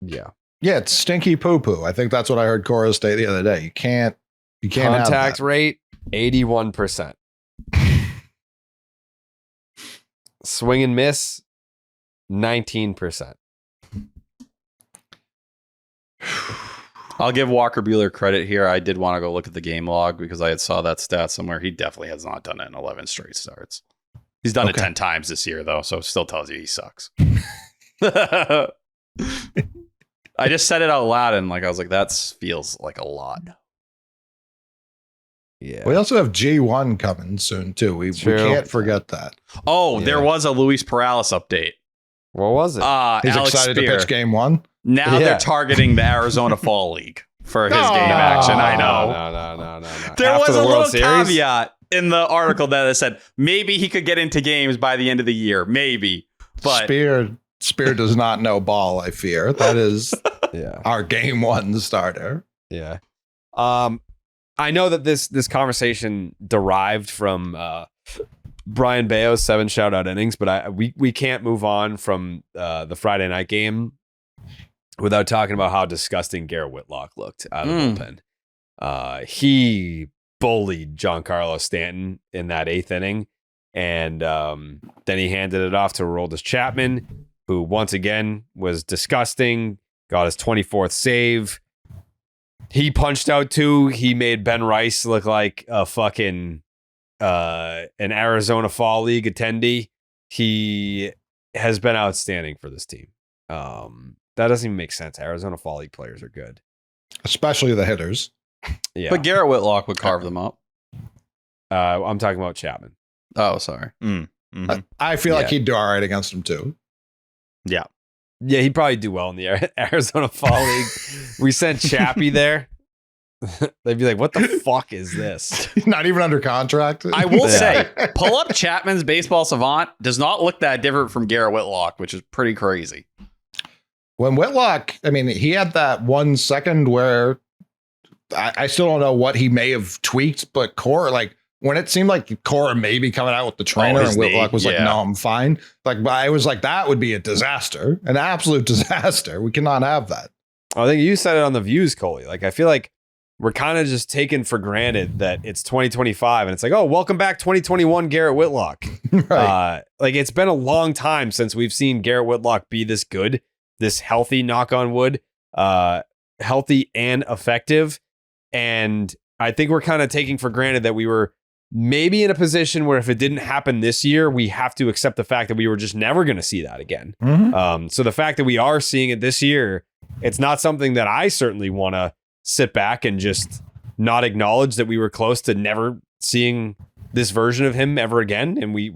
Yeah. Yeah, it's stinky poo-poo. I think that's what I heard Cora say the other day. You can't contact rate 81%. Swing and miss 19%. I'll give Walker Buehler credit here. I did want to go look at the game log because I had saw that stat somewhere. He definitely has not done it in 11 straight starts. He's done it 10 times this year, though, so it still tells you he sucks. I just said it out loud, and I was like, that feels like a lot. Yeah. We also have G1 coming soon, too. We can't forget that. Oh, there was a Luis Perales update. What was it? He's Alex excited Spear. to pitch game 1. Now they're targeting the Arizona Fall League for his game action. I know. No. There After was the a World little Series? caveat in the article that said maybe he could get into games by the end of the year. Maybe. But Spear does not know ball, I fear. That is our game 1 starter. Yeah. I know that this conversation derived from Brian Bayo's 7 shutout innings, but we can't move on from the Friday night game without talking about how disgusting Garrett Whitlock looked out of the bullpen. He bullied Giancarlo Stanton in that 8th inning, and then he handed it off to Aroldis Chapman, who once again was disgusting, got his 24th save. He punched out 2. He made Ben Rice look like a fucking an Arizona Fall League attendee. He has been outstanding for this team. That doesn't even make sense. Arizona Fall League players are good, especially the hitters. Yeah, but Garrett Whitlock would carve them up. I'm talking about Chapman. Oh, sorry. I feel like he'd do all right against him too. Yeah, he'd probably do well in the Arizona Fall League. We sent Chappie there. They'd be like, what the fuck is this? Not even under contract. I will say, pull up Chapman's Baseball Savant does not look that different from Garrett Whitlock, which is pretty crazy. When Whitlock, I mean, he had that 1 second where I still don't know what he may have tweaked, but Cora, like when it seemed like Cora may be coming out with the trainer and Whitlock was like, no, I'm fine. Like, I was like, that would be a disaster, an absolute disaster. We cannot have that. I think you said it on the views, Coley. Like, I feel like we're kind of just taking for granted that it's 2025 and it's like, oh, welcome back 2021 Garrett Whitlock. Right. Like, it's been a long time since we've seen Garrett Whitlock be this good, this healthy, knock on wood, healthy and effective. And I think we're kind of taking for granted that we were maybe in a position where if it didn't happen this year, we have to accept the fact that we were just never going to see that again. So the fact that we are seeing it this year, it's not something that I certainly want to sit back and just not acknowledge that we were close to never seeing this version of him ever again. And we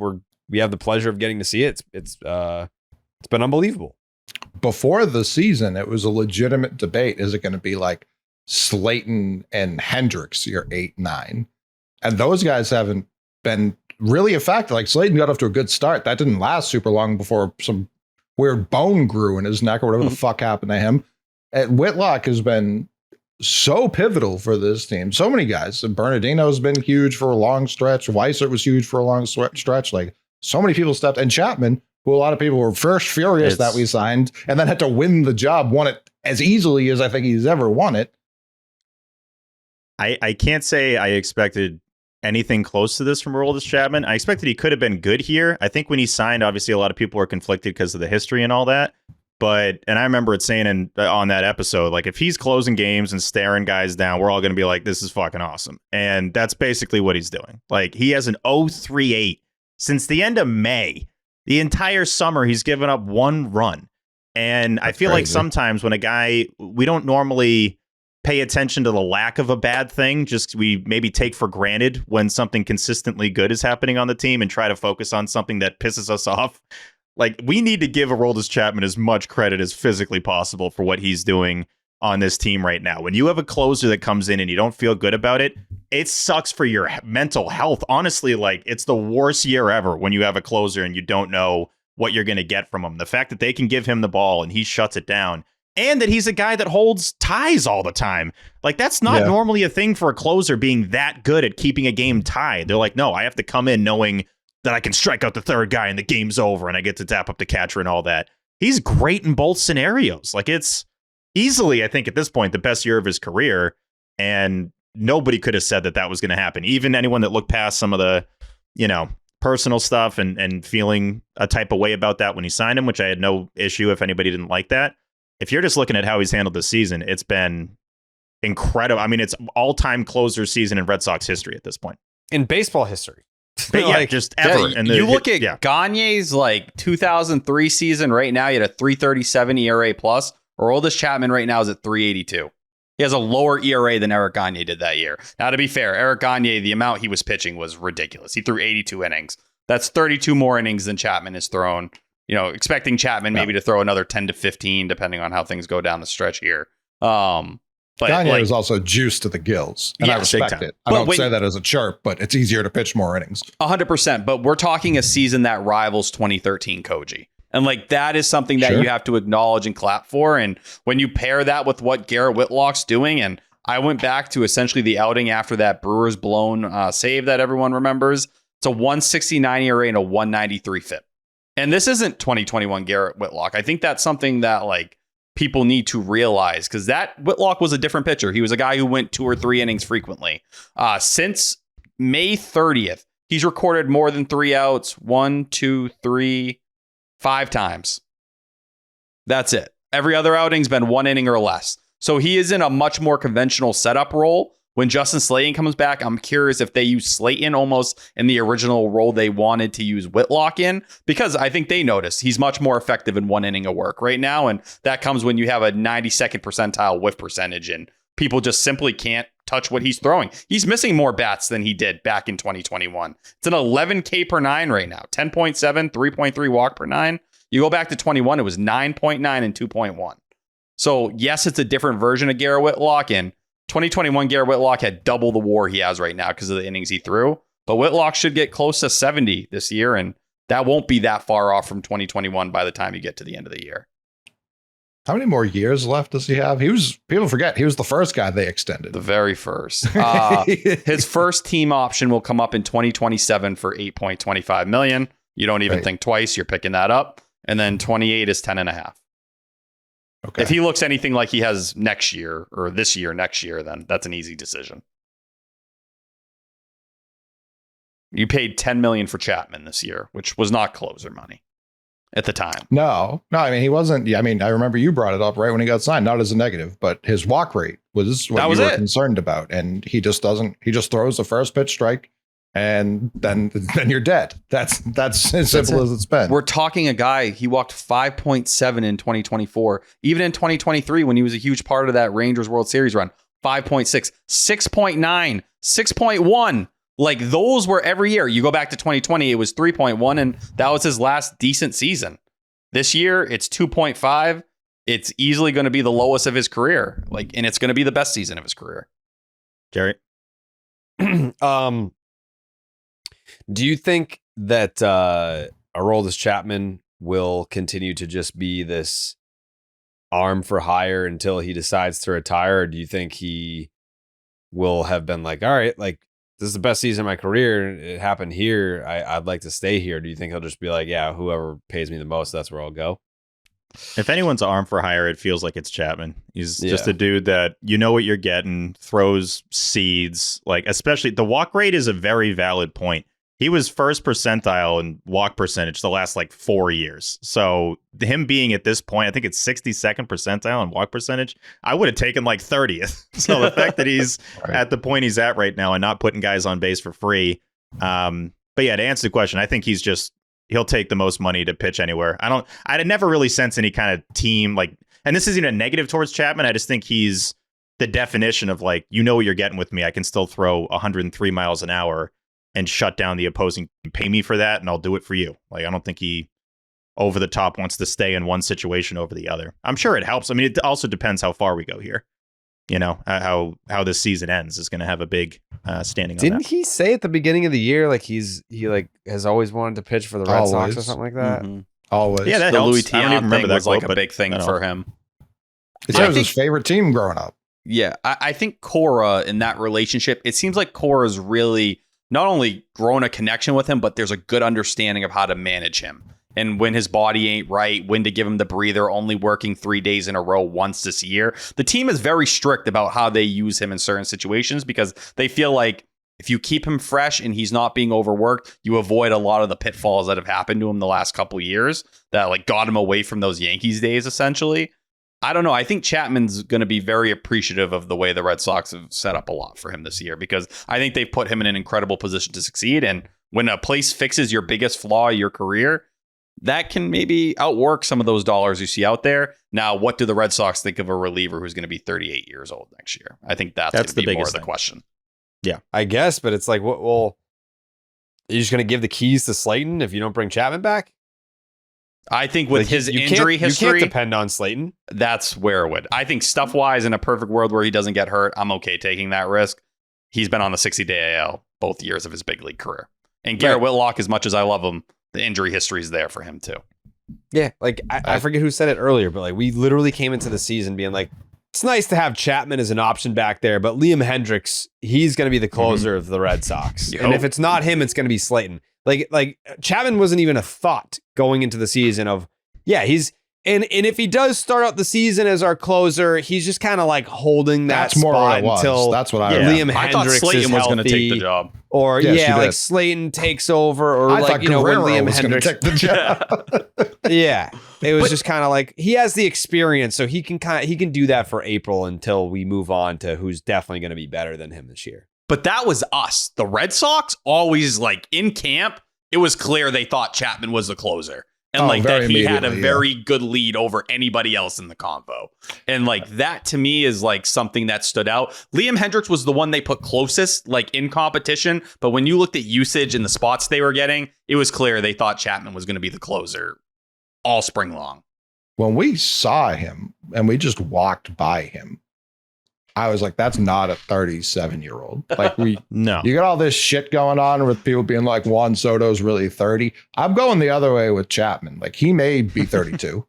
have the pleasure of getting to see it. It's been unbelievable. Before the season, it was a legitimate debate. Is it going to be like Slayton and Hendricks, your 8-9? And those guys haven't been really effective. Like Slayton got off to a good start. That didn't last super long before some weird bone grew in his neck or whatever the fuck happened to him. And Whitlock has been so pivotal for this team. So many guys. Bernardino's been huge for a long stretch. Weissert was huge for a long stretch. Like so many people stepped, and Chapman, who a lot of people were first furious that we signed and then had to win the job, won it as easily as I think he's ever won it. I can't say I expected anything close to this from Aroldis Chapman. I expected he could have been good here. I think when he signed, obviously a lot of people were conflicted because of the history and all that. And I remember it saying on that episode, like if he's closing games and staring guys down, we're all going to be like, this is fucking awesome. And that's basically what he's doing. Like he has an 0.38 since the end of May. The entire summer, he's given up 1 run. And I feel like sometimes when a guy, we don't normally pay attention to the lack of a bad thing. Just we maybe take for granted when something consistently good is happening on the team and try to focus on something that pisses us off. Like we need to give Aroldis Chapman as much credit as physically possible for what he's doing on this team right now. When you have a closer that comes in and you don't feel good about it, it sucks for your mental health. Honestly, like it's the worst year ever when you have a closer and you don't know what you're going to get from him. The fact that they can give him the ball and he shuts it down, and that he's a guy that holds ties all the time. Like that's not normally a thing for a closer, being that good at keeping a game tied. They're like, no, I have to come in knowing that I can strike out the third guy and the game's over and I get to tap up the catcher and all that. He's great in both scenarios. Like it's easily, I think at this point, the best year of his career. And nobody could have said that that was going to happen. Even anyone that looked past some of the, personal stuff and feeling a type of way about that when he signed him, which I had no issue if anybody didn't like that. If you're just looking at how he's handled this season, it's been incredible. I mean, it's all-time closer season in Red Sox history at this point. In baseball history. But yeah, just ever. And you look at Gagne's like 2003 season right now, he had a 3.37 ERA plus. Aroldis Chapman right now is at 3.82. He has a lower ERA than Eric Gagne did that year. Now, to be fair, Eric Gagne, the amount he was pitching was ridiculous. He threw 82 innings. That's 32 more innings than Chapman has thrown. Expecting Chapman maybe to throw another 10 to 15, depending on how things go down the stretch here. But Gagne was also juiced to the gills, and I respect it. I don't say that as a chirp, but it's easier to pitch more innings. 100%. But we're talking a season that rivals 2013 Koji. And like that is something that you have to acknowledge and clap for. And when you pair that with what Garrett Whitlock's doing, and I went back to essentially the outing after that Brewers blown save that everyone remembers. It's a 169 ERA and a 193 FIP. And this isn't 2021 Garrett Whitlock. I think that's something that like people need to realize, because that Whitlock was a different pitcher. He was a guy who went 2 or 3 innings frequently. Since May 30th, he's recorded more than 3 outs 1, 2, 3, 5 times. That's it. Every other outing's been 1 inning or less. So he is in a much more conventional setup role. When Justin Slayton comes back, I'm curious if they use Slayton almost in the original role they wanted to use Whitlock in, because I think they noticed he's much more effective in 1 inning of work right now. And that comes when you have a 92nd percentile whiff percentage and people just simply can't touch what he's throwing. He's missing more bats than he did back in 2021. It's an 11 K per 9 right now, 10.7, 3.3 walk per 9. You go back to 21, it was 9.9 and 2.1. So yes, it's a different version of Garrett Whitlock, and 2021 Garrett Whitlock had double the WAR he has right now because of the innings he threw. But Whitlock should get close to 70 this year, and that won't be that far off from 2021 by the time you get to the end of the year. How many more years left does he have? People forget, he was the first guy they extended. The very first. His first team option will come up in 2027 for $8.25 million. You don't even think twice. You're picking that up. And then 28 is 10.5. Okay. If he looks anything like he has next year or this year, next year, then that's an easy decision. You paid $10 million for Chapman this year, which was not closer money at the time. No, I mean, he wasn't. I mean, I remember you brought it up right when he got signed, not as a negative, but his walk rate was what you were concerned about. And he just throws the first pitch strike. And then you're dead. That's as simple as it's been. We're talking a guy, he walked 5.7 in 2024. Even in 2023, when he was a huge part of that Rangers World Series run, 5.6, 6.9, 6.1. Like those were every year. You go back to 2020, it was 3.1, and that was his last decent season. This year, it's 2.5. It's easily going to be the lowest of his career. And it's going to be the best season of his career. Jerry? Do you think that Aroldis Chapman will continue to just be this arm for hire until he decides to retire? Or do you think he will have been like, all right, like this is the best season of my career. It happened here. I'd like to stay here. Do you think he'll just be like, yeah, whoever pays me the most, that's where I'll go? If anyone's arm for hire, it feels like it's Chapman. He's just a dude that you know what you're getting, throws seeds, like especially the walk rate is a very valid point. He was first percentile in walk percentage the last 4 years. So him being at this point, I think it's 62nd percentile in walk percentage. I would have taken 30th. So the fact that he's at the point he's at right now and not putting guys on base for free. But yeah, to answer the question, I think he'll take the most money to pitch anywhere. I never really sense any kind of team and this isn't a negative towards Chapman. I just think he's the definition of you know what you're getting with me. I can still throw 103 miles an hour and shut down the opposing team. Pay me for that, and I'll do it for you. I don't think he over the top wants to stay in one situation over the other. I'm sure it helps. I mean, it also depends how far we go here. You know, how this season ends is going to have a big standing. Didn't he say at the beginning of the year he has always wanted to pitch for the Red Sox or something like that? Mm-hmm. Always. Yeah, that the Louis Tiant thing was a big thing for him. It was his favorite team growing up. Yeah, I think Cora in that relationship, it seems like Cora's really not only grown a connection with him, but there's a good understanding of how to manage him. And when his body ain't right, when to give him the breather, only working 3 days in a row once this year. The team is very strict about how they use him in certain situations because they feel like if you keep him fresh and he's not being overworked, you avoid a lot of the pitfalls that have happened to him the last couple of years that got him away from those Yankees days, essentially. I don't know. I think Chapman's going to be very appreciative of the way the Red Sox have set up a lot for him this year because I think they've put him in an incredible position to succeed. And when a place fixes your biggest flaw of your career, that can maybe outwork some of those dollars you see out there. Now, what do the Red Sox think of a reliever who's going to be 38 years old next year? I think that's going to be more of the question. Yeah, I guess. But it's well, are you just going to give the keys to Slayton if you don't bring Chapman back? I think with his injury history, you can't depend on Slayton. That's where it would. I think stuff-wise, in a perfect world where he doesn't get hurt, I'm okay taking that risk. He's been on the 60-day AL both years of his big league career. And Garrett Whitlock, as much as I love him, the injury history is there for him too. Yeah, I forget who said it earlier, but we literally came into the season being like, it's nice to have Chapman as an option back there, but Liam Hendriks, he's going to be the closer of the Red Sox. And if it's not him, it's going to be Slayton. Like Chapman wasn't even a thought going into the season of, he's, and if he does start out the season as our closer, he's just kind of like holding that That's more spot what it was. until That's what I Liam I thought Hendriks Slayton is was going to healthy, take the job. or Yes, you like did. Slayton takes over, or I like thought when Guerrero Liam was going to Hendriks. take the job. Yeah, it was just kind of like he has the experience, so he can do that for April until we move on to who's definitely going to be better than him this year. But that was us. The Red Sox always, like, in camp, it was clear they thought Chapman was the closer. And like that he had a very good lead over anybody else in the convo. And like that to me is like something that stood out. Liam Hendriks was the one they put closest, like in competition. But when you looked at usage and the spots they were getting, it was clear they thought Chapman was going to be the closer all spring long. When we saw him and we just walked by him, I was like, that's not a 37-year-old. Like No. You got all this shit going on with people being like Juan Soto's really 30. I'm going the other way with Chapman. Like he may be 32.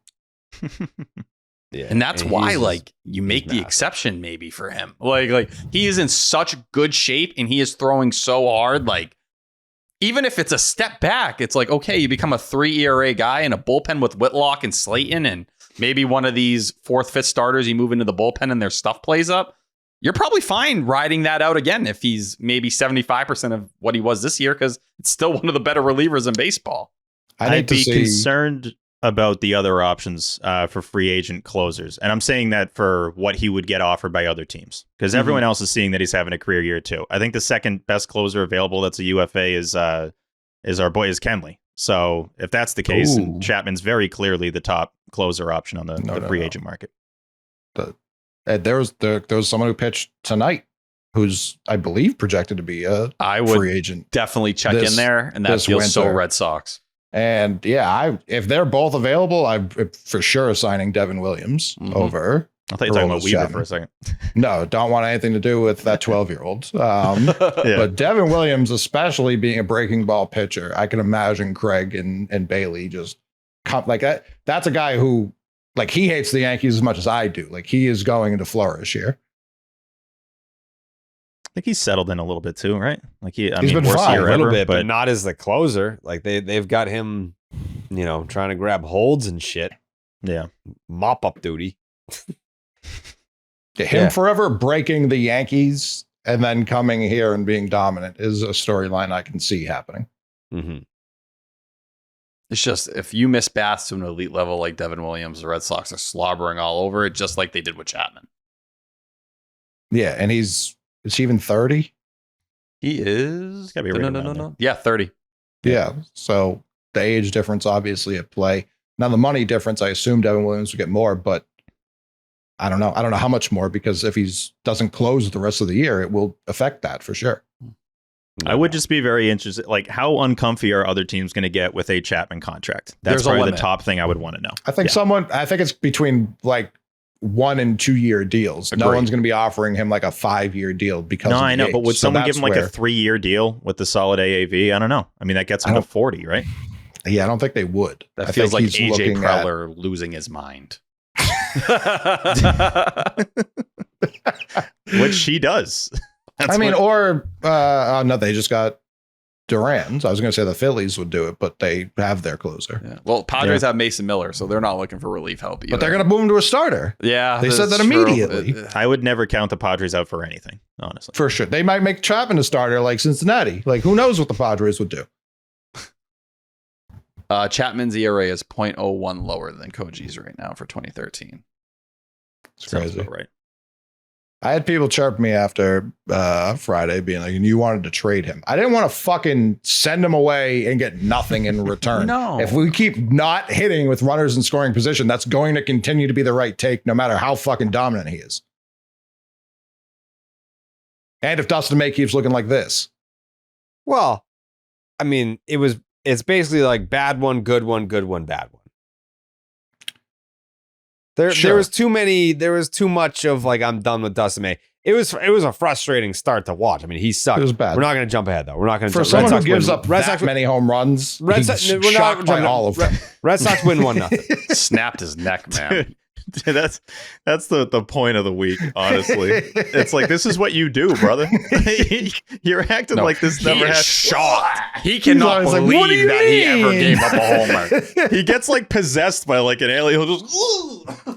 And that's why like you make the exception maybe for him. Like he is in such good shape and he is throwing so hard. Like even if it's a step back, it's like, okay, you become a 3 ERA guy in a bullpen with Whitlock and Slayton and maybe one of these 4th, 5th starters, you move into the bullpen and their stuff plays up. You're probably fine riding that out again if he's maybe 75% of what he was this year, because it's still one of the better relievers in baseball. I'd be concerned about the other options for free agent closers. And I'm saying that for what he would get offered by other teams, because everyone else is seeing that he's having a career year too. I think the second best closer available that's a UFA is our boy is Kenley. So if that's the case, and Chapman's very clearly the top closer option on the free agent market. There was someone who pitched tonight who's, I believe, projected to be a free agent. Definitely check in there, and that feels so Red Sox. And if they're both available, I'm for sure signing Devin Williams over. I thought you were talking about Weaver for a second. No, don't want anything to do with that 12-year-old. But Devin Williams, especially being a breaking ball pitcher, I can imagine Craig and Bailey just like that. That's a guy who, like, he hates the Yankees as much as I do. Like, he is going to flourish here. I think he's settled in a little bit too, right? Like he's been fine a little bit, but not as the closer. Like they've got him, trying to grab holds and shit. Yeah, mop up duty. Forever breaking the Yankees and then coming here and being dominant is a storyline I can see happening. Mm-hmm. It's just, if you miss bats to an elite level like Devin Williams, the Red Sox are slobbering all over it, just like they did with Chapman. Yeah, and is he even 30? He is. Gotta be No. Yeah, 30. Yeah, so the age difference obviously at play. Now the money difference, I assume Devin Williams would get more, but I don't know. I don't know how much more, because if he doesn't close the rest of the year, it will affect that for sure. I would just be very interested. Like, how uncomfy are other teams going to get with a Chapman contract? That's probably the top thing I would want to know. I think it's between like 1 and 2 year deals. Agreed. No one's going to be offering him like a 5-year deal because no, of I know, age. but would So someone give that's him like where- a 3-year deal with the solid AAV? I don't know. I mean, that gets him to 40, right? Yeah, I don't think they would. That I feels think like he's AJ looking Preller losing his mind. Which he does. No, they just got Duran. So I was going to say the Phillies would do it, but they have their closer. Yeah. Well, Padres have Mason Miller, so they're not looking for relief help either. But they're going to move him to a starter. Yeah, they said that that's true. immediately. I would never count the Padres out for anything, honestly. For sure. They might make Chapman a starter like Cincinnati. Like, who knows what the Padres would do? Chapman's ERA is 0.01 lower than Koji's right now for 2013. It's crazy. Right. I had people chirp me after Friday being like, you wanted to trade him. I didn't want to fucking send him away and get nothing in return. No. If we keep not hitting with runners in scoring position, that's going to continue to be the right take no matter how fucking dominant he is. And if Dustin May keeps looking like this. Well, I mean, it's basically like bad one, good one, good one, bad one. There was too much of like, I'm done with Dustin May. It was a frustrating start to watch. I mean, he sucked. It was bad. We're not going to jump ahead though. We're not going to. For someone who gives up that many home runs, Red he's Sox, shocked by all of them. Red Sox win 1-0. Snapped his neck, man. That's the point of the week, honestly. It's like, this is what you do, brother. You're acting like this never has. Shocked. He cannot believe that he ever gave up a homer. He gets like possessed by like an alien. He'll just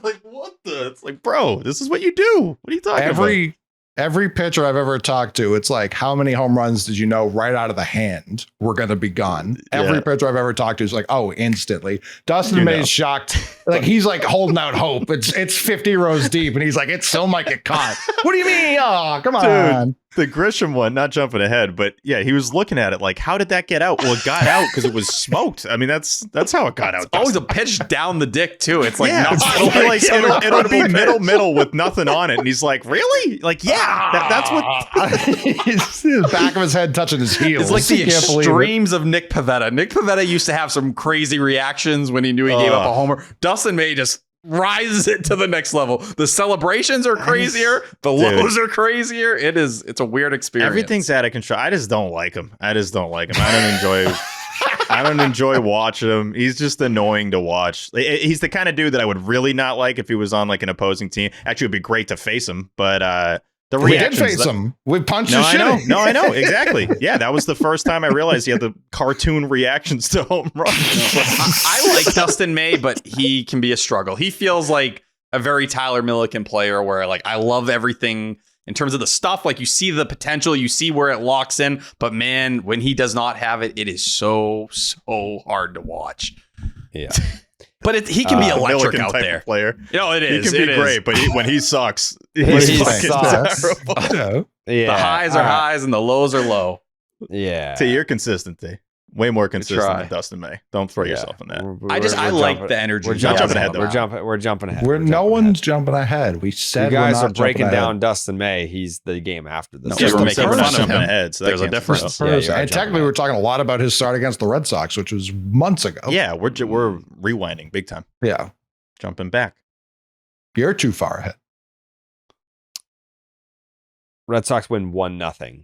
like, what the? It's like, bro, this is what you do. What are you talking about? Every pitcher I've ever talked to, it's like, how many home runs did you know right out of the hand were going to be gone? Every pitcher I've ever talked to is like, oh, instantly. Dustin May's shocked. Like, he's like holding out hope. It's 50 rows deep, and he's like, it still might get caught. What do you mean? Oh, come on. The Grisham one, not jumping ahead, but yeah, he was looking at it like, how did that get out? Well, it got out because it was smoked. I mean, that's how it got out. Always a pitch down the dick too. It's like, it'll be middle with nothing on it, and he's like, really? Like, yeah, that's what. The back of his head touching his heels. It's like the extremes of Nick Pivetta. Nick Pivetta used to have some crazy reactions when he knew he gave up a homer. Dustin May just rises it to the next level. The celebrations are crazier. The lows are crazier. It's a weird experience. Everything's out of control. I just don't like him. I don't enjoy watching him. He's just annoying to watch. He's the kind of dude that I would really not like if he was on like an opposing team. Actually, it'd be great to face him, but we did face him. We punched his shit. I know. Exactly. Yeah, that was the first time I realized he had the cartoon reactions to home runs. I like Dustin May, but he can be a struggle. He feels like a very Tyler Milliken player where like I love everything in terms of the stuff. Like you see the potential, you see where it locks in. But man, when he does not have it, it is so hard to watch. Yeah. But he can be electric out there. Player. It is. He can be great, but when he sucks, he's terrible. Yeah. The highs are highs and the lows are low. Yeah. So you're consistent, T. Way more consistent than Dustin May. Don't throw yourself in that. I like the energy. We're jumping ahead. We're jumping ahead. No one's jumping ahead. We said you guys are breaking down Dustin May. He's the game after this. No, we're making fun of him. Ahead, so there's a difference. And technically, we're talking a lot about his start against the Red Sox, which was months ago. Yeah, we're rewinding big time. Yeah, jumping back. You're too far ahead. Red Sox win 1-0.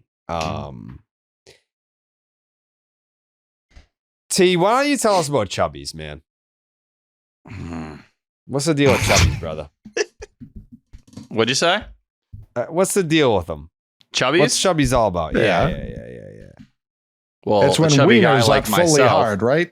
T, why don't you tell us about Chubbies, man? What's the deal with Chubbies, brother? What'd you say? What's the deal with them? Chubbies? What's Chubbies all about? Yeah. Well, it's when Wiener's like fully hard, right?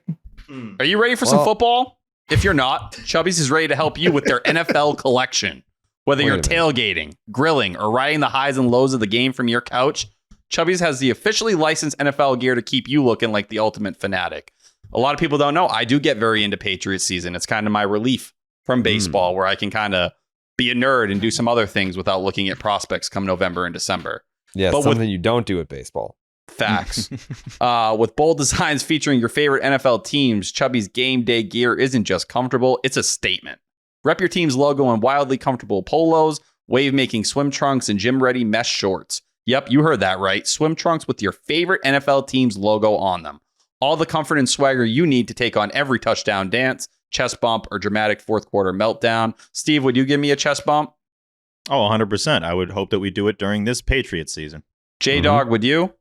Are you ready for some football? If you're not, Chubbies is ready to help you with their NFL collection. Whether you're tailgating, grilling, or riding the highs and lows of the game from your couch, Chubbies has the officially licensed NFL gear to keep you looking like the ultimate fanatic. A lot of people don't know, I do get very into Patriots season. It's kind of my relief from baseball where I can kind of be a nerd and do some other things without looking at prospects come November and December. Yeah, but something you don't do at baseball. Facts. With bold designs featuring your favorite NFL teams, Chubbies game day gear isn't just comfortable, it's a statement. Rep your team's logo in wildly comfortable polos, wave-making swim trunks, and gym-ready mesh shorts. Yep, you heard that right. Swim trunks with your favorite NFL team's logo on them. All the comfort and swagger you need to take on every touchdown dance, chest bump, or dramatic fourth quarter meltdown. Steve, would you give me a chest bump? Oh, 100%. I would hope that we do it during this Patriots season. J-Dog, would you?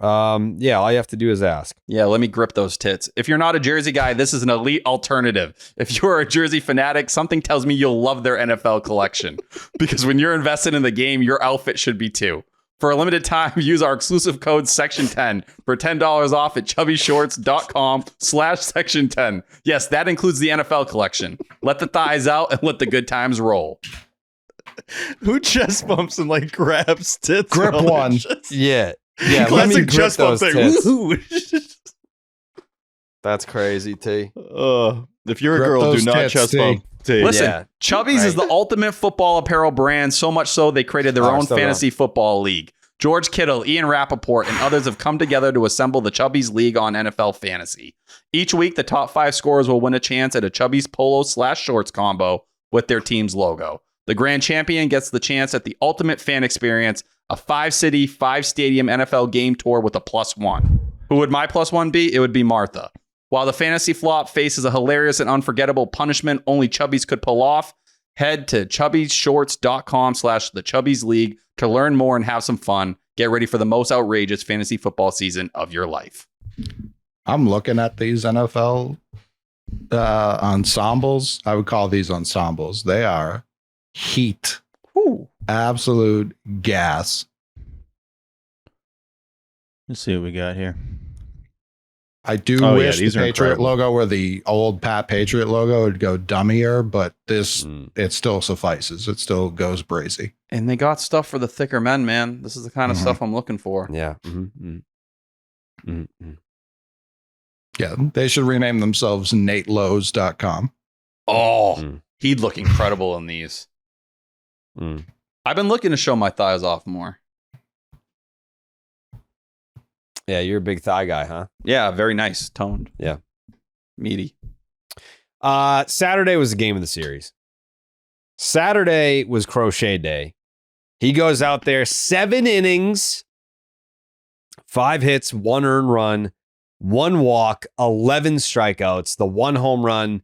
Yeah, all you have to do is ask. Yeah, let me grip those tits. If you're not a Jersey guy, this is an elite alternative. If you're a Jersey fanatic, something tells me you'll love their NFL collection. Because when you're invested in the game, your outfit should be too. For a limited time, use our exclusive code Section10 for $10 off at chubbyshorts.com/Section10. Yes, that includes the NFL collection. Let the thighs out and let the good times roll. Who chest bumps and like grabs tits? Grip one. Yeah. Yeah, classic chest bump thing. That's crazy, T. If you're a girl, do not chest bump. Listen, Chubbies is the ultimate football apparel brand, so much so they created their own fantasy football league. George Kittle, Ian Rappaport, and others have come together to assemble the Chubbies League on NFL Fantasy. Each week, the top 5 scorers will win a chance at a Chubbies polo/shorts combo with their team's logo. The grand champion gets the chance at the ultimate fan experience, a 5-city, 5-stadium NFL game tour with a +1. Who would my +1 be? It would be Martha. While the fantasy flop faces a hilarious and unforgettable punishment only Chubbies could pull off, head to chubbyshorts.com/the Chubbies League to learn more and have some fun. Get ready for the most outrageous fantasy football season of your life. I'm looking at these NFL ensembles. I would call these ensembles. They are heat. Ooh. Absolute gas. Let's see what we got here. I do wish the Patriot logo were the old Pat Patriot logo. It'd go dummier, but this, it still suffices. It still goes brazy. And they got stuff for the thicker men, man. This is the kind of stuff I'm looking for. Yeah. Yeah, they should rename themselves NateLowe's.com. Oh, he'd look incredible in these. I've been looking to show my thighs off more. Yeah, you're a big thigh guy, huh? Yeah, very nice. Toned. Yeah. Meaty. Saturday was the game of the series. Saturday was Crochet Day. He goes out there, 7 innings, 5 hits, 1 earned run, 1 walk, 11 strikeouts. The 1 home run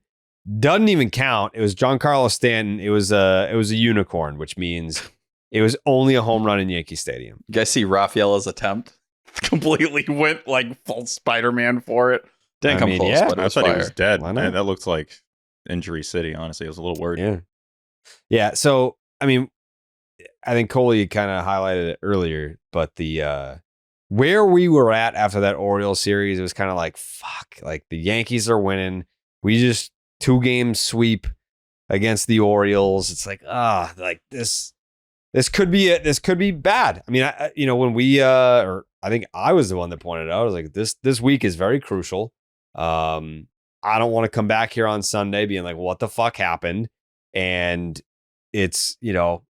doesn't even count. It was Giancarlo Stanton. It was a unicorn, which means it was only a home run in Yankee Stadium. You guys see Rafaela's attempt? Completely went like full Spider-Man for it. Didn't come close, but I thought fire. he was dead. Man, that looked like Injury City, honestly. I was a little worried. Yeah. So, I mean, I think Coley kind of highlighted it earlier, but the where we were at after that Orioles series, it was kind of like, fuck, like the Yankees are winning. We just 2-game sweep against the Orioles. It's like, like this could be it. This could be bad. I mean, when we, or I think I was the one that pointed it out. I was like, this week is very crucial. I don't want to come back here on Sunday being like, what the fuck happened? And it's, the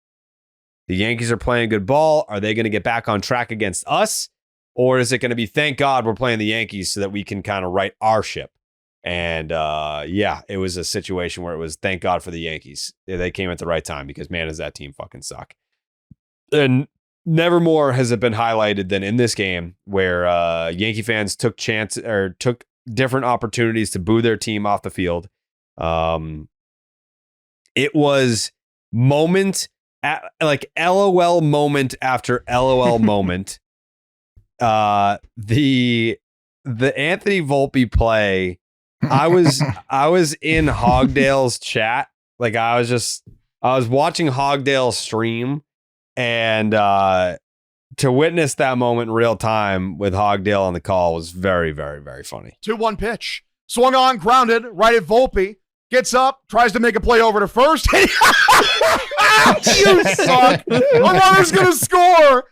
Yankees are playing good ball. Are they going to get back on track against us? Or is it going to be, thank God we're playing the Yankees so that we can kind of right our ship? And it was a situation where it was thank God for the Yankees. They came at the right time because, man, does that team fucking suck. And never more has it been highlighted than in this game where Yankee fans took different opportunities to boo their team off the field. It was LOL moment after LOL moment. The Anthony Volpe play. I was in Hogdale's chat. Like I was watching Hogdale stream, and to witness that moment in real time with Hogdale on the call was very, very, very funny. 2-1 pitch. Swung on, grounded, right at Volpe. Gets up, tries to make a play over to first. You suck. A runner's going to score.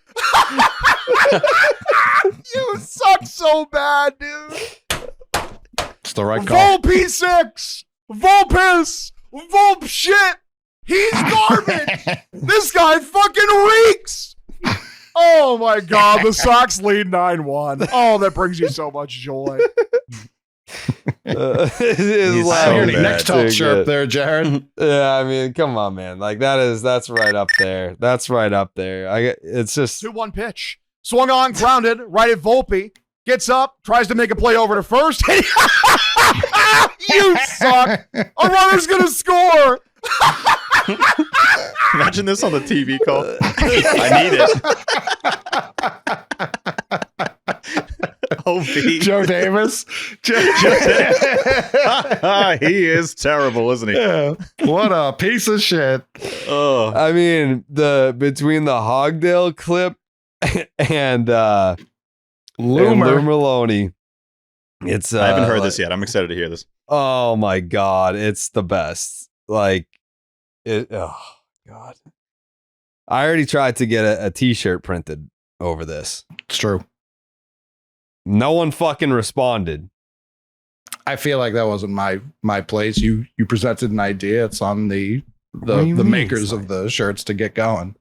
You suck so bad, dude. It's the right call. Volpe 6. Volpis. Volp shit. He's garbage. This guy fucking reeks. Oh my God. The Sox lead 9-1. Oh, that brings you so much joy. NEXTEL chirp there, Jared. Yeah, I mean, come on, man. Like that's right up there. That's right up there. It's just 2-1 pitch. Swung on, grounded, right at Volpe. Gets up, tries to make a play over to first. You suck. A runner's gonna score. Imagine this on the TV call. I need it. Joe Davis. He is terrible, isn't he? Yeah. What a piece of shit. Oh, I mean, between the Hogdale clip and LouMer, it's I haven't heard this yet. I'm excited to hear this. Oh my God, it's the best. Like it. Oh God, I already tried to get a T-shirt printed over this. It's true. No one fucking responded. I feel like that wasn't my place. You presented an idea. It's on the makers of the shirts to get going.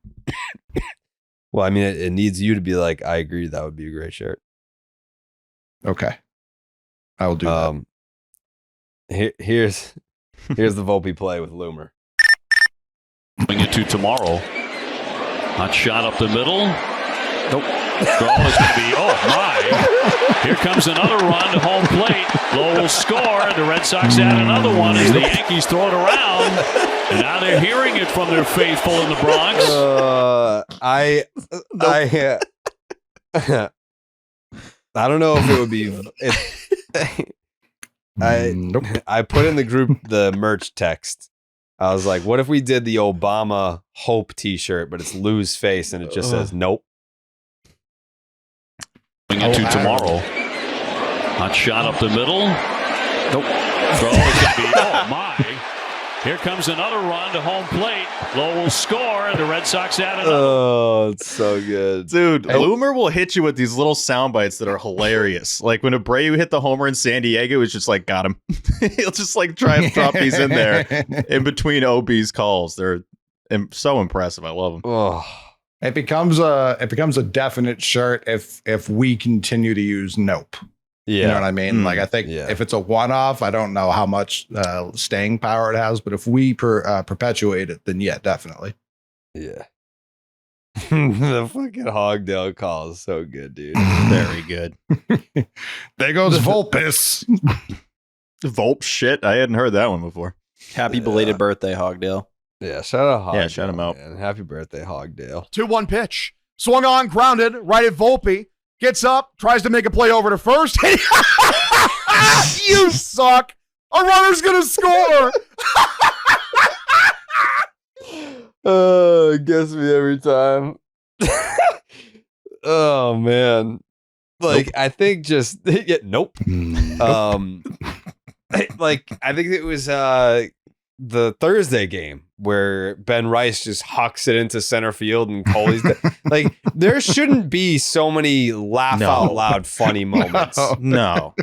Well, I mean, it needs you to be like, I agree. That would be a great shirt. Okay, I will do that. Here's the Volpe play with LouMer. Bring it to tomorrow. Hot shot up the middle. Nope. Throw is going to be, oh my. Here comes another run to home plate. Lowe will score. The Red Sox add another one as the Yankees throw it around. And now they're hearing it from their faithful in the Bronx. I don't know if it would be I put in the group the merch text. I was like, what if we did the Obama Hope t-shirt, but it's Lou's face and it just says nope. Going into tomorrow. Hot shot up the middle. Nope. Throw is going to be, oh my. Here comes another run to home plate. Lowe will score, and the Red Sox add another. Oh, it's so good. Dude, LouMer will hit you with these little sound bites that are hilarious. Like when Abreu hit the homer in San Diego, it's just like, got him. He'll just like try and drop these in there in between OB's calls. They're so impressive. I love them. Oh. It becomes a definite shirt if we continue to use nope. Yeah. You know what I mean? Like, I think if it's a one-off, I don't know how much staying power it has, but if we perpetuate it, then yeah, definitely. Yeah. The fucking Hogdale call is so good, dude. Very good. There goes Volpus. Volp shit. I hadn't heard that one before. Happy belated birthday, Hogdale. Yeah, shout out Hogdale. Yeah, shout him out. Man. Happy birthday, Hogdale. 2-1 pitch. Swung on, grounded, right at Volpe. Gets up, tries to make a play over to first. You suck. A runner's going to score. It gets me every time. Oh, man. Like, nope. I think just, nope. Like, I think it was the Thursday game where Ben Rice just hucks it into center field and Coley's like, there shouldn't be so many laugh out loud funny moments. No.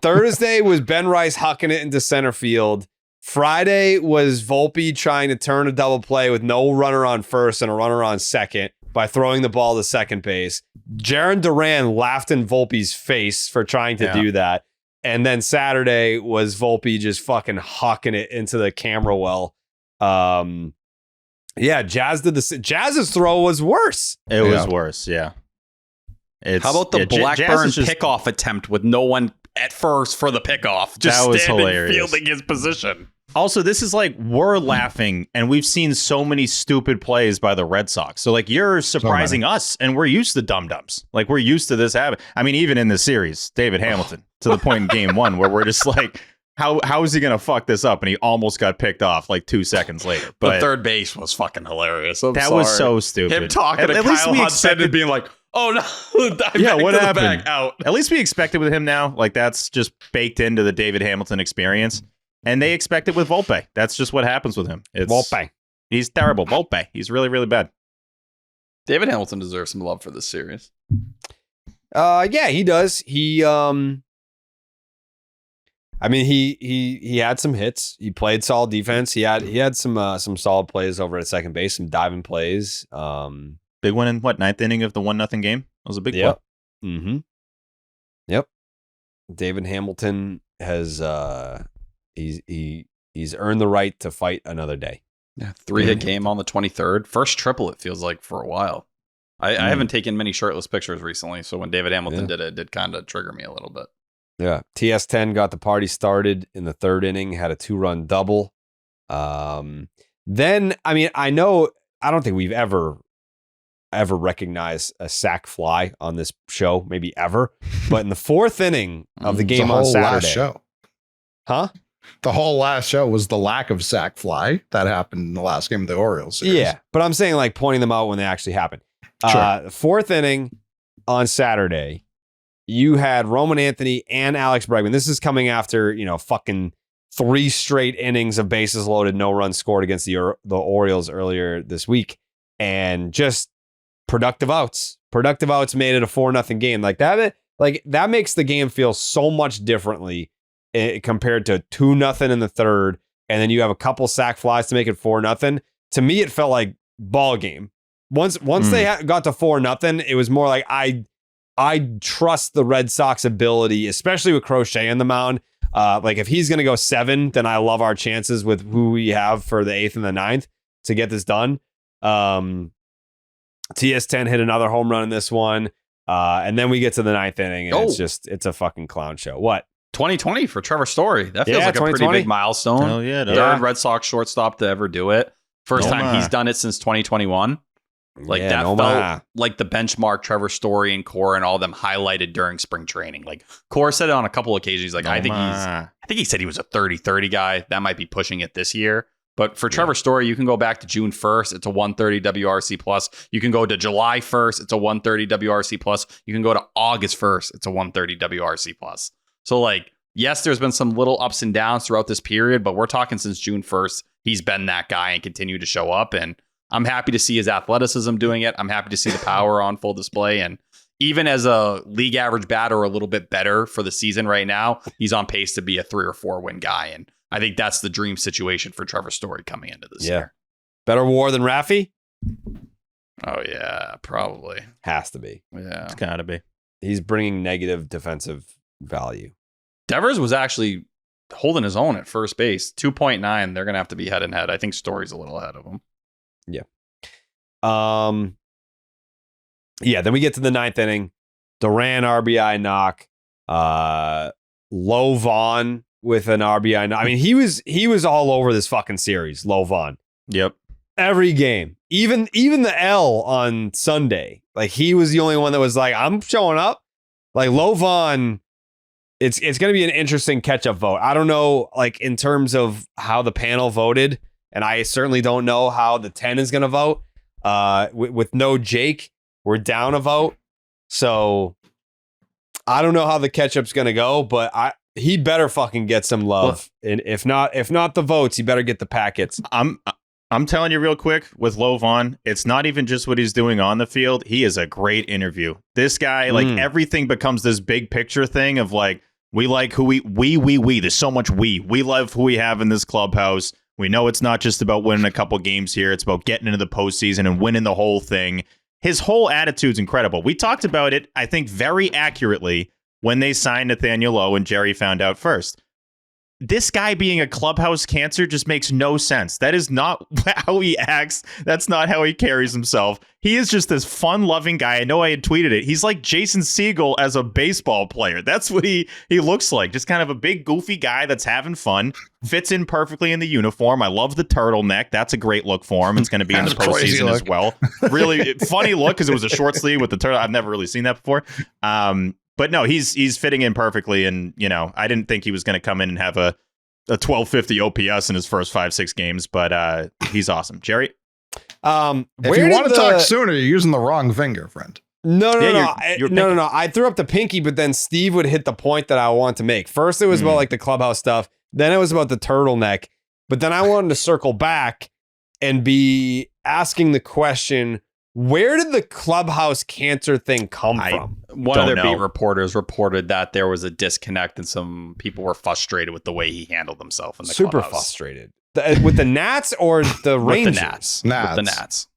Thursday was Ben Rice hucking it into center field. Friday was Volpe trying to turn a double play with no runner on first and a runner on second by throwing the ball to second base. Jaron Duran laughed in Volpe's face for trying to do that. And then Saturday was Volpe just fucking hucking it into the camera well. Yeah, Jazz did this. Jazz's throw was worse. It was worse, yeah. How about the Blackburn pickoff attempt with no one at first for the pickoff? Just that was standing hilarious. Fielding his position. Also, this is like, we're laughing, and we've seen so many stupid plays by the Red Sox. So, like, you're surprising us, and we're used to dum-dums. Like, we're used to this habit. I mean, even in the series, David Hamilton, to the point in game one where we're just like, how is he going to fuck this up? And he almost got picked off like 2 seconds later. But the third base was fucking hilarious. That was so stupid. Him talking to Kyle Hudson and being like, oh, no. Yeah, what happened? At least we expect it with him now. Like, that's just baked into the David Hamilton experience. And they expect it with Buelpen. That's just what happens with him. It's Buelpen. He's terrible. Buelpen. He's really, really bad. David Hamilton deserves some love for this series. Yeah, he does. He I mean, he had some hits. He played solid defense. He had some solid plays over at second base, some diving plays. Big one in what, 9th inning of the 1-0 game? That was a big play. Mm-hmm. Yep. David Hamilton has he's earned the right to fight another day. Yeah, 3-hit game on the 23rd. First triple, it feels like, for a while. I haven't taken many shirtless pictures recently, so when David Hamilton did it did kind of trigger me a little bit. Yeah, TS10 got the party started in the 3rd inning, had a 2-run double. Then, I mean, I don't think we've ever recognized a sac fly on this show, maybe ever. But in the 4th inning of the game on Saturday, last show. Huh? The whole last show was the lack of sac fly that happened in the last game of the Orioles series. Yeah, but I'm saying like pointing them out when they actually happened. Sure. 4th inning on Saturday, you had Roman Anthony and Alex Bregman. This is coming after, fucking 3 straight innings of bases loaded, no runs scored against the Orioles earlier this week. And just productive outs. Productive outs made it a 4-0 game. Like that makes the game feel so much differently compared to 2-0 in the 3rd. And then you have a couple sac flies to make it 4-0. To me, it felt like ball game. Once they got to 4-0, it was more like I trust the Red Sox ability, especially with Crochet in the mound. Like if he's going to go 7, then I love our chances with who we have for the 8th and the 9th to get this done. TS10 hit another home run in this one. And then we get to the 9th inning and it's a fucking clown show. What? 2020 for Trevor Story. That feels like a pretty big milestone. Oh, yeah. Third Red Sox shortstop to ever do it. First time he's done it since 2021. Like that felt like the benchmark Trevor Story and Core and all of them highlighted during spring training. Like Core said it on a couple occasions. Like I think he said he was a 30-30 guy. That might be pushing it this year. But for Trevor Story, you can go back to June 1st. It's a 130 WRC plus. You can go to July 1st. It's a 130 WRC plus. You can go to August 1st. It's a 130 WRC plus. So like, yes, there's been some little ups and downs throughout this period, but we're talking since June 1st. He's been that guy and continued to show up. And I'm happy to see his athleticism doing it. I'm happy to see the power on full display. And even as a league average batter, a little bit better for the season right now, he's on pace to be a 3 or 4 win guy. And I think that's the dream situation for Trevor Story coming into this year. Better WAR than Raffy? Oh, yeah, probably. Has to be. Yeah. It's got to be. He's bringing negative defensive value. Devers was actually holding his own at first base. 2.9. They're going to have to be head and head. I think Story's a little ahead of him. Yeah. Yeah, then we get to the 9th inning. Duran RBI knock. Lowe Vaughn with an RBI knock. I mean, he was all over this fucking series, Lowe Vaughn. Yep. Every game. Even the L on Sunday. Like, he was the only one that was like, I'm showing up. Like, Lowe Vaughn, it's going to be an interesting catch-up vote. I don't know, like, in terms of how the panel voted, and I certainly don't know how the 10 is going to vote. With no Jake, we're down a vote. So I don't know how the catch-up's going to go, but he better fucking get some love. Well, and if not the votes, he better get the packets. I'm telling you real quick with Lowe Vaughn, it's not even just what he's doing on the field. He is a great interview. This guy, like everything becomes this big picture thing of like, we like who we. There's so much we love who we have in this clubhouse. We know it's not just about winning a couple games here. It's about getting into the postseason and winning the whole thing. His whole attitude's incredible. We talked about it, I think, very accurately when they signed Nathaniel Lowe and Jerry found out first. This guy being a clubhouse cancer just makes no sense. That is not how he acts. That's not how he carries himself. He is just this fun-loving guy. I know I had tweeted it. He's like Jason Segel as a baseball player. That's what he looks like. Just kind of a big, goofy guy that's having fun. Fits in perfectly in the uniform. I love the turtleneck. That's a great look for him. It's going to be in the postseason as well. Really funny look because it was a short sleeve with the turtle. I've never really seen that before. But no, he's fitting in perfectly. And, you know, I didn't think he was going to come in and have a 1250 OPS in his first 5-6 games, but he's awesome. Jerry? If you want to talk sooner, you're using the wrong finger, friend. No. I threw up the pinky, but then Steve would hit the point that I want to make. First, it was about like the clubhouse stuff. Then it was about the turtleneck. But then I wanted to circle back and be asking the question, where did the clubhouse cancer thing come from? One of their beat reporters reported that there was a disconnect and some people were frustrated with the way he handled himself in the Super clubhouse. Frustrated. With the Nats or the Rangers? With the Nats.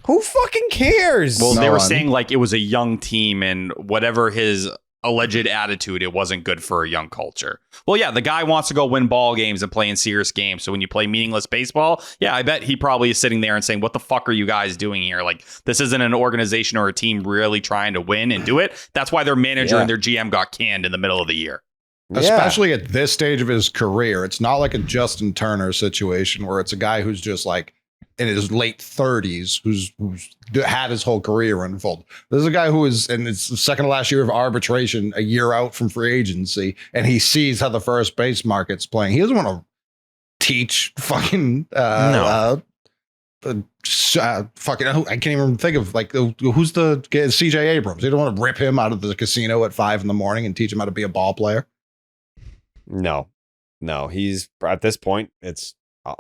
Who fucking cares? Well, they were saying like it was a young team and whatever his alleged attitude, it wasn't good for a young culture. Well, yeah, the guy wants to go win ball games and play in serious games. So when you play meaningless baseball, yeah, I bet he probably is sitting there and saying, what the fuck are you guys doing here? Like, this isn't an organization or a team really trying to win and do it. That's why their manager and their GM got canned in the middle of the year. Especially at this stage of his career. It's not like a Justin Turner situation where it's a guy who's just like in his late 30s who's had his whole career unfold. This is a guy who is in his second to last year of arbitration, a year out from free agency, and he sees how the first base market's playing. He doesn't want to teach fucking fucking I can't even think of like who's the CJ Abrams. They don't want to rip him out of the casino at 5 a.m. and teach him how to be a ball player. No, he's at this point,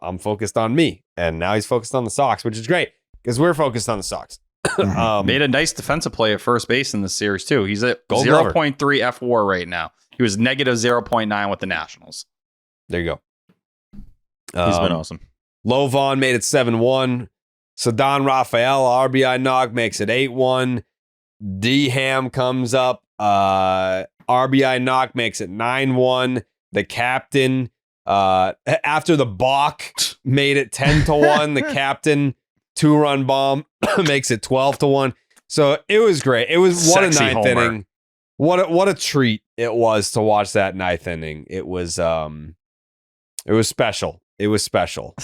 I'm focused on me, and now he's focused on the Sox, which is great because we're focused on the Sox. Made a nice defensive play at first base in this series too. He's at 0.3 FWAR right now. He was negative 0.9 with the Nationals. There you go. He's been awesome. Lowe Vaughn made it 7-1. Ceddanne Rafaela RBI knock makes it 8-1. D-Ham comes up. RBI knock makes it 9-1. The captain, after the balk, made it 10-1. The captain 2-run bomb makes it 12-1. So it was great. It was what a ninth inning. What a treat it was to watch that ninth inning. It was special. It was special.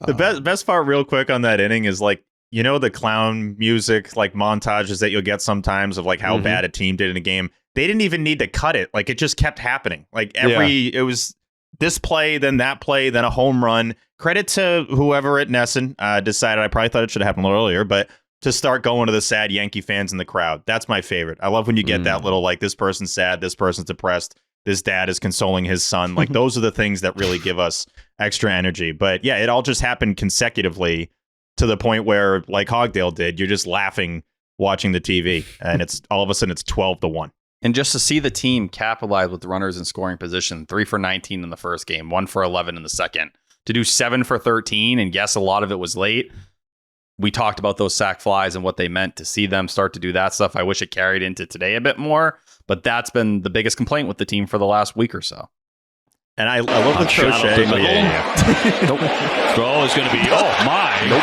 The best part real quick on that inning is like you know, the clown music, like montages that you'll get sometimes of like how bad a team did in a game. They didn't even need to cut it. Like it just kept happening. Like it was this play, then that play, then a home run. Credit to whoever at Nesson decided. I probably thought it should have happened a little earlier, but to start going to the sad Yankee fans in the crowd. That's my favorite. I love when you get that little, like, this person's sad, this person's depressed, this dad is consoling his son. Like, those are the things that really give us extra energy. But yeah, it all just happened consecutively to the point where, like Hogdale did, you're just laughing watching the TV, and it's all of a sudden it's 12-1. And just to see the team capitalize with runners in scoring position, 3 for 19 in the first game, 1 for 11 in the second, to do 7 for 13, and yes, a lot of it was late. We talked about those sack flies and what they meant. To see them start to do that stuff, I wish it carried into today a bit more, but that's been the biggest complaint with the team for the last week or so. And I love the crochet. Nope. Throw is going to be, Nope.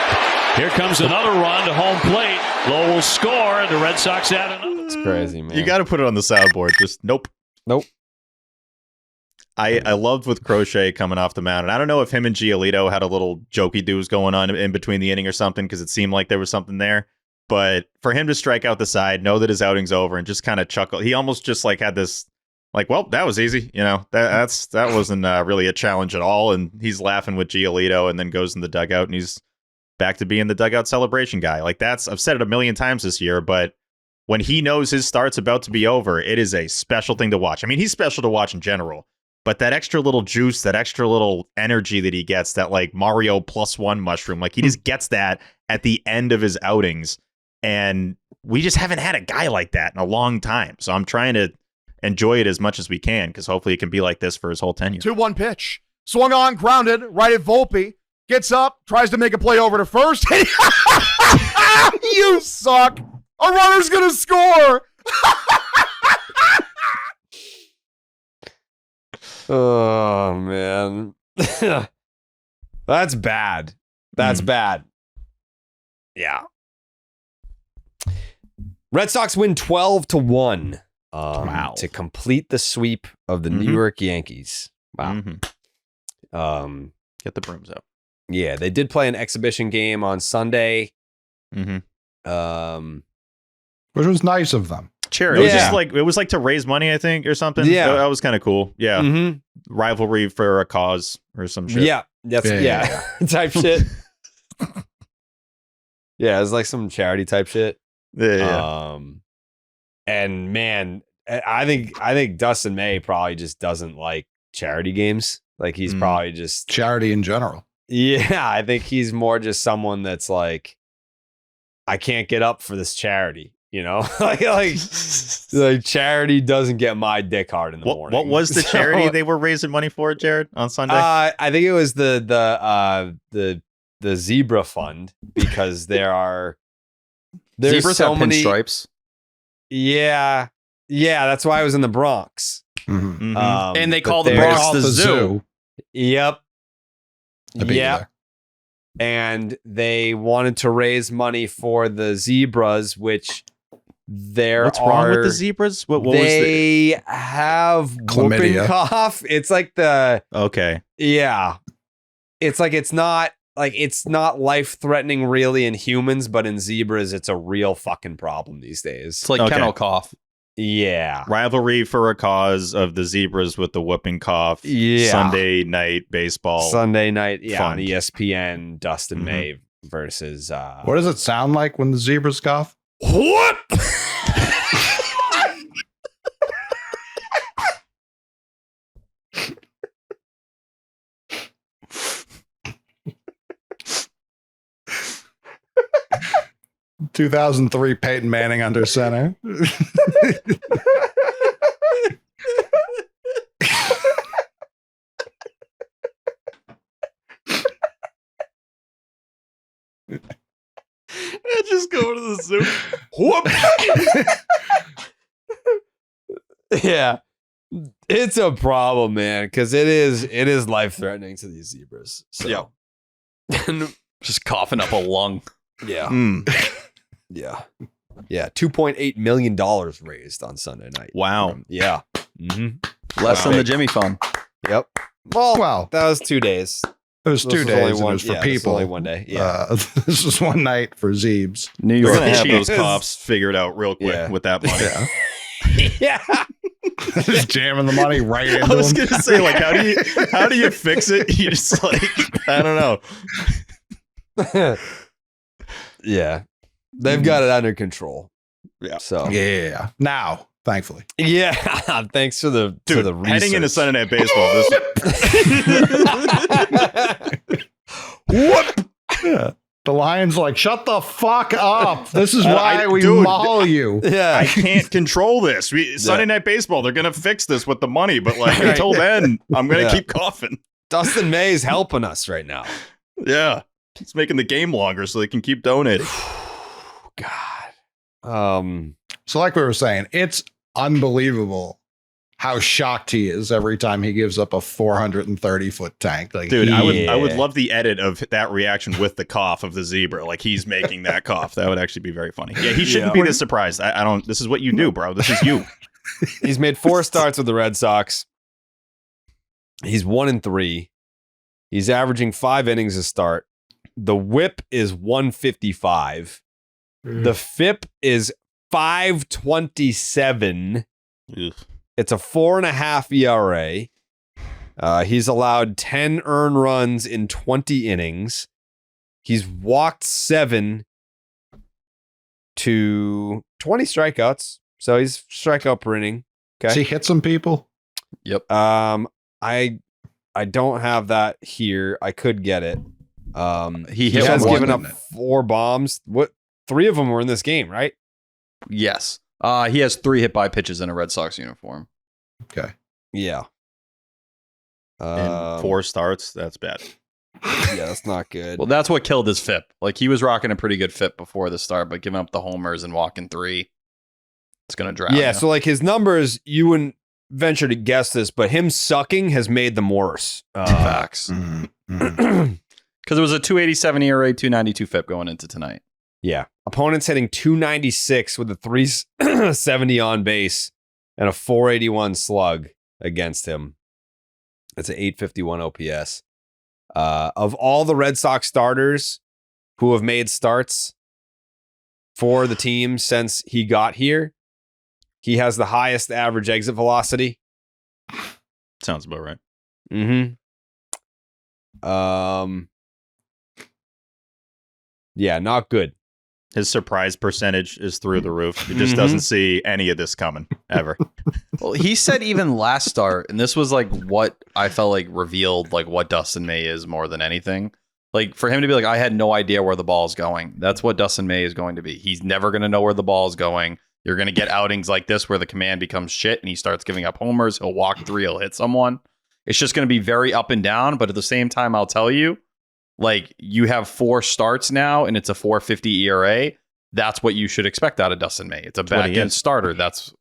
Here comes another run to home plate. Lowe will score. The Red Sox add another. It's crazy, man. You got to put it on the soundboard. Just nope. I loved with Crochet coming off the mound. And I don't know if him and Giolito had a little jokey doos going on in between the inning or something, because it seemed like there was something there. But for him to strike out the side, know that his outing's over, and just kind of chuckle. He almost just like had this, like, well, that was easy. You know, that wasn't really a challenge at all. And he's laughing with Giolito, and then goes in the dugout, and he's back to being the dugout celebration guy. Like, that's, I've said it a million times this year, but when he knows his start's about to be over, it is a special thing to watch. I mean, he's special to watch in general, but that extra little juice, that extra little energy that he gets, that like Mario +1 mushroom, like he just gets that at the end of his outings. And we just haven't had a guy like that in a long time. So I'm trying to enjoy it as much as we can, because hopefully it can be like this for his whole tenure. 2-1 pitch. Swung on, grounded, right at Buelpen. Gets up, tries to make a play over to first. You suck. A runner's going to score. Oh, man. That's bad. That's bad. Yeah. Red Sox win 12-1 Wow. to complete the sweep of the New York Yankees. Wow. Get the brooms out. Yeah, they did play an exhibition game on Sunday. Which was nice of them. Charity. It was just like, it was like to raise money, I think, or something. Yeah. That was kind of cool. Yeah. Rivalry for a cause or some shit. Yeah. That's type shit. Yeah, it was like some charity type shit. Yeah. And man, I think Dustin May probably just doesn't like charity games. Like he's probably just charity in general. Yeah, I think he's more just someone that's like, I can't get up for this charity, you know? like charity doesn't get my dick hard in the morning. What was the charity they were raising money for, Jared, on Sunday? I think it was the Zebra Fund, because there's Zebras so have many pinstripes. Yeah, that's why I was in the Bronx. And they call the Bronx the zoo. Yep. Yep. There. And they wanted to raise money for the zebras, which what's wrong with the zebras? What they have whooping cough. It's like it's not life threatening really in humans, but in zebras it's a real fucking problem these days. It's like kennel cough. Yeah. Rivalry for a cause of the zebras with the whooping cough. Yeah. Sunday night baseball. Sunday night, fun. On ESPN, Dustin May versus what does it sound like when the zebras cough? What? 2003 Payton Manning under center. Just go to the zoo. Whoop. Yeah. It's a problem, man, because it is life threatening to these zebras. So just coughing up a lung. Yeah. Yeah. $2.8 million raised on Sunday night. Wow. Yeah. Less than the Jimmy Fund. Yep. Well, that was 2 days. There's 2 days, and it's for people. Only one day. Yeah. This is one night for Zeebs. New We're York. gonna have those cops figured out real quick with that money. Yeah. Just jamming the money right into I was them. gonna say, like, how do you fix it? You just like, I don't know. Yeah. They've got it under control. Yeah. So Yeah. Now, thankfully. yeah. Thanks for the Dude, the heading into research. Sunday Night Baseball, Whoop! Yeah. The Lions like, shut the fuck up. This is I- why we dude, maul you. Yeah. I can't control this. Sunday Night Baseball, they're gonna fix this with the money, but like until then, I'm gonna keep coughing. Dustin May is helping us right now. Yeah, he's making the game longer so they can keep donating. God. So like we were saying, it's unbelievable how shocked he is every time he gives up a 430-foot tank. Like, Dude, I would love the edit of that reaction with the cough of the zebra. Like he's making that cough. That would actually be very funny. Yeah, he shouldn't be this surprised. I don't. This is what you do, bro. This is you. He's made 4 starts with the Red Sox. He's 1-3. He's averaging 5 innings a start. The whip is 155. The FIP is 527. It's a 4.5 ERA. He's allowed 10 earned runs in 20 innings. He's walked 7 to 20 strikeouts. So he's strikeout per inning. Okay. Does he hit some people? Yep. I don't have that here. I could get it. He has one, given up didn't it? 4 bombs. What? 3 of them were in this game, right? Yes. He has 3 hit by pitches in a Red Sox uniform. Okay. Yeah. In 4 starts, that's bad. Yeah, that's not good. Well, that's what killed his FIP. Like he was rocking a pretty good FIP before the start, but giving up the homers and walking 3, it's gonna drown. Yeah, you. so like his numbers, you wouldn't venture to guess this, but him sucking has made them worse. Facts. Because it was a 287 ERA, 292 FIP going into tonight. Yeah. Opponents hitting 296 with a 370 on base and a 481 slug against him. It's an 851 OPS. Of all the Red Sox starters who have made starts for the team since he got here, he has the highest average exit velocity. Sounds about right. Mm-hmm. Yeah, not good. His surprise percentage is through the roof. He just doesn't see any of this coming ever. Well, he said even last start, and this was like what I felt like revealed like what Dustin May is more than anything. Like for him to be like, I had no idea where the ball is going. That's what Dustin May is going to be. He's never going to know where the ball is going. You're going to get outings like this where the command becomes shit and he starts giving up homers. He'll walk 3, he'll hit someone. It's just going to be very up and down. But at the same time, I'll tell you, like you have 4 starts now and it's a 4.50 ERA. That's what you should expect out of Dustin May. It's a back end starter. That's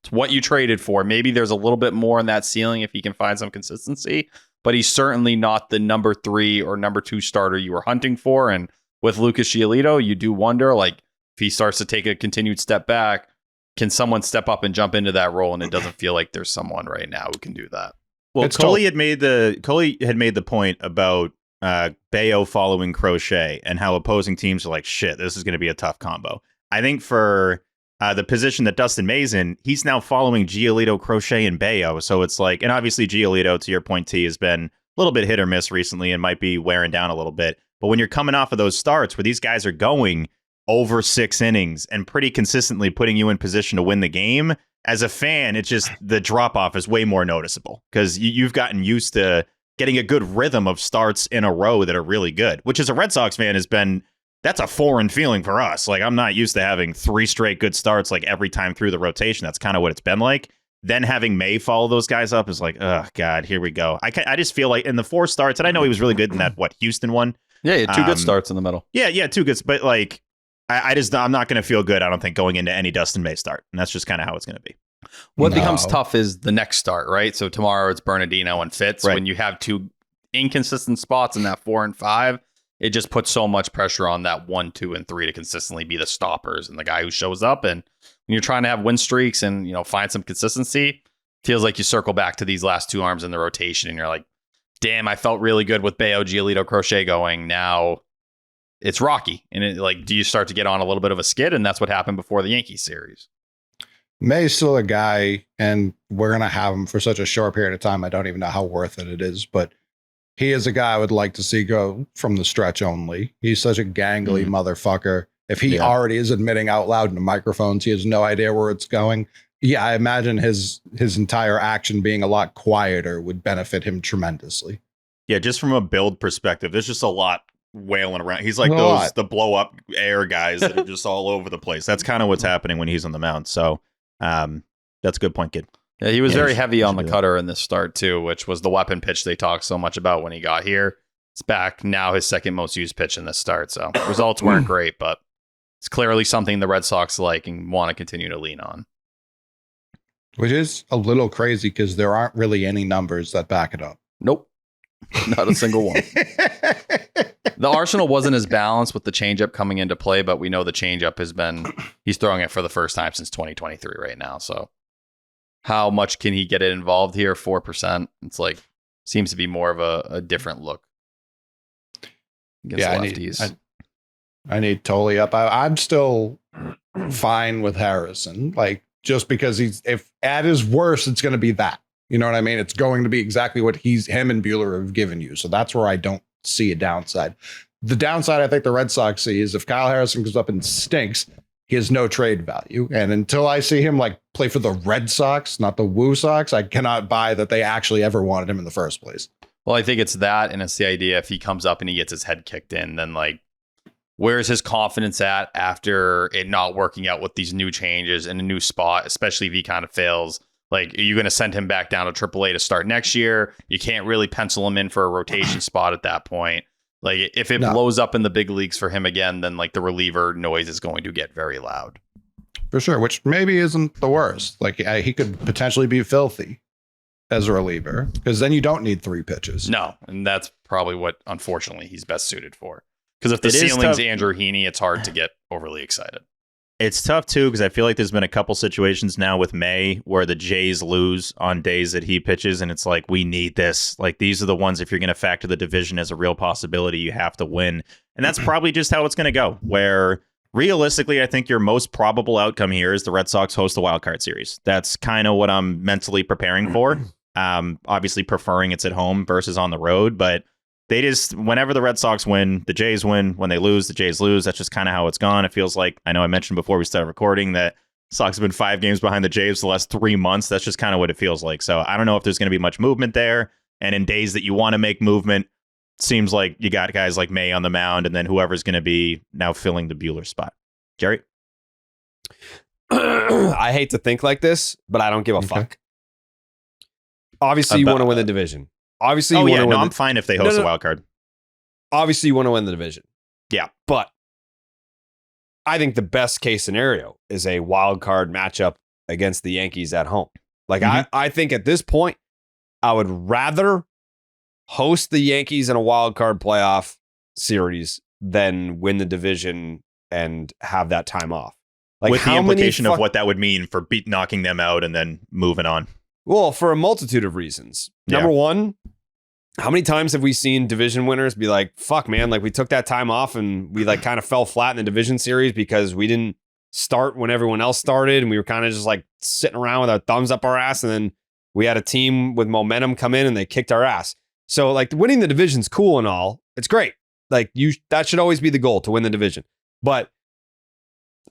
what you traded for. Maybe there's a little bit more in that ceiling if he can find some consistency, but he's certainly not the number 3 or number 2 starter you were hunting for. And with Lucas Giolito, you do wonder, like, if he starts to take a continued step back, can someone step up and jump into that role? And it doesn't feel like there's someone right now who can do that. Well, Tolle had made the point about Bello following Crochet and how opposing teams are like, shit, this is going to be a tough combo. I think for the position that Dustin May's in, he's now following Giolito, Crochet, and Bello. So it's like, and obviously Giolito, to your point, T, has been a little bit hit or miss recently and might be wearing down a little bit. But when you're coming off of those starts where these guys are going over 6 innings and pretty consistently putting you in position to win the game, as a fan, it's just the drop off is way more noticeable because you've gotten used to getting a good rhythm of starts in a row that are really good, which as a Red Sox fan that's a foreign feeling for us. Like I'm not used to having 3 straight good starts like every time through the rotation. That's kind of what it's been like. Then having May follow those guys up is like, oh God, here we go. I just feel like in the 4 starts, and I know he was really good in that Houston one. Yeah, he had 2 good starts in the middle. Yeah, 2 good, but like I'm not going to feel good, I don't think, going into any Dustin May start. And that's just kind of how it's going to be. What becomes tough is the next start, right? So tomorrow it's Bernardino and Fitz. Right. When you have 2 inconsistent spots in that 4 and 5, it just puts so much pressure on that 1, 2, and 3 to consistently be the stoppers and the guy who shows up. And when you're trying to have win streaks and, find some consistency, feels like you circle back to these last 2 arms in the rotation and you're like, damn, I felt really good with Bello, Giolito, Crochet going. Now it's rocky. And do you start to get on a little bit of a skid? And that's what happened before the Yankees series. May's still a guy, and we're going to have him for such a short period of time. I don't even know how worth it is, but he is a guy I would like to see go from the stretch only. He's such a gangly motherfucker. If he already is admitting out loud into microphones, he has no idea where it's going. Yeah, I imagine his entire action being a lot quieter would benefit him tremendously. Yeah, just from a build perspective, there's just a lot wailing around. He's like the blow up air guys that are just all over the place. That's kind of what's happening when he's on the mound. So that's a good point, kid. Yeah, he was very heavy on the cutter in this start too, which was the weapon pitch they talked so much about when he got here. It's back now, his second most used pitch in this start. So results weren't great, but it's clearly something the Red Sox like and want to continue to lean on. Which is a little crazy because there aren't really any numbers that back it up. Nope. Not a single one. The arsenal wasn't as balanced with the changeup coming into play, but we know the changeup he's throwing it for the first time since 2023 right now. So how much can he get it involved here? 4%. It's seems to be more of a different look. Yeah, I need Tolle up. I'm still fine with Harrison. Just because if at his worst, it's going to be that. You know what I mean? It's going to be exactly what him and Buehler have given you. So that's where I don't see a downside. The downside I think the Red Sox see is if Kyle Harrison goes up and stinks, he has no trade value. And until I see him play for the Red Sox, not the Woo Sox, I cannot buy that they actually ever wanted him in the first place. Well, I think it's that. And it's the idea if he comes up and he gets his head kicked in, then where's his confidence at after it not working out with these new changes in a new spot, especially if he kind of fails? Are you going to send him back down to AAA to start next year? You can't really pencil him in for a rotation spot at that point. If it blows up in the big leagues for him again, then the reliever noise is going to get very loud. For sure, which maybe isn't the worst. He could potentially be filthy as a reliever because then you don't need 3 pitches. No, and that's probably what, unfortunately, he's best suited for. Because if the ceiling's Andrew Heaney, it's hard to get overly excited. It's tough, too, because I feel like there's been a couple situations now with May where the Jays lose on days that he pitches, and it's we need this. These are the ones, if you're going to factor the division as a real possibility, you have to win. And that's probably just how it's going to go, where realistically, I think your most probable outcome here is the Red Sox host the wildcard series. That's kind of what I'm mentally preparing for. Obviously preferring it's at home versus on the road, but they just, whenever the Red Sox win, the Jays win. When they lose, the Jays lose. That's just kind of how it's gone. It feels like, I know I mentioned before we started recording that Sox have been 5 games behind the Jays the last 3 months. That's just kind of what it feels like. So I don't know if there's going to be much movement there. And in days that you want to make movement, seems like you got guys like May on the mound and then whoever's going to be now filling the Buehler spot. Jerry? I hate to think like this, but I don't give a fuck. Obviously, you want to win the division. Obviously, you want to win. I'm fine if they host the wild card. Obviously, you want to win the division. Yeah, but I think the best case scenario is a wild card matchup against the Yankees at home. I think at this point, I would rather host the Yankees in a wild card playoff series than win the division and have that time off. With the implication of what that would mean for knocking them out and then moving on. Well, for a multitude of reasons. Number one, how many times have we seen division winners be like, fuck, man, we took that time off and we kind of fell flat in the division series because we didn't start when everyone else started and we were kind of just sitting around with our thumbs up our ass, and then we had a team with momentum come in and they kicked our ass. So winning the division's cool and all. It's great. That should always be the goal, to win the division. But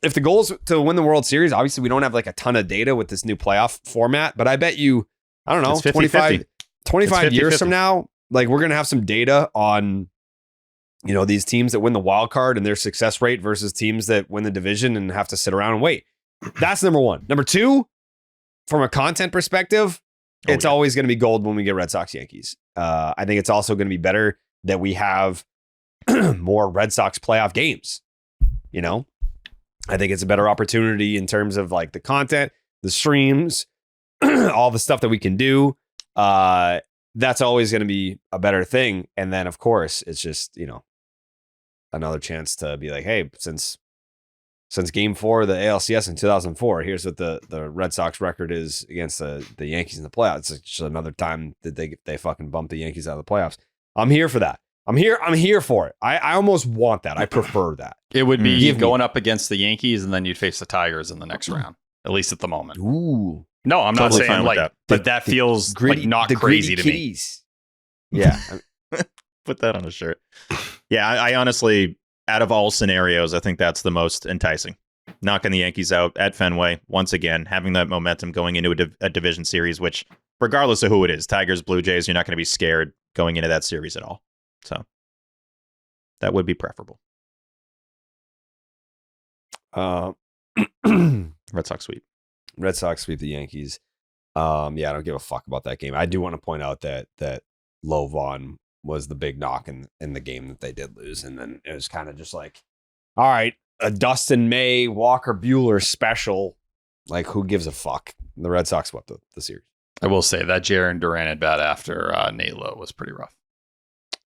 if the goal is to win the World Series, obviously we don't have a ton of data with this new playoff format, but I bet you, I don't know, 25 years from now, we're going to have some data on, these teams that win the wild card and their success rate versus teams that win the division and have to sit around and wait. That's number one. Number two, from a content perspective, it's always going to be gold when we get Red Sox Yankees. I think it's also going to be better that we have more Red Sox playoff games, I think it's a better opportunity in terms of the content, the streams, all the stuff that we can do. That's always going to be a better thing. And then, of course, it's just, another chance to be hey, since since Game 4 of the ALCS in 2004. Here's what the Red Sox record is against the Yankees in the playoffs. It's just another time that they fucking bump the Yankees out of the playoffs. I'm here for that. I'm here for it. I almost want that. I prefer that. It would be going up against the Yankees, and then you'd face the Tigers in the next round, at least at the moment. Ooh. No, I'm Totally not saying fine with like that. but that feels Gritty, like not the crazy gritty to kitties. Me. Yeah. Put that on a shirt. Yeah, I honestly, out of all scenarios, I think that's the most enticing. Knocking the Yankees out at Fenway, once again, having that momentum going into a division series, which, regardless of who it is, Tigers, Blue Jays, you're not going to be scared going into that series at all. So that would be preferable. Red Sox sweep. Red Sox sweep the Yankees. Yeah, I don't give a fuck about that game. I do want to point out that Lowe Vaughn was the big knock in the game that they did lose. And then it was kind of just like, all right, a Dustin May, Walker Buehler special. Like, who gives a fuck? The Red Sox swept the series. I will say that Jarren Duran at bat after Nate Lowe was pretty rough.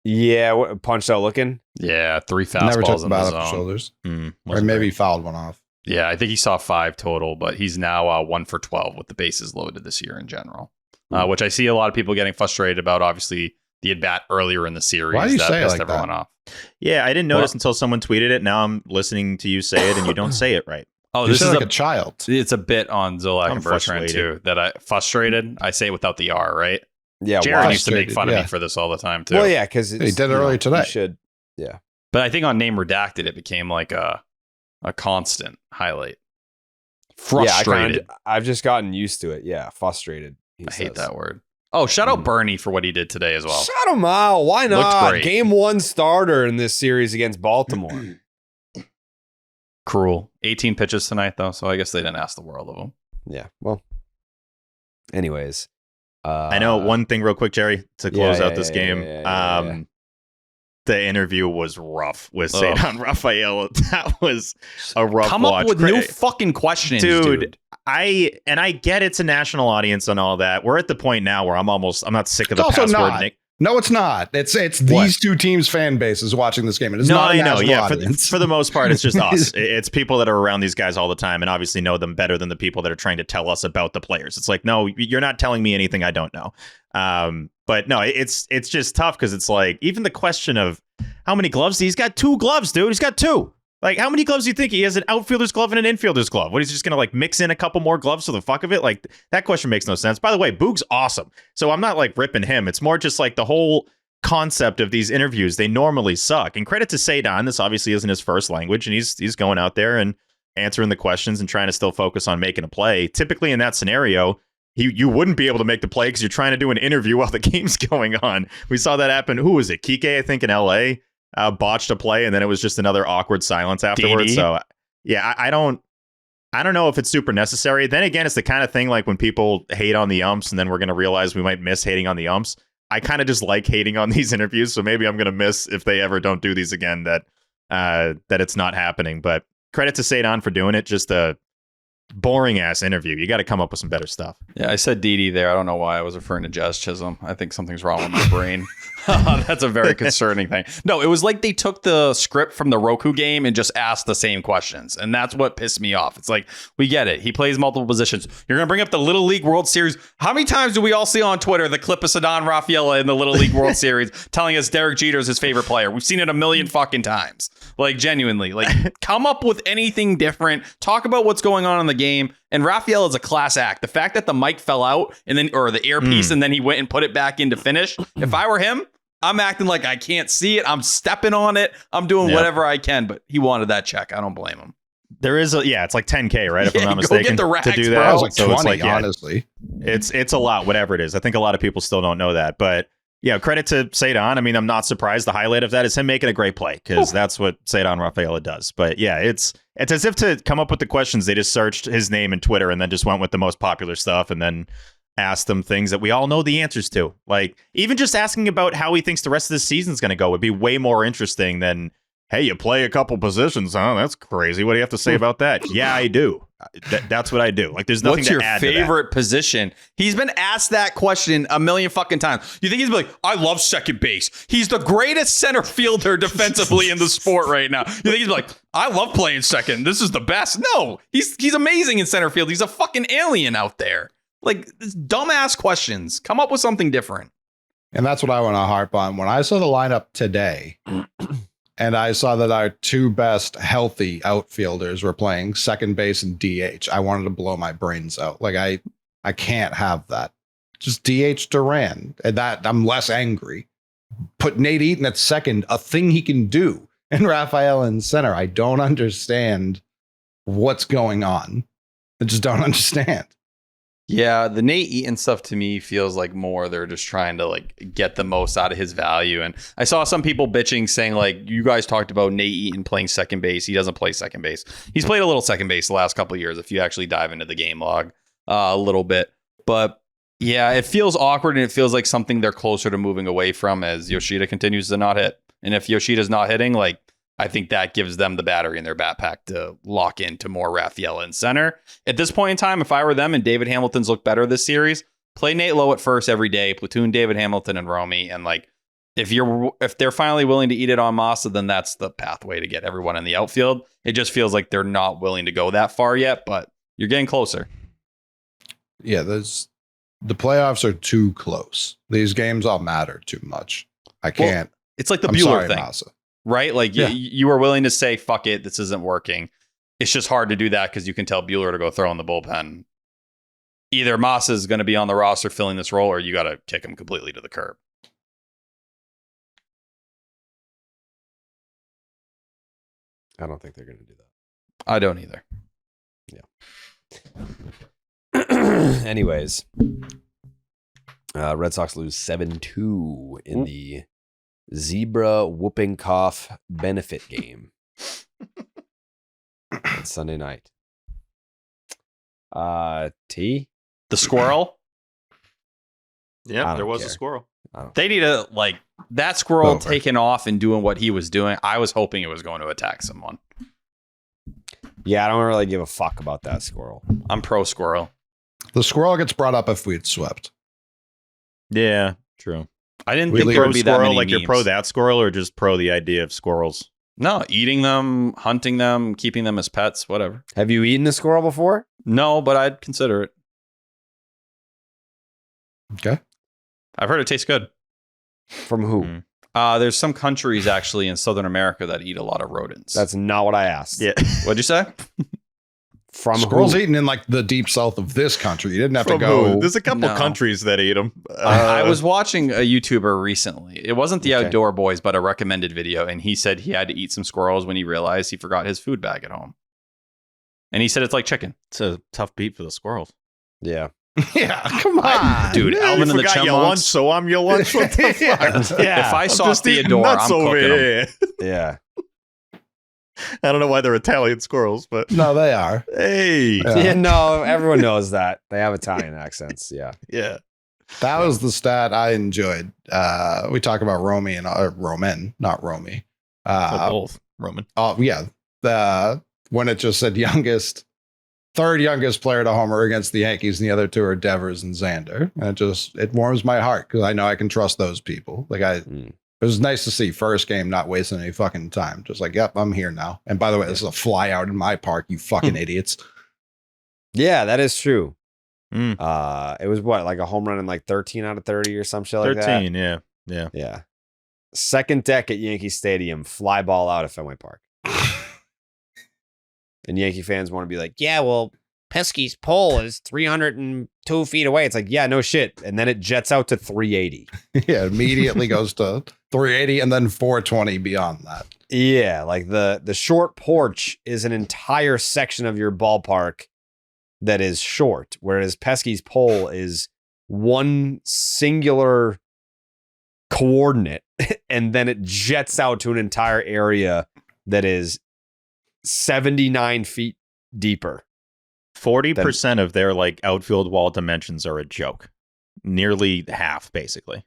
Yeah, punched out looking. Yeah, 3 Never took fastballs the in bat the up zone. his shoulders. Or Wasn't maybe great. he fouled one off. Yeah, I think he saw 5 total, but he's now 1 for 12 with the bases loaded this year in general, which I see a lot of people getting frustrated about. Obviously, the at bat earlier in the series Why do you that say it pissed like everyone that? off. Yeah, I didn't notice until someone tweeted it. Now I'm listening to you say it, and you don't say it right. Oh, You this is sound like a child. It's a bit on Zolak I'm and Bertrand frustrated. too. That I frustrated. I say it without the R, right? Yeah, Jared used to make Frustrated, fun of yeah. me for this all the time too. Well, yeah, because He did it earlier today. Should. Yeah. But I think on Name Redacted, it became like a constant highlight. Frustrated. Yeah, I've just gotten used to it. Yeah, frustrated. I hate that word. Oh, shout out Bernie for what he did today as well. Shut him out. Why Looked not? great. Game 1 starter in this series against Baltimore. Cruel. 18 pitches tonight, though, so I guess they didn't ask the world of him. Yeah. Well. Anyways, I know one thing real quick, Jerry, to close out this game. yeah. The interview was rough with Cedar Rafaela. That was a rough Come watch. up with new fucking questions, dude. I get it's a national audience and all that. We're at the point now where I'm not sick of the It's also password. not. Nick. No, it's not. It's these two teams' fan bases watching this game. It is No, not a I know. national Yeah, audience. for the most part, it's just us. It's people that are around these guys all the time and obviously know them better than the people that are trying to tell us about the players. It's like, no, you're not telling me anything I don't know. But no, it's just tough because it's like even the question of how many gloves? He's got 2 gloves, dude. He's got 2. Like, how many gloves do you think he has? An outfielder's glove and an infielder's glove. What, he's just going to, like, mix in a couple more gloves for the fuck of it? Like, that question makes no sense. By the way, Boog's awesome. So I'm not, like, ripping him. It's more just, like, the whole concept of these interviews. They normally suck. And credit to Cedar. This obviously isn't his first language, and he's going out there and answering the questions and trying to still focus on making a play. Typically, in that scenario, you wouldn't be able to make the play because you're trying to do an interview while the game's going on. We saw that happen. Who was it? Kike, I think, in L.A., botched a play, and then it was just another awkward silence afterwards. So yeah, I don't know if it's super necessary. Then again, it's the kind of thing like when people hate on the umps and then we're going to realize we might miss hating on the umps. I kind of just like hating on these interviews. So maybe I'm going to miss if they ever don't do these again that it's not happening. But credit to Cedar for doing it. Just a boring ass interview. You got to come up with some better stuff. Yeah, I said Didi there. I don't know why I was referring to Jazz Chisholm. I think something's wrong with my brain. That's a very concerning thing. No, it was like they took the script from the Roku game and just asked the same questions. And that's what pissed me off. It's like, we get it. He plays multiple positions. You're going to bring up the Little League World Series. How many times do we all see on Twitter the clip of Cedar Rafaela in the Little League World Series telling us Derek Jeter is his favorite player? We've seen it a million fucking times. Like, genuinely. Like, come up with anything different. Talk about what's going on in the game. And Rafaela is a class act. The fact that the mic fell out and then, or the earpiece, and then he went and put it back in to finish. If I were him, I'm acting like I can't see it. I'm stepping on it. I'm doing whatever I can. But he wanted that check. I don't blame him. There is it's like 10K, right? If Yeah, I'm not go mistaken, get the racks, to do bro. that. That was like So 20, it's like, honestly. It's a lot, whatever it is. I think a lot of people still don't know that, but yeah, credit to Cedar. I mean, I'm not surprised. The highlight of that is him making a great play because that's what Cedar Rafaela does. But yeah, it's as if to come up with the questions, they just searched his name in Twitter and then just went with the most popular stuff and then asked them things that we all know the answers to. Like even just asking about how he thinks the rest of the season is going to go would be way more interesting than, hey, you play a couple positions, huh? That's crazy. What do you have to say about that? Yeah, I do. That's what I do. Like, there's nothing What's to your add to that. favorite position? He's been asked that question a million fucking times. You think he's like, I love second base. He's the greatest center fielder defensively in the sport right now. You think he's like, I love playing second. This is the best. No, he's amazing in center field. He's a fucking alien out there. Like, dumbass questions. Come up with something different. And that's what I want to harp on. When I saw the lineup today, and I saw that our two best healthy outfielders were playing second base and DH, I wanted to blow my brains out. Like, I can't have that. Just DH Duran. And that I'm less angry. Put Nate Eaton at second, a thing he can do, and Rafaela in center. I don't understand what's going on. I just don't understand. Yeah, the Nate Eaton stuff to me feels like more they're just trying to like get the most out of his value. And I saw some people bitching saying like, you guys talked about Nate Eaton playing second base. He doesn't play second base. He's played a little second base the last couple of years if you actually dive into the game log a little bit. But yeah, it feels awkward and it feels like something they're closer to moving away from as Yoshida continues to not hit. And if Yoshida's not hitting, like, I think that gives them the battery in their backpack to lock into more Rafaela in center. At this point in time, if I were them and David Hamilton's looked better this series, play Nate Lowe at first every day, platoon David Hamilton and Romy. And like, if they're finally willing to eat it on Massa, then that's the pathway to get everyone in the outfield. It just feels like they're not willing to go that far yet, but you're getting closer. Yeah, the playoffs are too close. These games all matter too much. I can't. Well, it's like the Bueller thing. Massa. Right? Like you were willing to say, fuck it, this isn't working. It's just hard to do that because you can tell Bueller to go throw in the bullpen. Either Massa is going to be on the roster filling this role or you got to kick him completely to the curb. I don't think they're going to do that. I don't either. Yeah. Anyways, Red Sox lose 7-2 in the Zebra Whooping Cough benefit game on Sunday night. T? The squirrel? Yeah, there was a squirrel. They need to, like, that squirrel taking off and doing what he was doing. I was hoping it was going to attack someone. Yeah, I don't really give a fuck about that squirrel. I'm pro squirrel. The squirrel gets brought up if we'd swept. Yeah, true. I didn't think there would be that squirrel, many like memes. you're pro that squirrel or just pro the idea of squirrels? No, eating them, hunting them, keeping them as pets, whatever. Have you eaten a squirrel before? No, but I'd consider it. Okay. I've heard it tastes good. From who? There's some countries actually in Southern America that eat a lot of rodents. That's not what I asked. Yeah. What'd you say? From squirrels who? eaten in like the deep south of this country. You didn't have From to go. who? There's a couple countries that eat them. I was watching a YouTuber recently. It wasn't the Outdoor Boys, but a recommended video. And he said he had to eat some squirrels when he realized he forgot his food bag at home. And he said it's like chicken. It's a tough beat for the squirrels. Yeah. Yeah, come on. Dude, Yeah, Alvin you and the forgot your lunch, Chipmunks. so I'm your lunch. What the fuck? If I saw just eating Theodore, nuts I'm over cooking 'em. here. Yeah. I don't know why they're Italian squirrels, but No, they are. hey, Yeah, no, everyone knows that. They have Italian accents. Yeah. yeah. That was the stat I enjoyed. We talk about Romy and Roman, not Romy. Both Roman. Oh yeah, when it just said third youngest player to homer against the Yankees, and the other two are Devers and Xander, and it warms my heart because I know I can trust those people. Like it was nice to see first game not wasting any fucking time. Just like, yep, I'm here now. And by the way, this is a fly out in my park, you fucking idiots. Yeah, that is true. Mm. It was what, like a home run in like 13 out of 30 or some shit like that? 13, yeah. Yeah. Yeah. Second deck at Yankee Stadium, fly ball out at Fenway Park. And Yankee fans want to be like, yeah, well, Pesky's pole is 302 feet away. It's like, yeah, no shit. And then it jets out to 380. Yeah, immediately goes to 380 and then 420 beyond that. Yeah, like the short porch is an entire section of your ballpark that is short, whereas Pesky's pole is one singular coordinate, and then it jets out to an entire area that is 79 feet deeper. 40% of their like outfield wall dimensions are a joke. Nearly half, basically.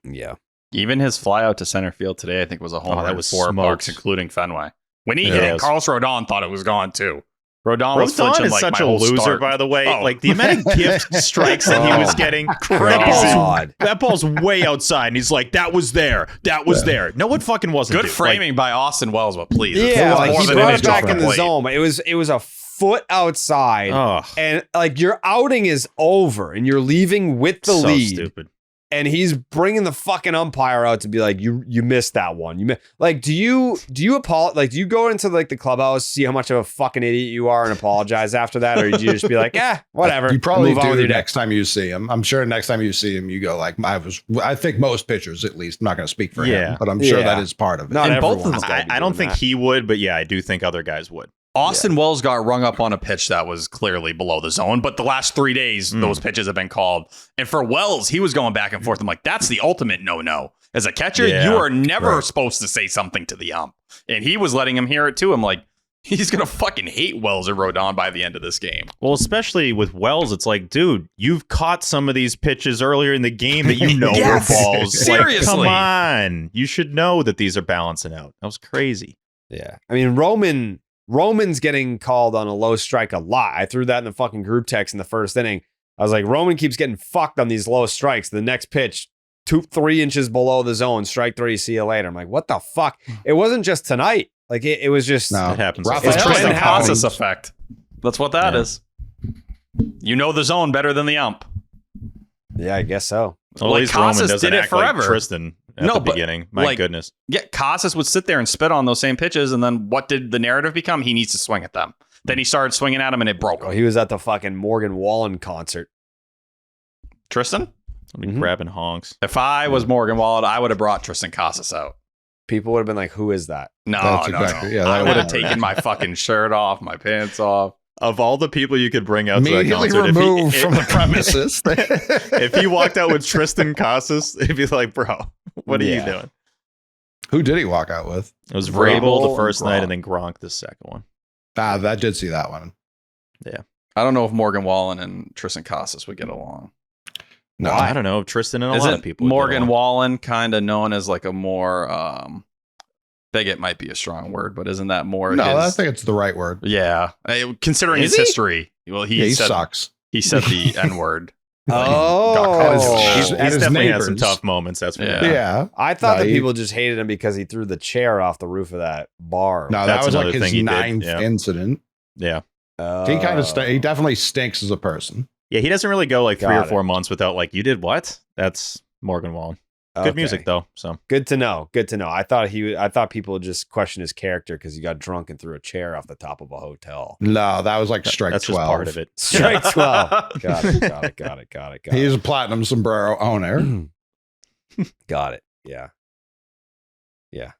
Yeah. Even his fly out to center field today, I think, was a home run. That was $4, smoked. including Fenway. When he Yeah, hit it it, was. Carlos Rodon thought it was gone too. Rodon was flinching is like such my a whole loser, start. by the way. Oh. Like the amount of gift strikes that he was getting, crazy. God. That ball's way outside, and he's like, "That was there. That was there." No, it fucking wasn't. Good dude. framing by Austin Wells, but please. Yeah, it's like more he than brought an it inch back off in the plate. zone, but it was a foot outside, Ugh. and like your outing is over, and you're leaving with the So lead. stupid. And he's bringing the fucking umpire out to be like, you missed that one. Like, do you apologize? Like, do you go into like the clubhouse, see how much of a fucking idiot you are, and apologize after that, or do you just be like, whatever? You probably move on with do your day? next time you see him. I'm sure next time you see him, you go like, I think most pitchers, at least. I'm not going to speak for him, but I'm sure that is part of it. Not And both everyone's of them, gotta be I don't doing think that. he would, but yeah, I do think other guys would. Austin Wells got rung up on a pitch that was clearly below the zone, but the last 3 days, those pitches have been called. And for Wells, he was going back and forth. I'm like, that's the ultimate no-no. As a catcher, you are never supposed to say something to the ump. And he was letting him hear it too. I'm like, he's going to fucking hate Wells or Rodon by the end of this game. Well, especially with Wells, it's like, dude, you've caught some of these pitches earlier in the game that you know Yes! were balls. Seriously. Like, come on. You should know that these are balancing out. That was crazy. Yeah. I mean, Roman's getting called on a low strike a lot. I threw that in the fucking group text in the first inning. I was like, Roman keeps getting fucked on these low strikes. The next pitch, 2-3 inches below the zone, strike 3, see you later. I'm like, what the fuck? It wasn't just tonight. Like, it was just... It happens. It's Tristan happening. Casas effect. That's what that is. You know the zone better than the ump. Yeah, I guess so. Well, at least Casas Roman doesn't did it act like forever. Tristan at the beginning. My goodness. Yeah, Casas would sit there and spit on those same pitches, and then what did the narrative become? He needs to swing at them. Then he started swinging at him, and it broke. Oh, he was at the fucking Morgan Wallen concert. Tristan? Grabbing honks. If I was Morgan Wallen, I would have brought Tristan Casas out. People would have been like, who is that? No, That's no, exactly- no. yeah, that I would have would've- taken my fucking shirt off, my pants off. Of all the people you could bring out to that Immediately concert, removed from the premises. if he walked out with Tristan Casas, it'd be like, bro, what are you doing? Who did he walk out with? It was Vrabel the and first night Gronk. and then Gronk the second one. I did see that one. Yeah. I don't know if Morgan Wallen and Tristan Casas would get along. No, I don't know. Tristan and a lot of people. would get Morgan along. Wallen kind of known as like a more bigot might be a strong word, but isn't that more? No, I his, think it's the right word. yeah. Considering Is his he? history, well, Yeah, he said, sucks. He said the N word. Oh. He's And his definitely had some neighbors. tough moments. That's for Yeah. sure. Yeah. I thought No, that he- people just hated him because he threw the chair off the roof of that bar. No, that That's was like another his thing he did, ninth yeah. incident. Yeah. He kind of he definitely stinks as a person. Yeah, he doesn't really go like 3 Got or 4 months without like, you did what? That's Morgan Wallen. Good Okay. music though. So Good to know. Good to know. I thought people would just question his character because he got drunk and threw a chair off the top of a hotel. No, that was like strike that's 12. just part of it. Strike 12. Got it. He's a platinum sombrero owner. Got it. Yeah.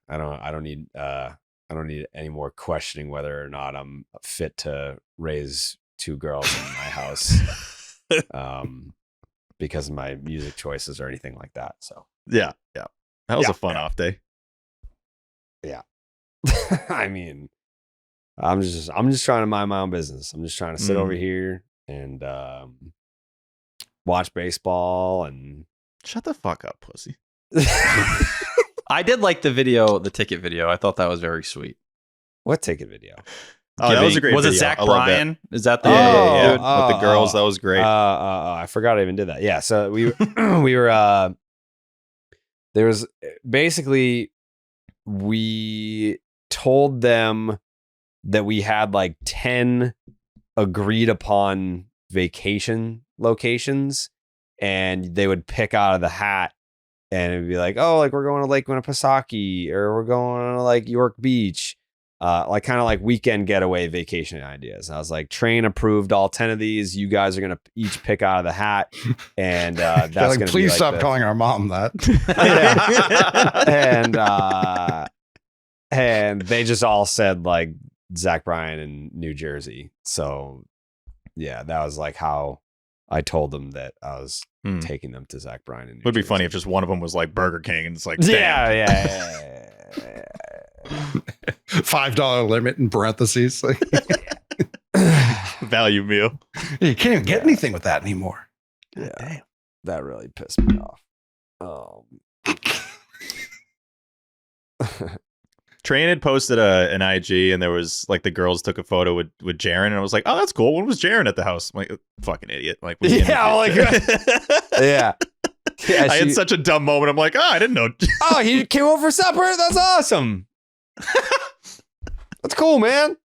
I don't need any more questioning whether or not I'm fit to raise 2 girls in my house. Because of my music choices or anything like that. So Yeah. That was a fun off day. I mean, I'm just trying to mind my own business. I'm just trying to sit over here and watch baseball and Shut the fuck up, pussy. I did like the video, the ticket video. I thought that was very sweet. What ticket video? Oh, that was a great Was video. it Zach I love that. Bryan? Is that the Yeah. dude? With the girls, that was great. I forgot I even did that. Yeah, so we were there was basically we told them that we had like 10 agreed upon vacation locations and they would pick out of the hat and it'd be like, oh, like we're going to Lake Winnipesaukee or we're going to like York Beach. Like kind of like weekend getaway vacation ideas. And I was like, Train approved all 10 of these. You guys are going to each pick out of the hat. And that's Like, going to please be like stop calling our mom that. and they just all said like Zach Bryan in New Jersey. So yeah, that was like how I told them that I was taking them to Zach Bryan in New Would be Jersey. funny if just one of them was like Burger King and it's like, Yeah. $5 limit in parentheses. Like, value meal. you can't even get anything with that anymore. Yeah, that really pissed me off. Train had posted an IG, and there was like the girls took a photo with Jaren, and I was like, "Oh, that's cool." When was Jaren at the house? I'm like, "Fucking idiot!" Like, yeah. I had such a dumb moment. I'm like, "Oh, I didn't know." Oh, he came over for supper. That's awesome. That's cool, man.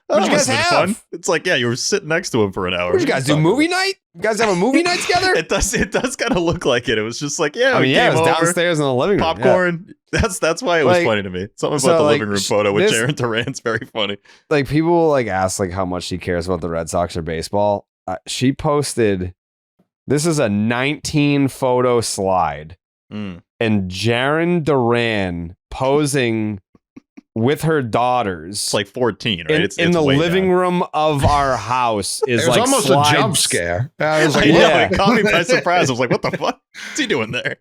What you guys have? Fun. It's like, yeah, you were sitting next to him for an hour. What you guys do? Movie night? You guys have a movie night together? It does kind of look like it. It was just like, yeah, it was downstairs in the living room. Popcorn. Yeah. That's why it was funny to me. Something about the living room photo with Jaren Duran's very funny. Like people like ask like how much she cares about the Red Sox or baseball. She posted, this is a 19 photo slide, and Jaren Duran posing with her daughters. It's like 14, right? It's in the living room of our house. Is it was like almost a jump scare. I was like, it caught me by surprise. I was like, what the fuck? What's he doing there?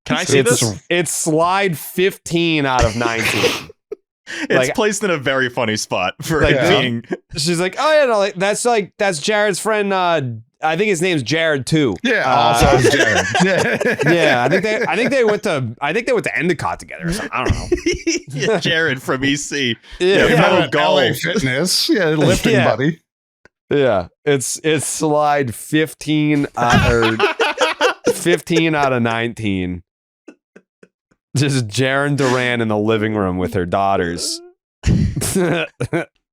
Can I see this? It's slide 15 out of 19. It's placed in a very funny spot for being. She's like, oh yeah, no, that's Jared's friend. I think his name's Jared too. Yeah, also Jared. Yeah, I think they went to Endicott together or something. I don't know. Jared from EC. Yeah, LA Fitness. Yeah, lifting buddy. Yeah, it's slide 15 or 15 out of 19. Just Jaren Duran in the living room with her daughters.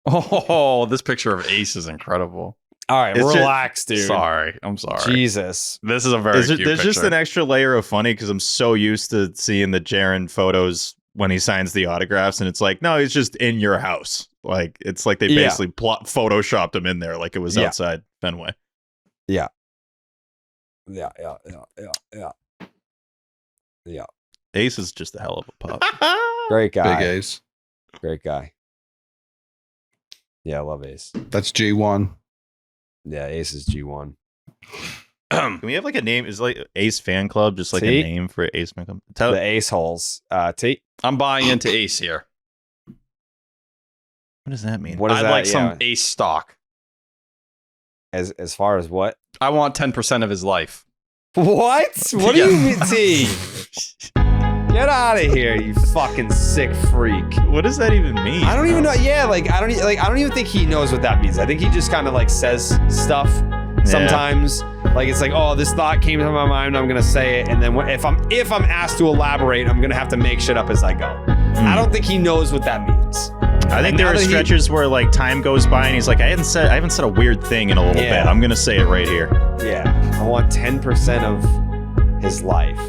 Oh, this picture of Ace is incredible. All right, relax, dude. Sorry, I'm sorry. Jesus, this is a very cute There's picture. just an extra layer of funny because I'm so used to seeing the Jaren photos when he signs the autographs, and it's like, no, he's just in your house. Like it's like they basically photoshopped him in there, like it was outside Fenway. Yeah. Ace is just a hell of a pup. Great guy. Big Ace. Great guy. Yeah, I love Ace. That's G1. Yeah, Ace is G1. Can we have like a name? Is like Ace Fan Club just like a name for Ace Fan Club? The Ace Holes. T. I'm buying into Ace here. What does that mean? What is I'd that? like some Ace stock. As far as what? I want 10% of his life. What? What do you mean, T? Get out of here, you fucking sick freak. What does that even mean? I don't even know. Yeah, I don't even think he knows what that means. I think he just kind of like says stuff sometimes. Like it's like, oh, this thought came to my mind, I'm gonna say it, and then if I'm asked to elaborate, I'm gonna have to make shit up as I go. I don't think he knows what that means. I think there are stretches where like time goes by and he's like, I haven't said a weird thing in a little bit. I'm gonna say it right here. Yeah, I want 10% of his life.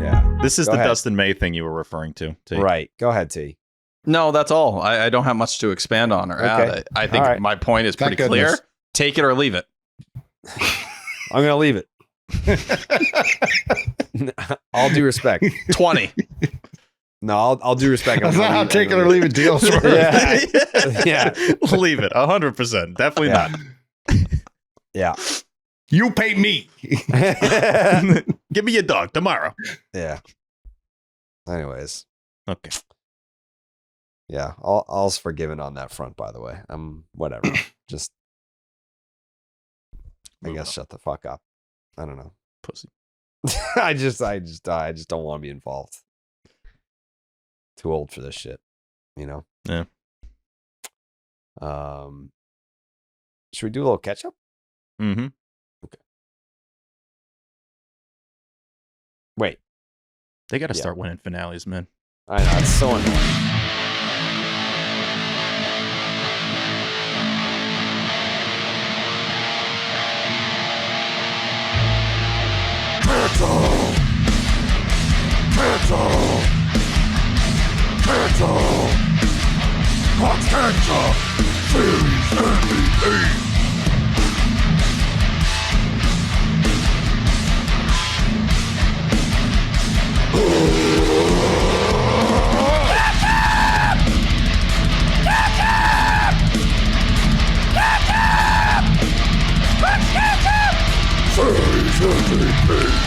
Yeah, this is Dustin May thing you were referring to. T. Right. Go ahead, T. No, that's all. I don't have much to expand on or add. I think my point is pretty clear. Take it or leave it. I'm gonna leave it. All due respect. 20. No, I'll do respect. That's not how take it or leave it deals work. Yeah. Leave it. 100%. Definitely not. Yeah. You pay me. Give me your dog tomorrow. Yeah. Anyways. Okay. Yeah. All's forgiven on that front, by the way. Whatever. Just I guess shut the fuck up. I don't know. Pussy. I just don't want to be involved. Too old for this shit, you know? Yeah. Should we do a little catch up? Mm-hmm. Okay. Wait. They got to start winning finales, man. I know, it's so annoying. Ketchup Series MVP.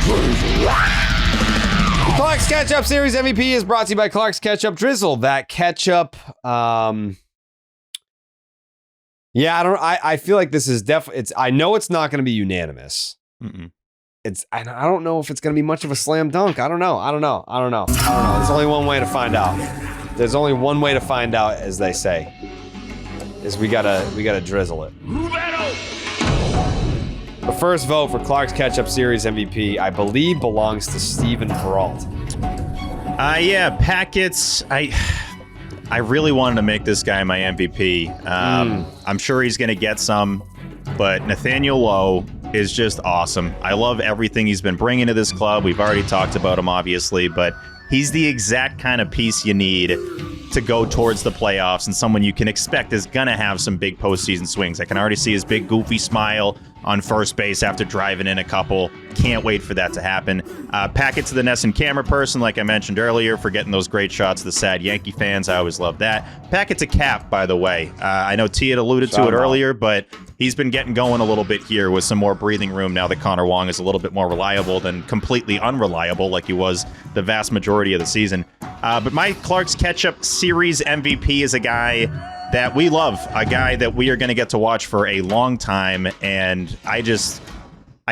Series MVP. Clark's Ketchup Series MVP is brought to you by Clark's Ketchup. Drizzle that ketchup. Yeah, I feel like this is definitely. I know it's not going to be unanimous. I don't know if it's going to be much of a slam dunk. I don't know. There's only one way to find out. There's only one way to find out, as they say, is we gotta drizzle it. The first vote for Clark's Ketchup Series MVP, I believe, belongs to Steven Peralt. Yeah, Packets. I really wanted to make this guy my MVP. I'm sure he's going to get some, but Nathaniel Lowe is just awesome. I love everything he's been bringing to this club. We've already talked about him, obviously, but he's the exact kind of piece you need to go towards the playoffs and someone you can expect is going to have some big postseason swings. I can already see his big goofy smile on first base after driving in a couple. Can't wait for that to happen. Packet to the Nesson camera person, like I mentioned earlier, for getting those great shots of the sad Yankee fans. I always love that. Packet to Cap, by the way. I know T had alluded to it earlier, but he's been getting going a little bit here with some more breathing room now that Connor Wong is a little bit more reliable than completely unreliable like he was the vast majority of the season. But my Clark's Ketchup Series MVP is a guy that we love, a guy that we are going to get to watch for a long time, and I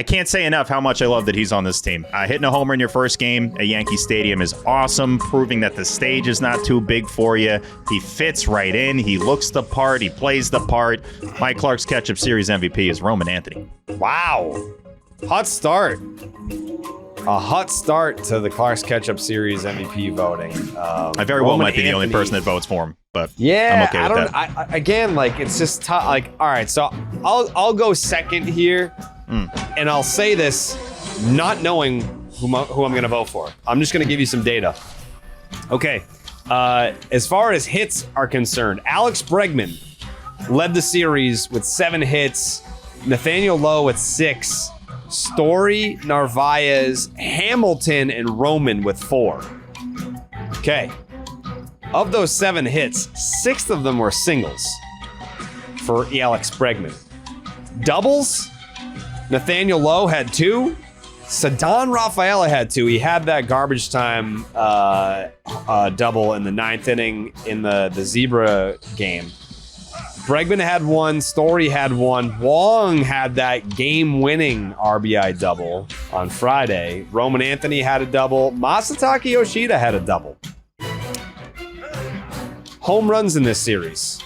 can't say enough how much I love that he's on this team. Hitting a homer in your first game at Yankee Stadium is awesome, proving that the stage is not too big for you. He fits right in. He looks the part. He plays the part. My Clark's Ketchup Series MVP is Roman Anthony. Wow. Hot start. A hot start to the Clark's Ketchup Series MVP voting. I very well might be the only person that votes for him, but yeah, I'm okay with that. Again, like, it's just tough. Like, all right, so I'll go second here, and I'll say this, not knowing who I'm going to vote for. I'm just going to give you some data. Okay, as far as hits are concerned, Alex Bregman led the series with 7 hits. Nathaniel Lowe with 6. Story, Narvaez, Hamilton, and Roman with 4. Okay. Of those 7 hits, 6 of them were singles for Alex Bregman. Doubles, Nathaniel Lowe had 2. Ceddanne Rafaela had 2. He had that garbage time double in the 9th inning in the Zebra game. Bregman had 1, Story had 1, Wong had that game-winning RBI double on Friday. Roman Anthony had a double. Masataka Yoshida had a double. Home runs in this series.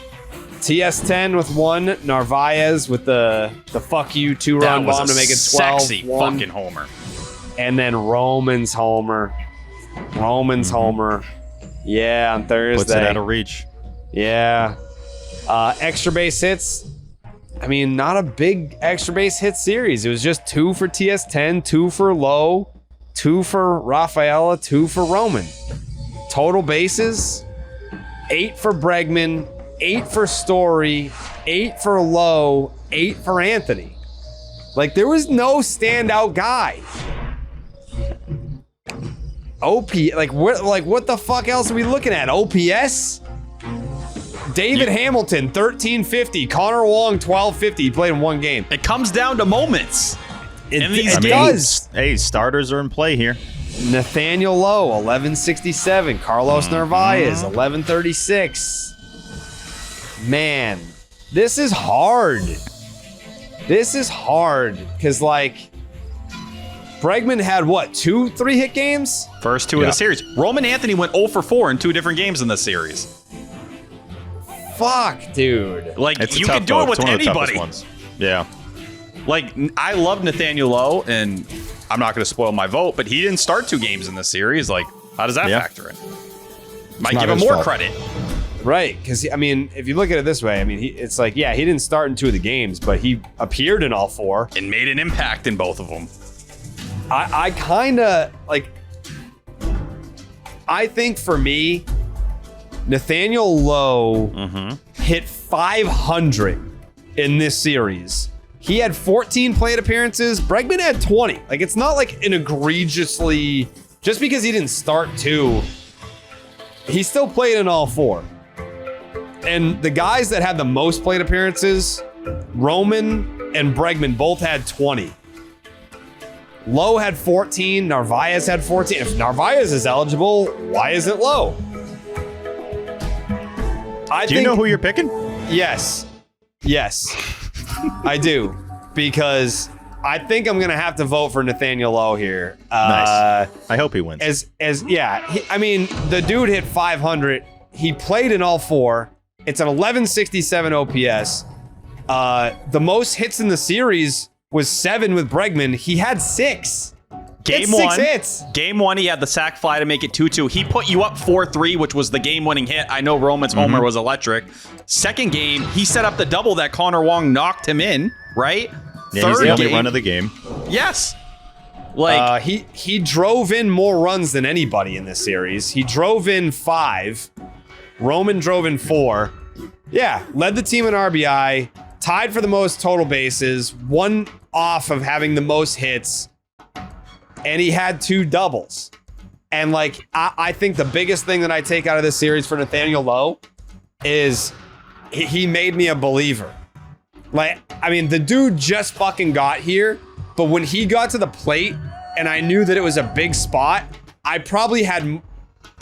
TS10 with 1, Narvaez with the fuck you 2-run bomb to make it 12. Sexy fucking homer. And then Roman's homer. Yeah, on Thursday. Puts it out of reach. Yeah. Extra base hits. I mean, not a big extra base hit series. It was just 2 for TS10, 2 for Lowe, 2 for Rafaela, 2 for Roman. Total bases, 8 for Bregman, 8 for Story, 8 for Lowe, 8 for Anthony. Like, there was no standout guy. What the fuck else are we looking at? OPS? David Hamilton, 1350. Connor Wong, 1250. He played in 1 game. It comes down to moments. It does. Hey, starters are in play here. Nathaniel Lowe, 1167. Carlos Narvaez, 1136. Man, this is hard. Because, like, Bregman had, 2 3-hit games? First 2 of the series. Roman Anthony went 0 for 4 in 2 different games in this series. Fuck, dude. Like, you can do it with anybody. Yeah. Like, I love Nathaniel Lowe, and I'm not going to spoil my vote, but he didn't start 2 games in this series. Like, how does that factor in? Might give him more credit. Right, because, I mean, if you look at it this way, I mean, it's like, yeah, he didn't start in 2 of the games, but he appeared in all 4. And made an impact in both of them. I kind of, like, I think for me, Nathaniel Lowe hit 500 in this series. He had 14 plate appearances. Bregman had 20. Like, it's not like an egregiously... Just because he didn't start 2, he still played in all 4. And the guys that had the most plate appearances, Roman and Bregman both had 20. Lowe had 14. Narvaez had 14. If Narvaez is eligible, why isn't Lowe? Do you know who you're picking? Yes, I do, because I think I'm gonna have to vote for Nathaniel Lowe here. Nice. I hope he wins. I mean, the dude hit 500. He played in all 4. It's an 1167 OPS. The most hits in the series was 7 with Bregman. He had 6. Game 1, 6 hits. Game 1, he had the sac fly to make it 2-2. He put you up 4-3, which was the game-winning hit. I know Roman's homer was electric. Second game, he set up the double that Connor Wong knocked him in, right? Yeah, he's the only run of the game. Yes. Like he drove in more runs than anybody in this series. He drove in 5. Roman drove in 4. Yeah, led the team in RBI, tied for the most total bases, one off of having the most hits. And he had 2 doubles. And like, I think the biggest thing that I take out of this series for Nathaniel Lowe is he made me a believer. Like, I mean, the dude just fucking got here, but when he got to the plate and I knew that it was a big spot, I probably had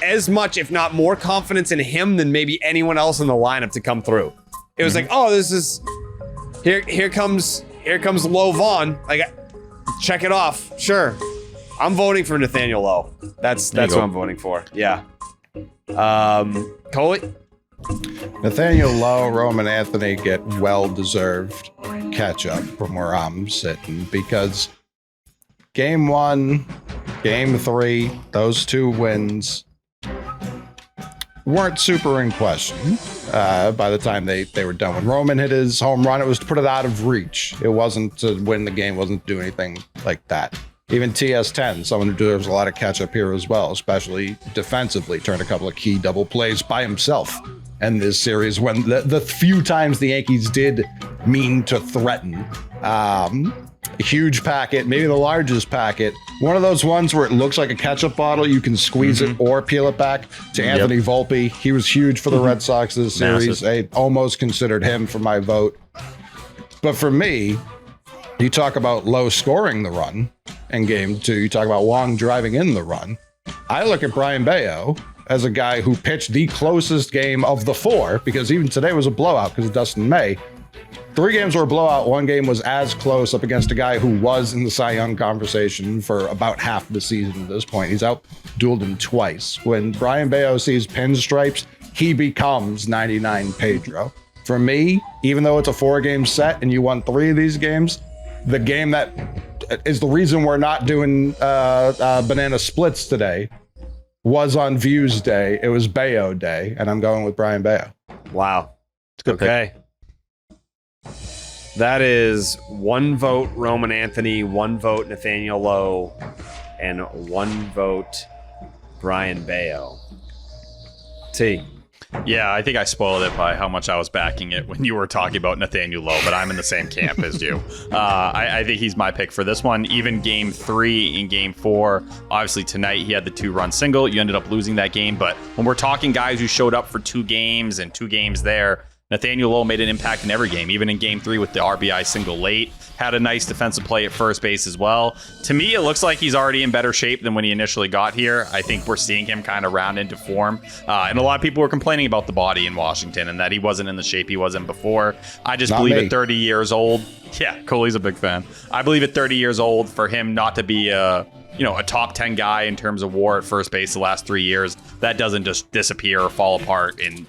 as much, if not more confidence in him than maybe anyone else in the lineup to come through. It was like, oh, this is, here comes Lowe Vaughn. Like, check it off. Sure. I'm voting for Nathaniel Lowe. That's what I'm voting for. Yeah. Tolle? Nathaniel Lowe, Roman Anthony get well-deserved catch-up from where I'm sitting because Game 1, Game 3, those 2 wins weren't super in question by the time they were done. When Roman hit his home run, it was to put it out of reach. It wasn't to win the game, wasn't to do anything like that. Even TS10, someone who deserves a lot of catch-up here as well, especially defensively, turned a couple of key double plays by himself in this series when the few times the Yankees did mean to threaten. A huge packet, maybe the largest packet. One of those ones where it looks like a ketchup bottle. You can squeeze it or peel it back to Anthony Volpe. He was huge for the Red Sox this series. I almost considered him for my vote. But for me, you talk about Lowe scoring the run in Game 2. You talk about Wong driving in the run. I look at Brayan Bello as a guy who pitched the closest game of the 4, because even today was a blowout because of Dustin May. 3 games were a blowout. 1 game was as close, up against a guy who was in the Cy Young conversation for about half the season at this point. He's out-dueled him twice. When Brayan Bello sees pinstripes, he becomes 99 Pedro. For me, even though it's a 4-game set and you won 3 of these games, the game that is the reason we're not doing banana splits today was on Views Day. It was Bello Day, and I'm going with Brayan Bello. Wow. It's a good pick. That is 1 vote Roman Anthony, 1 vote Nathaniel Lowe, and 1 vote Brayan Bello. T. Yeah, I think I spoiled it by how much I was backing it when you were talking about Nathaniel Lowe, but I'm in the same camp as you. I think he's my pick for this one. Even Game 3 and Game 4, obviously tonight he had the 2-run single. You ended up losing that game, but when we're talking guys who showed up for 2 games and 2 games there, Nathaniel Lowe made an impact in every game, even in Game 3 with the RBI single late. Had a nice defensive play at first base as well. To me, it looks like he's already in better shape than when he initially got here. I think we're seeing him kind of round into form. And a lot of people were complaining about the body in Washington and that he wasn't in the shape he was in before. I just believe at 30 years old, yeah, Coley's a big fan. I believe at 30 years old, for him not to be a top 10 guy in terms of WAR at first base the last 3 years, that doesn't just disappear or fall apart in,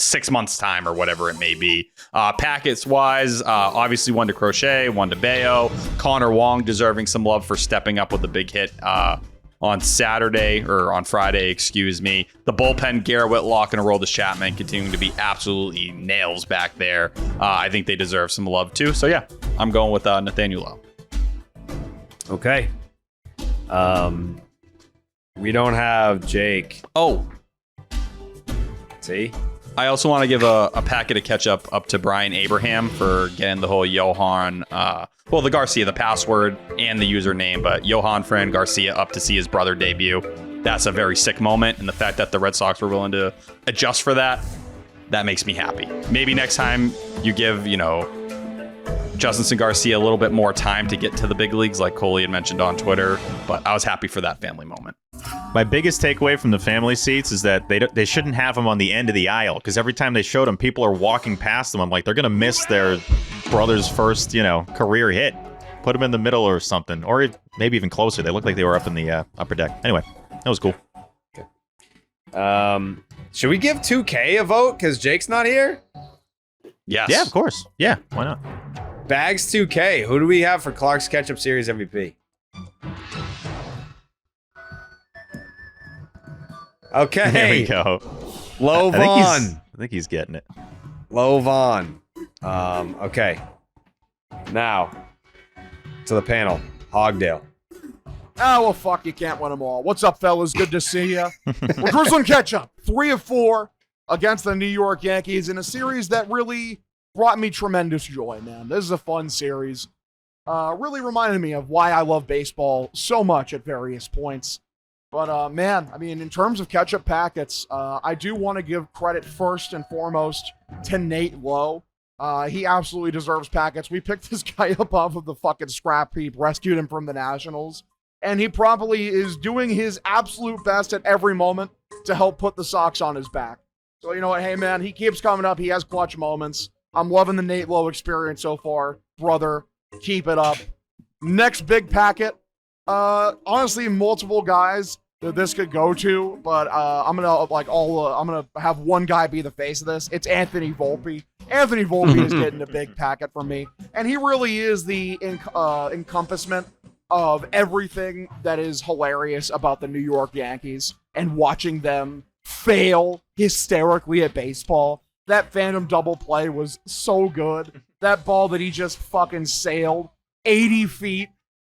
6 months time or whatever it may be. Packets wise, obviously 1 to Crochet, 1 to Bello. Connor Wong deserving some love for stepping up with a big hit on Friday, excuse me. The bullpen, Garrett Whitlock and Aroldis Chapman continuing to be absolutely nails back there. I think they deserve some love too. So yeah, I'm going with Nathaniel Lowe. Okay. We don't have Jake. Oh. See? I also want to give a packet of ketchup up to Brian Abraham for getting the whole Johan, the Garcia, the password and the username, but Johan Fran Garcia up to see his brother debut. That's a very sick moment. And the fact that the Red Sox were willing to adjust for that makes me happy. Maybe next time you give, Justin Garcia a little bit more time to get to the big leagues, like Coley had mentioned on Twitter, but I was happy for that family moment. My biggest takeaway from the family seats is that they shouldn't have them on the end of the aisle, because every time they showed them, people are walking past them. I'm like, they're going to miss their brother's first, career hit. Put him in the middle or something, or maybe even closer. They looked like they were up in the upper deck. Anyway, that was cool. Should we give 2K a vote because Jake's not here? Yes. Yeah, of course. Yeah, why not? Bags 2K. Who do we have for Klark's Ketchup Series MVP? Okay. There we go. Lowe Vaughn. I think he's getting it. Lowe Vaughn. Okay. Now, to the panel. Hogdale. Oh, well, fuck, you can't win them all. What's up, fellas? Good to see you. We're drizzling Ketchup. 3 of 4 against the New York Yankees in a series that really brought me tremendous joy, man. This is a fun series. Really reminded me of why I love baseball so much at various points. But, man, I mean, in terms of ketchup packets, I do want to give credit first and foremost to Nate Lowe. He absolutely deserves packets. We picked this guy up off of the fucking scrap heap, rescued him from the Nationals, and he probably is doing his absolute best at every moment to help put the Sox on his back. So, you know what? Hey, man, he keeps coming up. He has clutch moments. I'm loving the Nate Lowe experience so far. Brother, keep it up. Next big packet. Honestly, multiple guys that this could go to, but I'm gonna have one guy be the face of this. It's Anthony Volpe. Anthony Volpe is getting a big packet from me, and he really is the encompassment of everything that is hilarious about the New York Yankees and watching them fail hysterically at baseball. That phantom double play was so good. That ball that he just fucking sailed 80 feet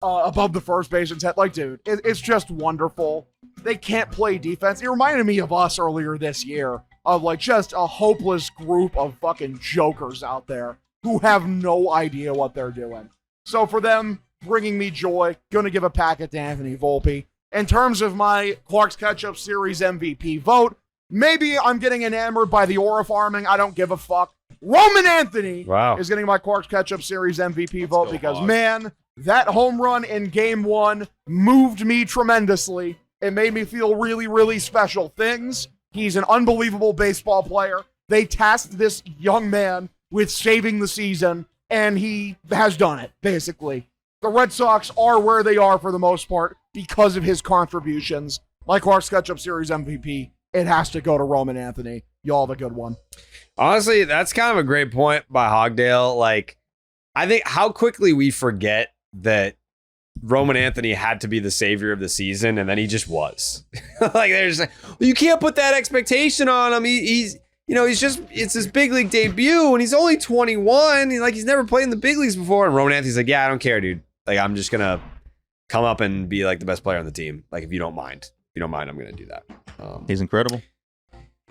above the first baseman's head. Like, dude, it's just wonderful. They can't play defense. It reminded me of us earlier this year, of like just a hopeless group of fucking jokers out there who have no idea what they're doing. So for them bringing me joy, gonna give a packet to Anthony Volpe. In terms of my Klark's Ketchup Series MVP vote, maybe I'm getting enamored by the aura farming. I don't give a fuck. Roman Anthony is getting my Klark's Ketchup Series MVP vote because, man, that home run in Game 1 moved me tremendously. It made me feel really, really special things. He's an unbelievable baseball player. They tasked this young man with saving the season, and he has done it, basically. The Red Sox are where they are for the most part because of his contributions. Like Klark's Ketchup Series MVP, it has to go to Roman Anthony. Y'all have a good one. Honestly, that's kind of a great point by Hogdale. Like, I think how quickly we forget that Roman Anthony had to be the savior of the season, and then he just was. Like, you can't put that expectation on him. It's his big league debut, and he's only 21. He's never played in the big leagues before. And Roman Anthony's like, yeah, I don't care, dude. Like, I'm just gonna come up and be like the best player on the team. Like, if you don't mind, I'm gonna do that. He's incredible.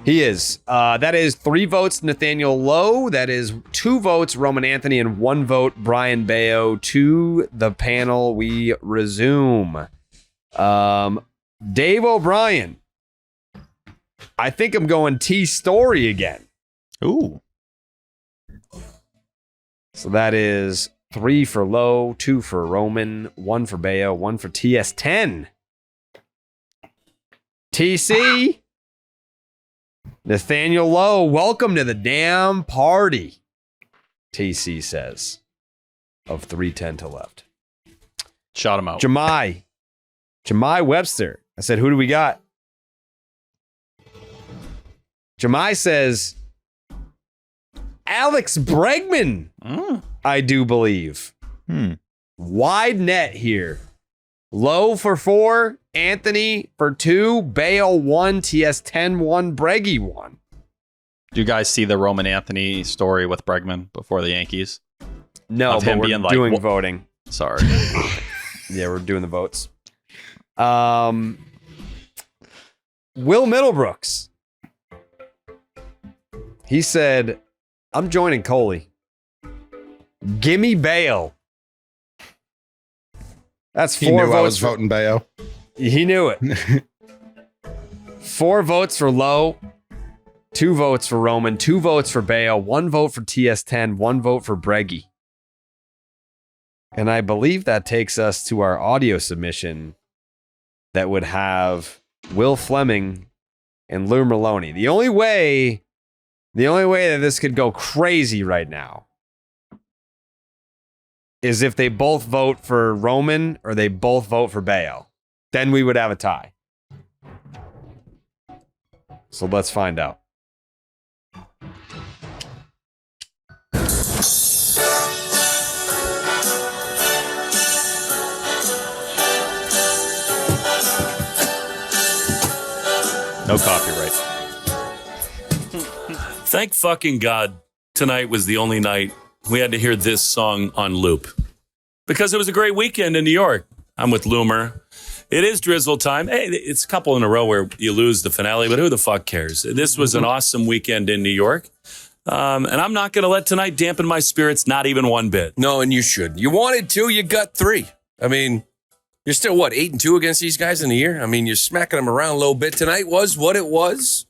He is. That is 3 votes Nathaniel Lowe. That is 2 votes Roman Anthony and 1 vote Brian Bayo. To the panel we resume. Dave O'Brien. I think I'm going T-Story again. Ooh. So that is 3 for Lowe, 2 for Roman, 1 for Bayo, 1 for TS10. TC. Nathaniel Lowe, welcome to the damn party. TC says. Of 3:10 to left. Shot him out. Jemai Webster. I said, who do we got? Jemai says, Alex Bregman, I do believe. Wide net here. Lowe for 4, Anthony for 2, Bale 1, TS10 1, Breggy 1. Do you guys see the Roman Anthony story with Bregman before the Yankees? No, of but him we're being doing voting. Sorry. Yeah, we're doing the votes. Will Middlebrooks. He said, I'm joining Coley. Gimme Bale. That's 4 He knew votes. I was voting Bayo. He knew it. 4 votes for Lowe, 2 votes for Roman, 2 votes for Bayo, 1 vote for TS10, 1 vote for Breggy. And I believe that takes us to our audio submission that would have Will Fleming and Lou Merlone. The only way that this could go crazy right now is if they both vote for Roman or they both vote for Bello. Then we would have a tie. So let's find out. No copyright. Thank fucking God tonight was the only night we had to hear this song on loop. Because it was a great weekend in New York. I'm with LouMer. It is drizzle time. Hey, it's a couple in a row where you lose the finale, but who the fuck cares? This was an awesome weekend in New York. And I'm not going to let tonight dampen my spirits, not even one bit. No, and you should. You wanted 2, you got 3. I mean, you're still, 8-2 against these guys in the year? I mean, you're smacking them around a little bit. Tonight was what it was,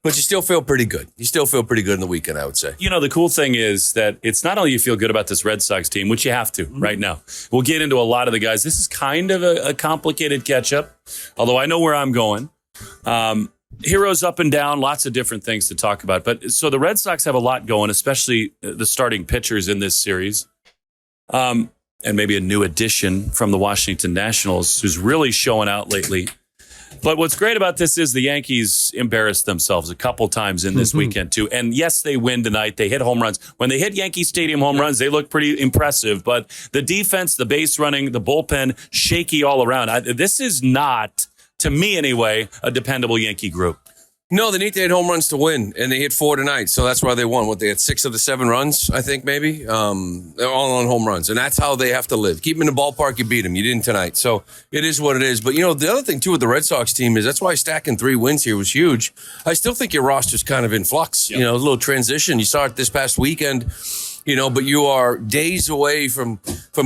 but you still feel pretty good. You still feel pretty good in the weekend, I would say. You know, the cool thing is that it's not only you feel good about this Red Sox team, which you have to right now. We'll get into a lot of the guys. This is kind of a complicated catch-up, although I know where I'm going. Heroes up and down, lots of different things to talk about. But so the Red Sox have a lot going, especially the starting pitchers in this series. And maybe a new addition from the Washington Nationals who's really showing out lately. But what's great about this is the Yankees embarrassed themselves a couple times in this weekend, too. And yes, they win tonight. They hit home runs. When they hit Yankee Stadium home runs, they look pretty impressive. But the defense, the base running, the bullpen, shaky all around. This is not, to me anyway, a dependable Yankee group. No, they need to hit home runs to win, and they hit 4 tonight, so that's why they won. What, they had 6 of the 7 runs, I think, maybe? They're all on home runs, and that's how they have to live. Keep them in the ballpark, you beat them. You didn't tonight, so it is what it is. But, the other thing, too, with the Red Sox team is that's why stacking 3 wins here was huge. I still think your roster's kind of in flux. Yep. A little transition. You saw it this past weekend. But you are days away from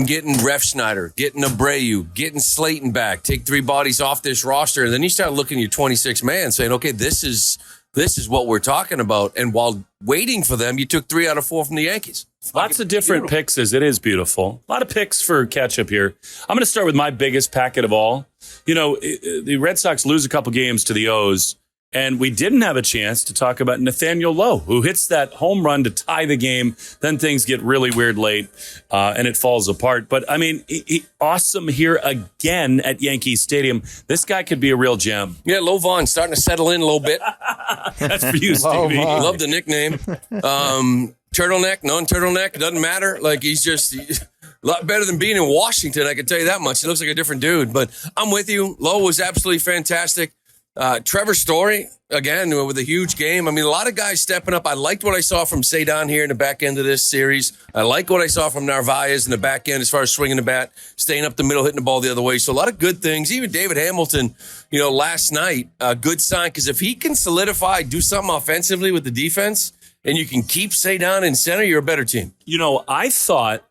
getting Refsnyder, getting Abreu, getting Slayton back, take 3 bodies off this roster. And then you start looking at your 26 man saying, okay, this is what we're talking about. And while waiting for them, you took 3 out of 4 from the Yankees. Lots of different picks as it is beautiful. A lot of picks for Ketchup here. I'm going to start with my biggest packet of all. The Red Sox lose a couple games to the O's. And we didn't have a chance to talk about Nathaniel Lowe, who hits that home run to tie the game. Then things get really weird late, and it falls apart. But, I mean, awesome here again at Yankee Stadium. This guy could be a real gem. Yeah, Lowe Vaughn starting to settle in a little bit. That's for you, Stevie. Love the nickname. Turtleneck, non-turtleneck, doesn't matter. Like, he's just... a lot better than being in Washington, I can tell you that much. He looks like a different dude. But I'm with you. Lowe was absolutely fantastic. Trevor Story, again, with a huge game. I mean, a lot of guys stepping up. I liked what I saw from Cedon here in the back end of this series. I like what I saw from Narvaez in the back end as far as swinging the bat, staying up the middle, hitting the ball the other way. So a lot of good things. Even David Hamilton, last night, a good sign. Because if he can solidify, do something offensively with the defense, and you can keep Cedon in center, you're a better team. I thought,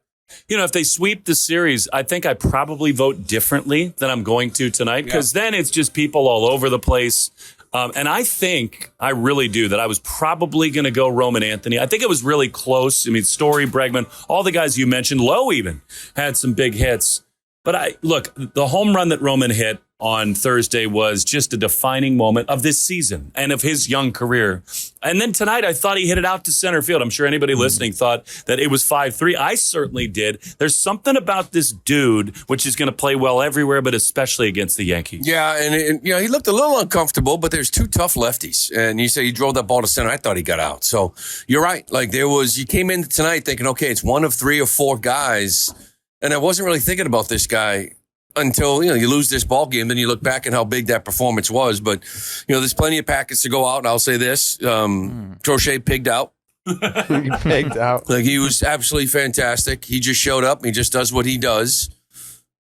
if they sweep the series, I think I probably vote differently than I'm going to tonight, because then it's just people all over the place. And I think, I really do, that I was probably going to go Roman Anthony. I think it was really close. I mean, Story, Bregman, all the guys you mentioned, Lowe even had some big hits. But look, the home run that Roman hit on Thursday was just a defining moment of this season and of his young career. And then tonight, I thought he hit it out to center field. I'm sure anybody listening thought that it was 5-3. I certainly did. There's something about this dude which is going to play well everywhere, but especially against the Yankees. Yeah, and he looked a little uncomfortable, but there's 2 tough lefties. And you say he drove that ball to center. I thought he got out. So you're right. Like you came in tonight thinking, okay, it's 1 of 3 or 4 guys. And I wasn't really thinking about this guy until, you lose this ball game. Then you look back at how big that performance was. But, there's plenty of packets to go out. And I'll say this, Crochet pigged out. He pigged out. Like, he was absolutely fantastic. He just showed up. He just does what he does.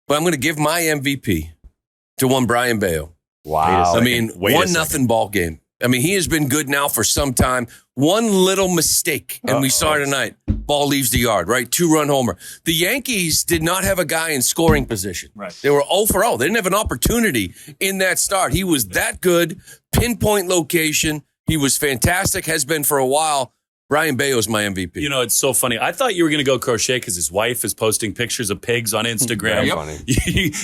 But I'm going to give my MVP to one Brian Bello. Wow. I mean, 1-0 ball game. I mean, he has been good now for some time. One little mistake, and we saw it tonight. Ball leaves the yard, right? 2-run homer. The Yankees did not have a guy in scoring position. Right. They were 0 for 0. They didn't have an opportunity in that start. He was that good, pinpoint location. He was fantastic, has been for a while. Brian Bayo's my MVP. You know, it's so funny. I thought you were going to go Crochet because his wife is posting pictures of pigs on Instagram.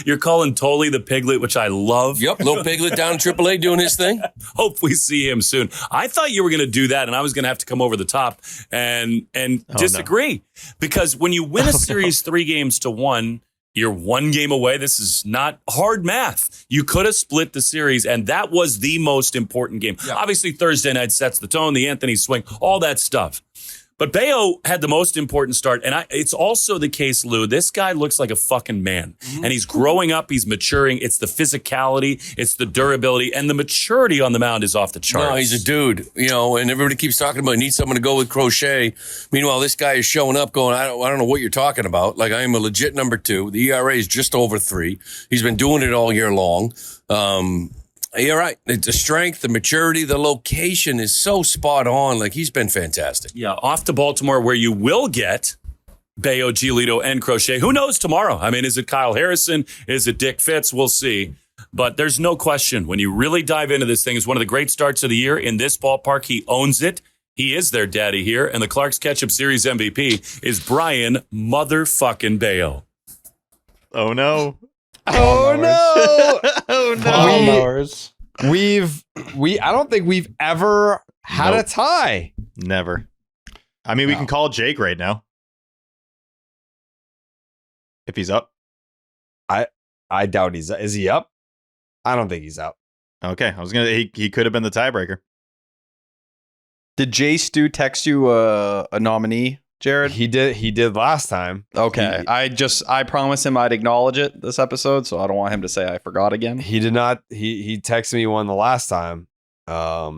You're calling Tolle the piglet, which I love. Yep, little piglet down in AAA doing his thing. Hope we see him soon. I thought you were going to do that, and I was going to have to come over the top and disagree. Because when you win a series 3-1, you're 1 game away. This is not hard math. You could have split the series, and that was the most important game. Yeah. Obviously, Thursday night sets the tone, the Anthony swing, all that stuff. But Bello had the most important start, and it's also the case, Lou. This guy looks like a fucking man, and he's growing up. He's maturing. It's the physicality, it's the durability, and the maturity on the mound is off the charts. No, he's a dude, you know, and everybody keeps talking about need someone to go with Crochet. Meanwhile, this guy is showing up going, I don't know what you're talking about. Like, I am a legit number 2. The ERA is just over 3. He's been doing it all year long. You're right. The strength, the maturity, the location is so spot on. Like, he's been fantastic. Yeah, off to Baltimore, where you will get Bello, Giolito, and Crochet. Who knows tomorrow? I mean, is it Kyle Harrison? Is it Dick Fitz? We'll see. But there's no question. When you really dive into this thing, it's one of the great starts of the year. In this ballpark, he owns it. He is their daddy here. And the Clark's Ketchup Series MVP is Brian motherfucking Bello. Oh, no. Oh no! Oh no! I don't think we've ever had a tie. Never. I mean, we can call Jake right now if he's up. I doubt he's. Is he up? I don't think he's up. Okay, I was gonna. He could have been the tiebreaker. Did Jay Stu text you a nominee, Jared? He did last time. Okay. I promised him I'd acknowledge it this episode, so I don't want him to say I forgot again. He did not. He texted me one the last time. I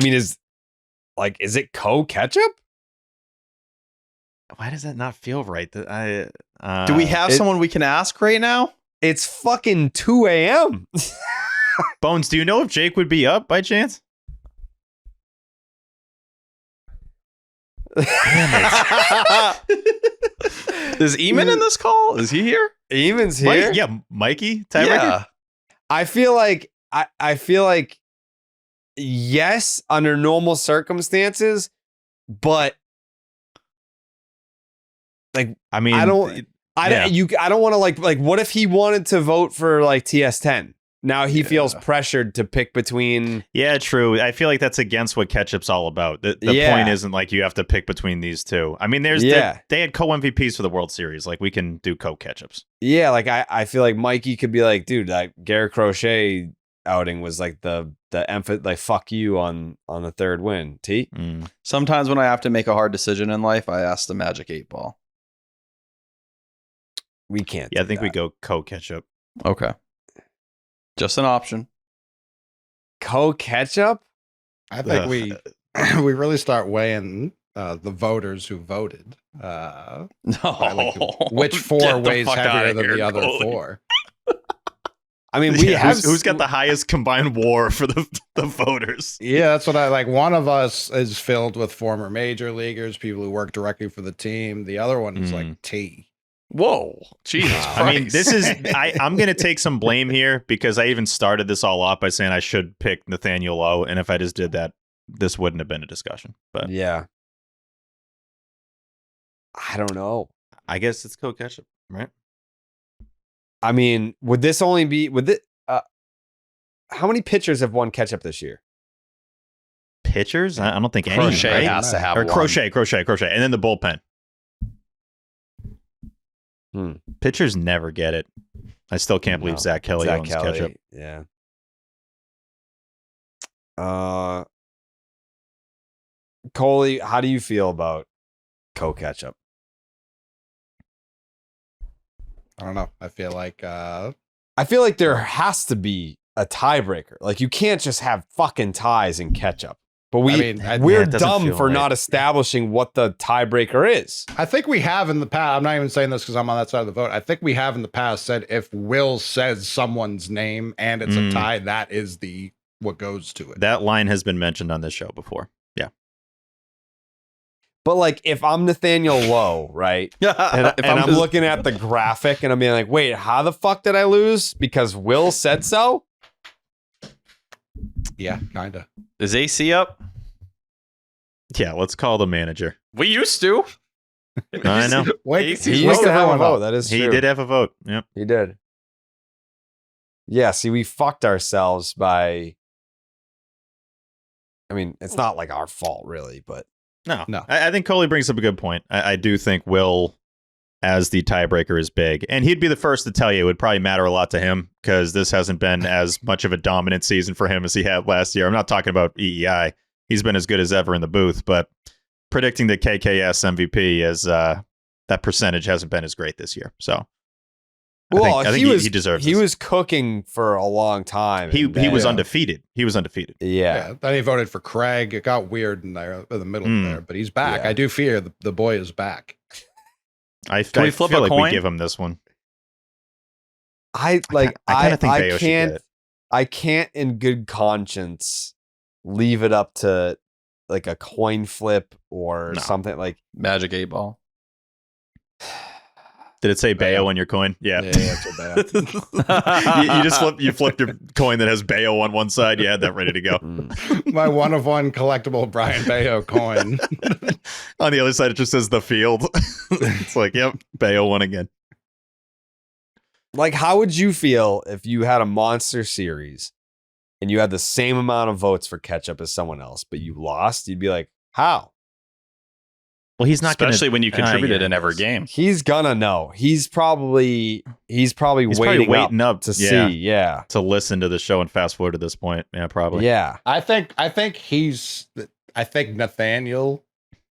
mean, is it Ketchup? Why does that not feel right? That do we have someone we can ask right now? It's fucking 2 a.m. Bones, do you know if Jake would be up by chance? Is Eamon in this call? Is he here? Eamon's here. Mikey. Yeah. I feel like yes, under normal circumstances, but like I mean, I don't want to like what if he wanted to vote for like TS10? Now he feels pressured to pick between. Yeah, true. I feel like that's against what Ketchup's all about. The point isn't like you have to pick between these two. I mean, they had co-MVPs for the World Series. Like, we can do co-Ketchups. Yeah, like I feel like Mikey could be like, dude, that Garrett Crochet outing was like the emphasis, like fuck you on the third win. T. Sometimes when I have to make a hard decision in life, I ask the Magic 8-Ball. We can't. Yeah, I think we go co-Ketchup. Okay. Just an option. Co-Ketchup? I think we really start weighing the voters who voted. No. Which 4 weighs heavier than the other 4? I mean, we have who's got the highest combined WAR for the voters? Yeah, that's what I like. One of us is filled with former major leaguers, people who work directly for the team. The other one is like T. Whoa, Jesus Christ. I mean, this is I'm going to take some blame here because I even started this all up by saying I should pick Nathaniel Lowe, and if I just did that, this wouldn't have been a discussion. But yeah, I don't know. I guess it's co-Ketchup, right? I mean, would this only be how many pitchers have won Ketchup this year? Pitchers? I don't think any. Crochet has to have or one. Crochet, and then the bullpen. Pitchers never get it. I still can't believe Zach Kelly owns Ketchup. Yeah. Coley, how do you feel about co-Ketchup? I don't know. I feel like there has to be a tiebreaker. Like, you can't just have fucking ties in Ketchup. But we're dumb for not establishing what the tiebreaker is. I think we have in the past. I'm not even saying this because I'm on that side of the vote. I think we have in the past said if Will says someone's name and it's a tie, that is what goes to it. That line has been mentioned on this show before. Yeah. But like, if I'm Nathaniel Lowe, right? and I'm looking at the graphic and I'm being like, wait, how the fuck did I lose? Because Will said so? Yeah, kinda. Is AC up? Yeah, let's call the manager. We used to. I know. He used to have a vote. That is true. He did have a vote. Yep. He did. Yeah, see, we fucked ourselves by... I mean, it's not like our fault, really, but... No. I think Coley brings up a good point. I do think Will, as the tiebreaker, is big. And he'd be the first to tell you it would probably matter a lot to him because this hasn't been as much of a dominant season for him as he had last year. I'm not talking about EEI. He's been as good as ever in the booth, but predicting the KKS MVP as that percentage hasn't been as great this year. So... Well, I think he deserves. He was cooking for a long time. He was undefeated. He was undefeated. Yeah. Then he voted for Craig. It got weird in the middle there, but he's back. Yeah. I do fear the boy is back. Can we flip a coin? We give him this one. I kind of think Bayo should get it. I can't, in good conscience, leave it up to like a coin flip or something like Magic 8 Ball. Did it say Bayo on your coin? Yeah. It's Bayo. you flipped your coin that has Bayo on one side. You had that ready to go. My 1-of-1 collectible Brian Bayo coin. On the other side, it just says the field. It's like, yep, Bayo won again. Like, how would you feel if you had a monster series and you had the same amount of votes for Ketchup as someone else, but you lost? You'd be like, how? Well, he's not especially when you contributed in every game. He's gonna know. He's probably waiting up to see. Yeah, to listen to the show and fast forward to this point. Yeah, probably. Yeah, I think Nathaniel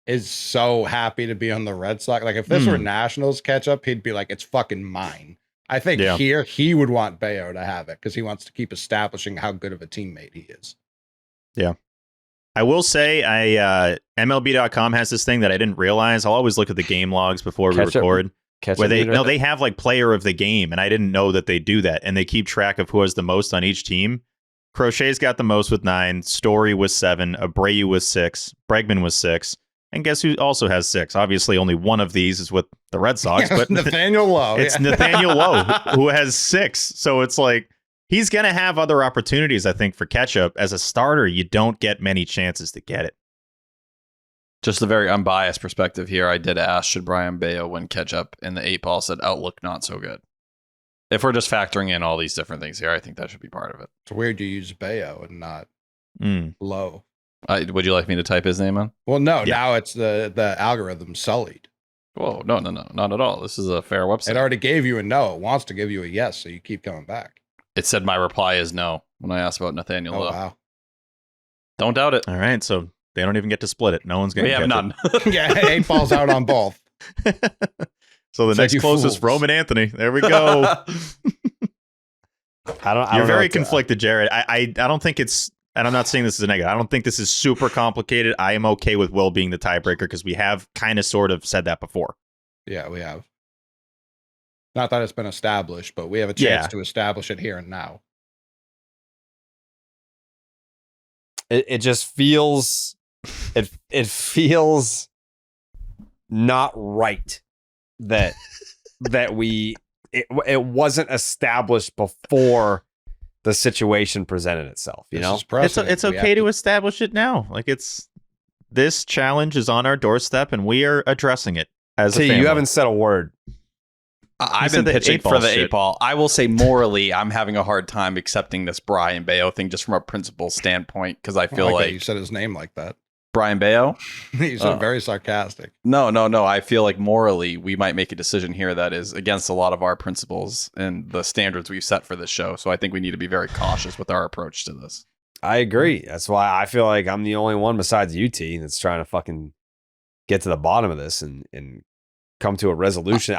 is so happy to be on the Red Sox. Like if this were Nationals Ketchup, he'd be like, "It's fucking mine." I think here he would want Bayo to have it because he wants to keep establishing how good of a teammate he is. Yeah. I will say, MLB.com has this thing that I didn't realize. I'll always look at the game logs before we record. Where they have like player of the game, and I didn't know that they do that. And they keep track of who has the most on each team. Crochet's got the most with 9. Story was 7. Abreu was 6. Bregman was 6. And guess who also has 6? Obviously, only one of these is with the Red Sox, but Nathaniel Lowe. It's Nathaniel Lowe who has 6. So it's like, he's going to have other opportunities, I think, for Ketchup. As a starter, you don't get many chances to get it. Just a very unbiased perspective here. I did ask, should Brian Bayo win Ketchup? And the 8 Ball said, outlook not so good. If we're just factoring in all these different things here, I think that should be part of it. It's weird you use Bayo and not Lowe. Would you like me to type his name in? Well, no. Yeah. Now it's the algorithm sullied. Whoa, no, not at all. This is a fair website. It already gave you a no. It wants to give you a yes, so you keep coming back. It said my reply is no when I asked about Nathaniel Lowe. Wow. Don't doubt it. All right, so they don't even get to split it. No one's going to get none. Yeah, 8 Balls out on both. So the next closest, Roman Anthony. There we go. You're very conflicted, Jared. I don't think it's, and I'm not saying this is a negative, I don't think this is super complicated. I am okay with Will being the tiebreaker because we have kind of sort of said that before. Yeah, we have. Not that it's been established, but we have a chance to establish it here and now. It just feels it feels not right that it wasn't established before the situation presented itself. You know, it's okay to establish it now. Like this challenge is on our doorstep and we are addressing it as a family. You haven't said a word. I've been pitching for the 8 Ball. I will say morally, I'm having a hard time accepting this Brian Bayo thing just from a principle standpoint because I feel like you said his name like that. Brian Bayo? You said very sarcastic. No. I feel like morally, we might make a decision here that is against a lot of our principles and the standards we've set for this show. So I think we need to be very cautious with our approach to this. I agree. That's why I feel like I'm the only one besides UT that's trying to fucking get to the bottom of this and come to a resolution.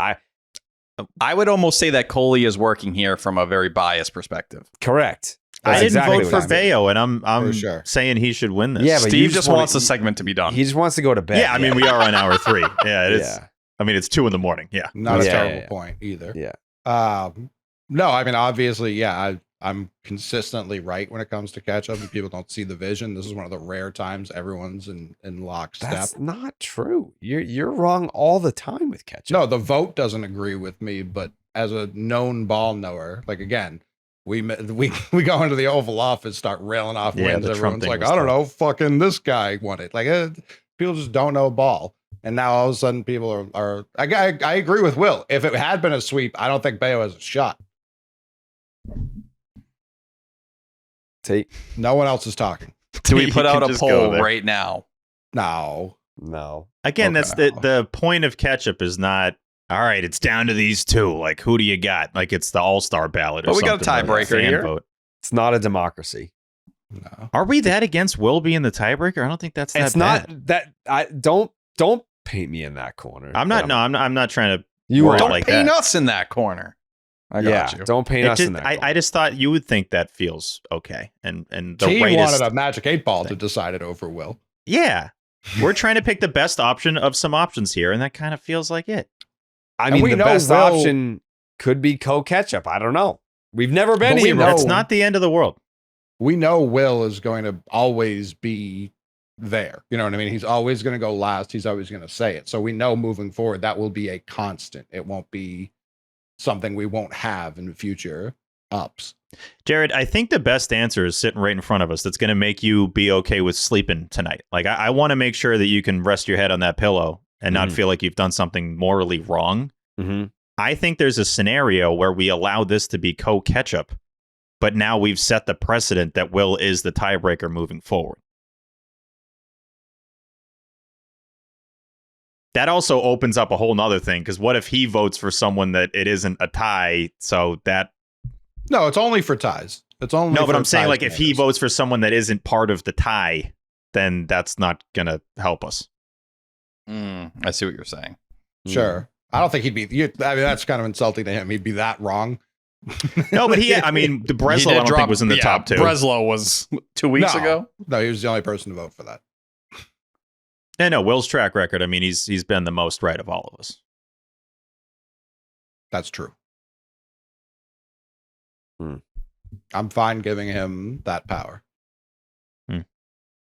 I would almost say that Coley is working here from a very biased perspective. Correct. I didn't vote for Bayo, and I'm saying he should win this. Yeah, but Steve just wants the segment to be done. He just wants to go to bed. Yeah, I mean, we are on hour 3. Yeah, it is. I mean, it's 2 a.m. Yeah. Not a terrible point either. Yeah. No, I mean, obviously, I'm consistently right when it comes to Ketchup, and people don't see the vision. This is one of the rare times everyone's in lockstep. That's not true. You're wrong all the time with Ketchup. No, the vote doesn't agree with me, but as a known ball knower, like again, we go into the Oval Office, start railing off wins. Everyone's like, I don't know, fucking this guy won it. Like People just don't know ball. And now all of a sudden people are I agree with Will. If it had been a sweep, I don't think Bello has a shot. No one else is talking. Do we put out a poll right now? No. Again, that's the point of Ketchup is not, all right, it's down to these two. Like, who do you got? Like, it's the all-star ballot or But we something. got a tiebreaker here. Vote. It's not a democracy. No. Are we that against Will being the tiebreaker? I don't think that's that It's bad. not that I don't paint me in that corner. I'm not. No, I'm not trying to. You word it Don't like paint that. us in that corner. I got you. Don't paint us in that. I just thought you would think that feels okay, and the He rightest wanted a magic 8-ball to decide it over Will. Yeah, we're trying to pick the best option of some options here, and that kind of feels like it. I mean, the best option could be Ketchup. I don't know. We've never been here. That's not the end of the world. We know Will is going to always be there. You know what I mean? He's always going to go last. He's always going to say it. So we know moving forward that will be a constant. It won't be something we won't have in future ups. Jared, I think the best answer is sitting right in front of us. That's going to make you be okay with sleeping tonight. Like, I want to make sure that you can rest your head on that pillow and not feel like you've done something morally wrong. I think there's a scenario where we allow this to be Ketchup, but now we've set the precedent that Will is the tiebreaker moving forward. That also opens up a whole nother thing, because what if he votes for someone that it isn't a tie? So that... No, it's only for ties. It's only No, but for I'm saying, ties like, if he votes for someone that isn't part of the tie, then that's not going to help us. I see what you're saying. Sure. I don't think he'd be... I mean, that's kind of insulting to him. He'd be that wrong. No, but I mean, the Breslow, I don't think was in the top two. Breslow was 2 weeks ago. No, he was the only person to vote for that. No, Will's track record, I mean, he's been the most right of all of us. That's true. I'm fine giving him that power.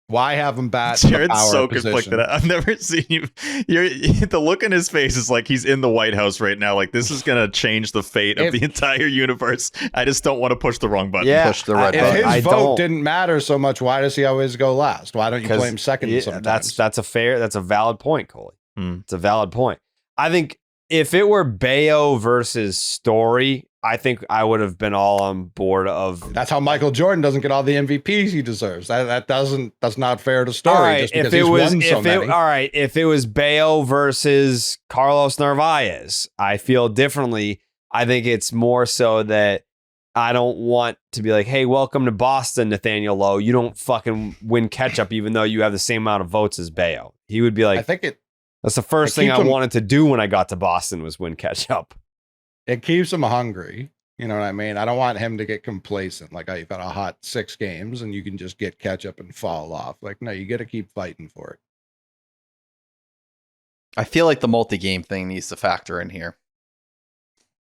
Why have him bat? Jared's so position? conflicted. I've never seen you. The look in his face is like he's in the White House right now. Like, this is going to change the fate of the entire universe. I just don't want to push the wrong button. Yeah, push the red button. If his vote didn't matter so much, why does he always go last? Why don't you play him second sometimes? That's a valid point, Coley. It's a valid point. I think if it were Bello versus Story, I think I would have been all on board of. That's how Michael Jordan doesn't get all the MVPs he deserves. That's not fair to Story. All right, just because he's won so many. All right, if it was Bello versus Carlos Narvaez, I feel differently. I think it's more so that I don't want to be like, hey, welcome to Boston, Nathaniel Lowe. You don't fucking win Ketchup, even though you have the same amount of votes as Bello. He would be like, I think that's the first thing I wanted to do when I got to Boston was win Ketchup. It keeps him hungry. You know what I mean? I don't want him to get complacent. Like, oh, you've got a hot 6 games and you can just get Ketchup and fall off. Like, no, you got to keep fighting for it. I feel like the multi-game thing needs to factor in here.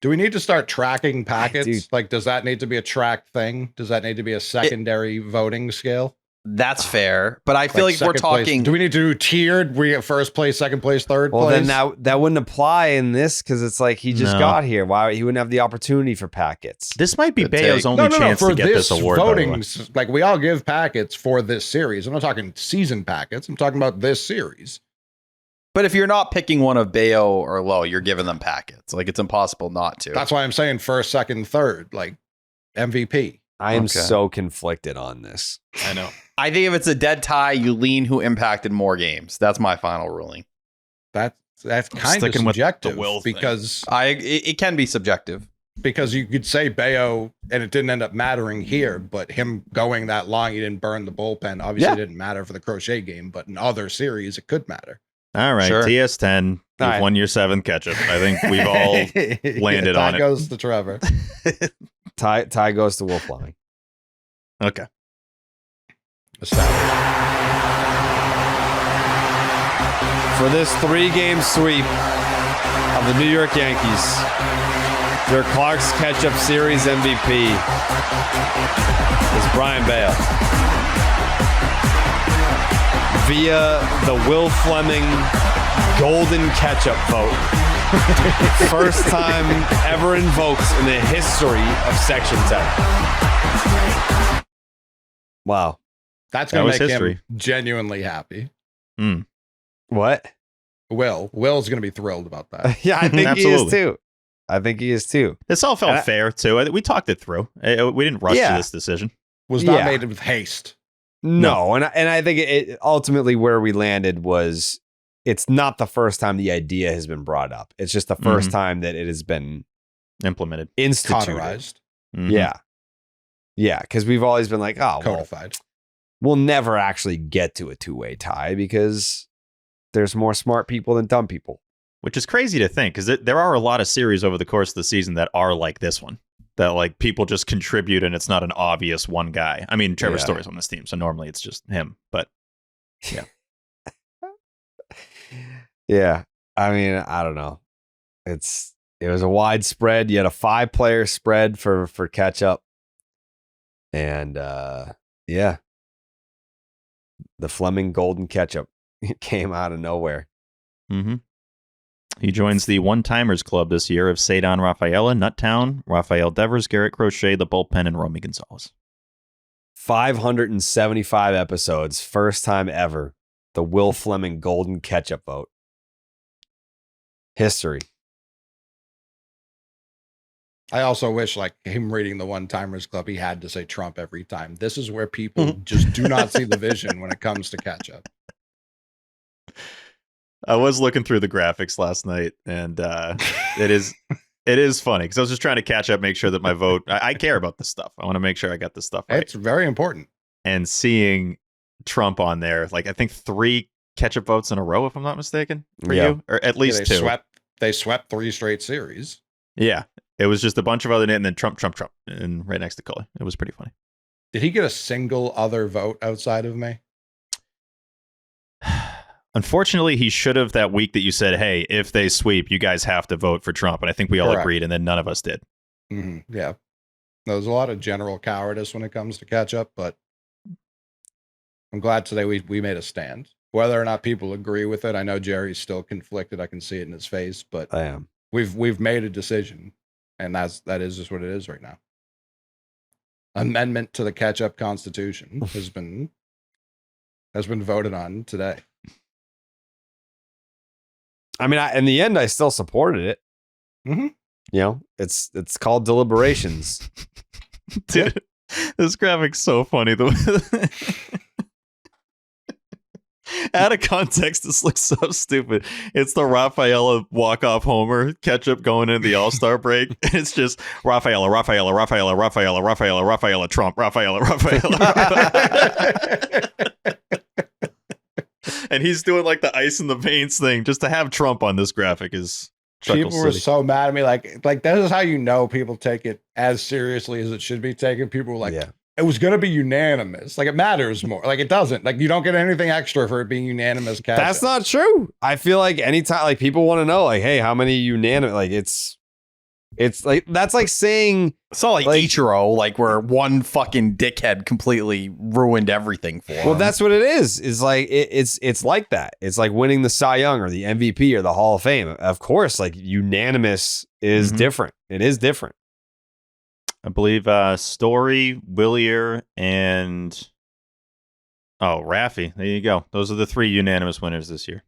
Do we need to start tracking packets? Like, does that need to be a tracked thing? Does that need to be a secondary voting scale? That's fair, but I feel like if we're talking... Do we need to do tiered? We get first place, second place, third Well, place? then that wouldn't apply in this because it's like he just got here. Why he wouldn't have the opportunity for packets? This might be Bello's only chance to get this award. Voting, like, we all give packets for this series. I'm not talking season packets. I'm talking about this series. But if you're not picking one of Bello or Lowe, you're giving them packets. Like, it's impossible not to. That's why I'm saying first, second, third, like MVP. I am so conflicted on this. I know. I think if it's a dead tie, you lean who impacted more games. That's my final ruling. That's kind of subjective because it can be subjective. Because you could say Bello, and it didn't end up mattering here, but him going that long, he didn't burn the bullpen. Obviously, it didn't matter for the crochet game, but in other series, it could matter. All right, Sure. TS10, you've won your 7th Ketchup. I think we've all landed on it. Tie goes to Trevor. Tie goes to Will Fleming. Okay. For this 3-game sweep of the New York Yankees, their Clark's Ketchup Series MVP is Brian Bello. Via the Will Fleming Golden Ketchup vote. First time ever invoked in the history of Section 10. Wow. That's going to make history. him genuinely happy. What? Will's going to be thrilled about that. Yeah, I think he is too. I think he is too. This all felt fair too. We talked it through. We didn't rush to this decision. Was not made with haste. No, and I think it ultimately where we landed was it's not the first time the idea has been brought up. It's just the first time that it has been implemented, instituted. Cauterized. Yeah. Yeah, because we've always been like, oh, codified. We'll never actually get to a two-way tie because there's more smart people than dumb people. Which is crazy to think, because there are a lot of series over the course of the season that are like this one. That like people just contribute and it's not an obvious one guy. I mean, Trevor Story's on this team, so normally it's just him. But yeah. Yeah. I mean, I don't know. It was a wide spread. You had a 5-player spread for Ketchup. And yeah. The Fleming Golden Ketchup came out of nowhere. Mm-hmm. He joins the one-timers club this year of Cedon Rafaela, Nuttown, Rafael Devers, Garrett Crochet, the Bullpen, and Romy Gonzalez. 575 episodes. First time ever. The Will Fleming Golden Ketchup vote. History. I also wish, like him reading the one-timers club, he had to say Trump every time. This is where people just do not see the vision when it comes to Ketchup. I was looking through the graphics last night, and it is funny because I was just trying to catch up, make sure that my vote. I care about this stuff. I want to make sure I got this stuff right. It's very important. And seeing Trump on there, like I think 3 Ketchup votes in a row, if I'm not mistaken, for you, or at least 2. They swept 3 straight series. Yeah, it was just a bunch of other names, and then Trump, and right next to Tolle. It was pretty funny. Did he get a single other vote outside of me? Unfortunately, he should have that week that you said, hey, if they sweep, you guys have to vote for Trump. And I think we all agreed, and then none of us did. Mm-hmm. Yeah. There's a lot of general cowardice when it comes to Ketchup, but I'm glad today we made a stand. Whether or not people agree with it, I know Jerry's still conflicted. I can see it in his face, but I am. We've made a decision, and that is just what it is right now. Amendment to the Ketchup Constitution has been voted on today. I mean, in the end, I still supported it. Mm-hmm. You know, it's called deliberations. Dude, this graphic's so funny. Out of context, this looks so stupid. It's the Rafaela walk-off homer, Ketchup going into the All-Star break. It's just Rafaela, Trump, Rafaela. And he's doing like the ice in the veins thing. Just to have Trump on this graphic is people were so mad at me. Like this is how you know people take it as seriously as it should be taken. People were like, it was going to be unanimous. Like it matters more. Like it doesn't. Like you don't get anything extra for it being unanimous. That's not true. I feel like anytime like people want to know like, hey, how many unanimous? Like it's like that's like saying it's not like Ichiro, like where one fucking dickhead completely ruined everything for him. Well, that's what it is. Is like it's like that. It's like winning the Cy Young or the MVP or the Hall of Fame. Of course, like unanimous is different. It is different. I believe Story, Willier, and Raffy. There you go. Those are the 3 unanimous winners this year.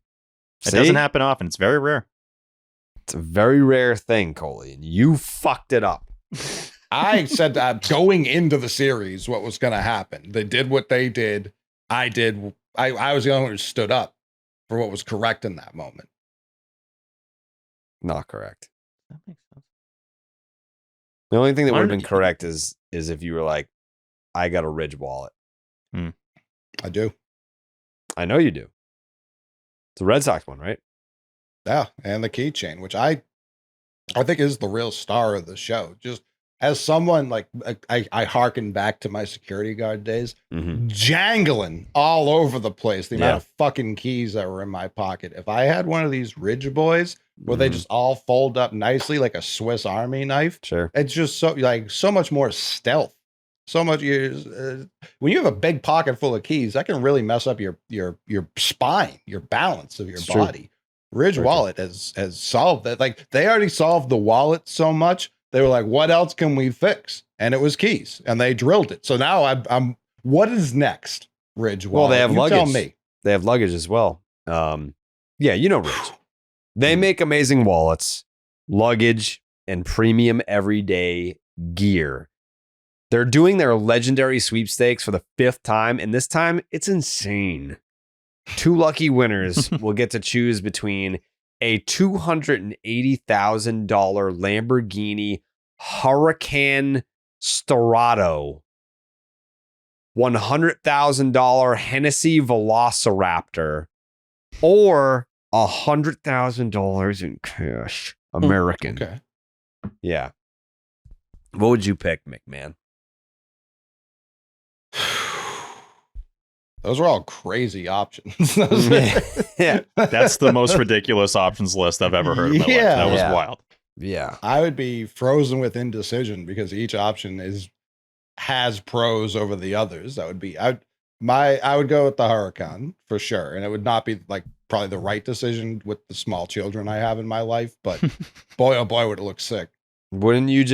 It doesn't happen often. It's very rare. It's a very rare thing, Coley, and you fucked it up. I said that going into the series, what was going to happen. They did what they did. I did. I was the only one who stood up for what was correct in that moment. Not correct. That makes sense. The only thing that would have been correct is if you were like, I got a Ridge wallet. I do. I know you do. It's a Red Sox one, right? Yeah, and the keychain, which I think is the real star of the show. Just as someone like I hearken back to my security guard days, jangling all over the place. The amount of fucking keys that were in my pocket. If I had one of these Ridge boys where they just all fold up nicely like a Swiss Army knife, sure, it's just so much more stealth. So much when you have a big pocket full of keys, that can really mess up your spine, your balance of your body. Ridge wallet has solved that. Like they already solved the wallet so much. They were like, what else can we fix? And it was keys, and they drilled it. So now I'm what is next? Ridge wallet. Well, they have luggage. Tell me. They have luggage as well. Yeah, you know Ridge. They make amazing wallets, luggage, and premium everyday gear. They're doing their legendary sweepstakes for the 5th time, and this time it's insane. 2 lucky winners will get to choose between a $280,000 Lamborghini Huracan Storado, $100,000 Hennessy Velociraptor, or $100,000 in cash. American. Okay. Yeah. What would you pick, McMahon? Those are all crazy options. Yeah. That's the most ridiculous options list I've ever heard in my life. That was wild. Yeah. I would be frozen with indecision because each option has pros over the others. That would be I would go with the Huracan for sure. And it would not be like probably the right decision with the small children I have in my life, but boy oh boy would it look sick. Wouldn't you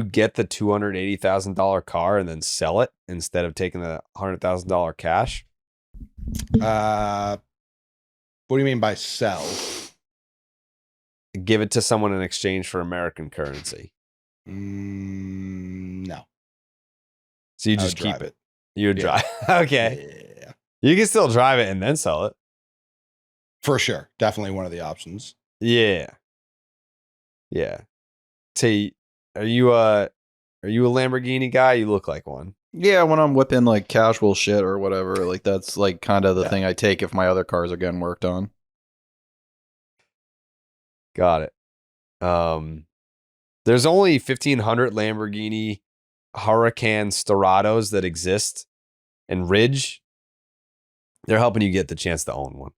get the $280,000 car and then sell it instead of taking the $100,000 cash? What do you mean by sell? Give it to someone in exchange for American currency. No. So you just keep it. You would drive. Okay. Yeah. You can still drive it and then sell it. For sure. Definitely one of the options. Yeah. Yeah. Say, are you a Lamborghini guy? You look like one. Yeah, when I'm whipping like casual shit or whatever, like that's like kind of the thing I take if my other cars are getting worked on. Got it. There's only 1,500 Lamborghini Huracan Storados that exist, and Ridge, they're helping you get the chance to own one.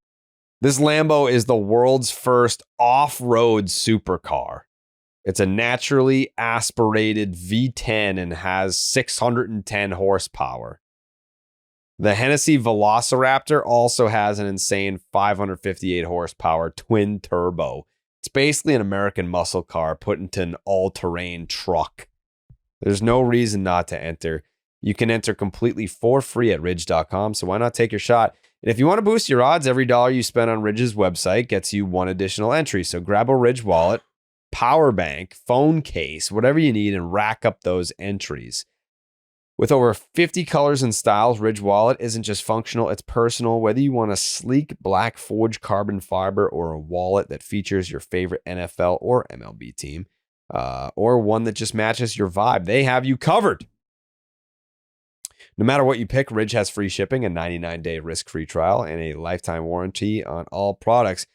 This Lambo is the world's first off-road supercar. It's a naturally aspirated V10 and has 610 horsepower. The Hennessy Velociraptor also has an insane 558 horsepower twin turbo. It's basically an American muscle car put into an all-terrain truck. There's no reason not to enter. You can enter completely for free at Ridge.com, so why not take your shot? And if you want to boost your odds, every dollar you spend on Ridge's website gets you 1 additional entry. So grab a Ridge wallet, power bank, phone case, whatever you need, and rack up those entries. With over 50 colors and styles, Ridge Wallet isn't just functional, it's personal. Whether you want a sleek black forged carbon fiber or a wallet that features your favorite NFL or MLB team, or one that just matches your vibe, they have you covered. No matter what you pick, Ridge has free shipping, a 99-day risk-free trial, and a lifetime warranty on all products.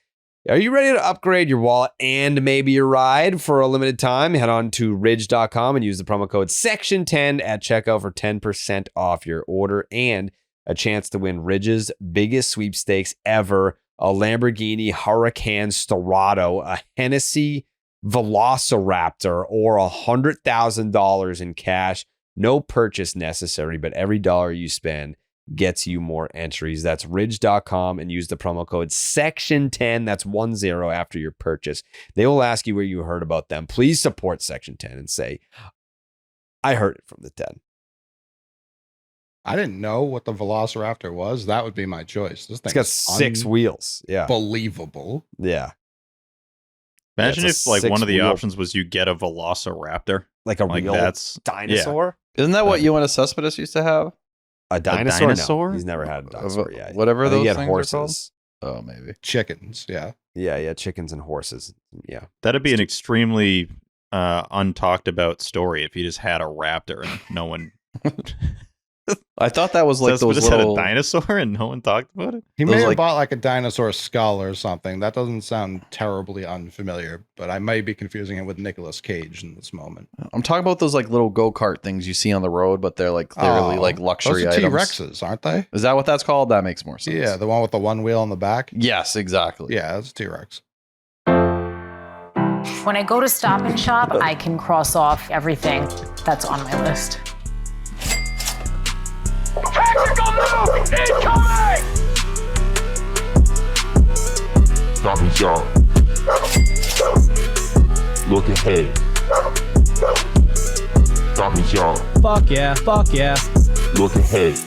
Are you ready to upgrade your wallet and maybe your ride? For a limited time, head on to ridge.com and use the promo code SECTION10 at checkout for 10% off your order and a chance to win Ridge's biggest sweepstakes ever, a Lamborghini Huracan Storado, a Hennessy Velociraptor, or $100,000 in cash. No purchase necessary, but every dollar you spend gets you more entries. That's ridge.com and use the promo code SECTION10. That's 10 after your purchase. They will ask you where you heard about them. Please support Section 10 and say, I heard it from the 10. I didn't know what the Velociraptor was. That would be my choice. This thing's got 6 wheels. Yeah. Believable. Yeah. Imagine if like one of the options was you get a Velociraptor. Like a real dinosaur? Yeah. Isn't that what UNS Cespedes used to have? A dinosaur? No, he's never had a dinosaur. Yeah, whatever those had things horses. Are called? Oh, maybe chickens. Yeah, yeah, chickens and horses. Yeah, that'd be an extremely untalked about story if you just had a raptor and no one. I thought that was like those just little had a dinosaur and no one talked about it. He may have bought like a dinosaur skull or something. That doesn't sound terribly unfamiliar, but I might be confusing it with Nicolas Cage in this moment. I'm talking about those like little go-kart things you see on the road, but they're like clearly like luxury those are items. T-Rexes, aren't they? Is that what that's called? That makes more sense. Yeah, the one with the one wheel on the back. Yes, exactly. Yeah, that's a T-Rex. When I go to Stop and Shop, I can cross off everything that's on my list. Tactical move! Incoming! Stop and Shop. Look ahead. Stop and Shop. Fuck yeah, fuck yeah. Look ahead.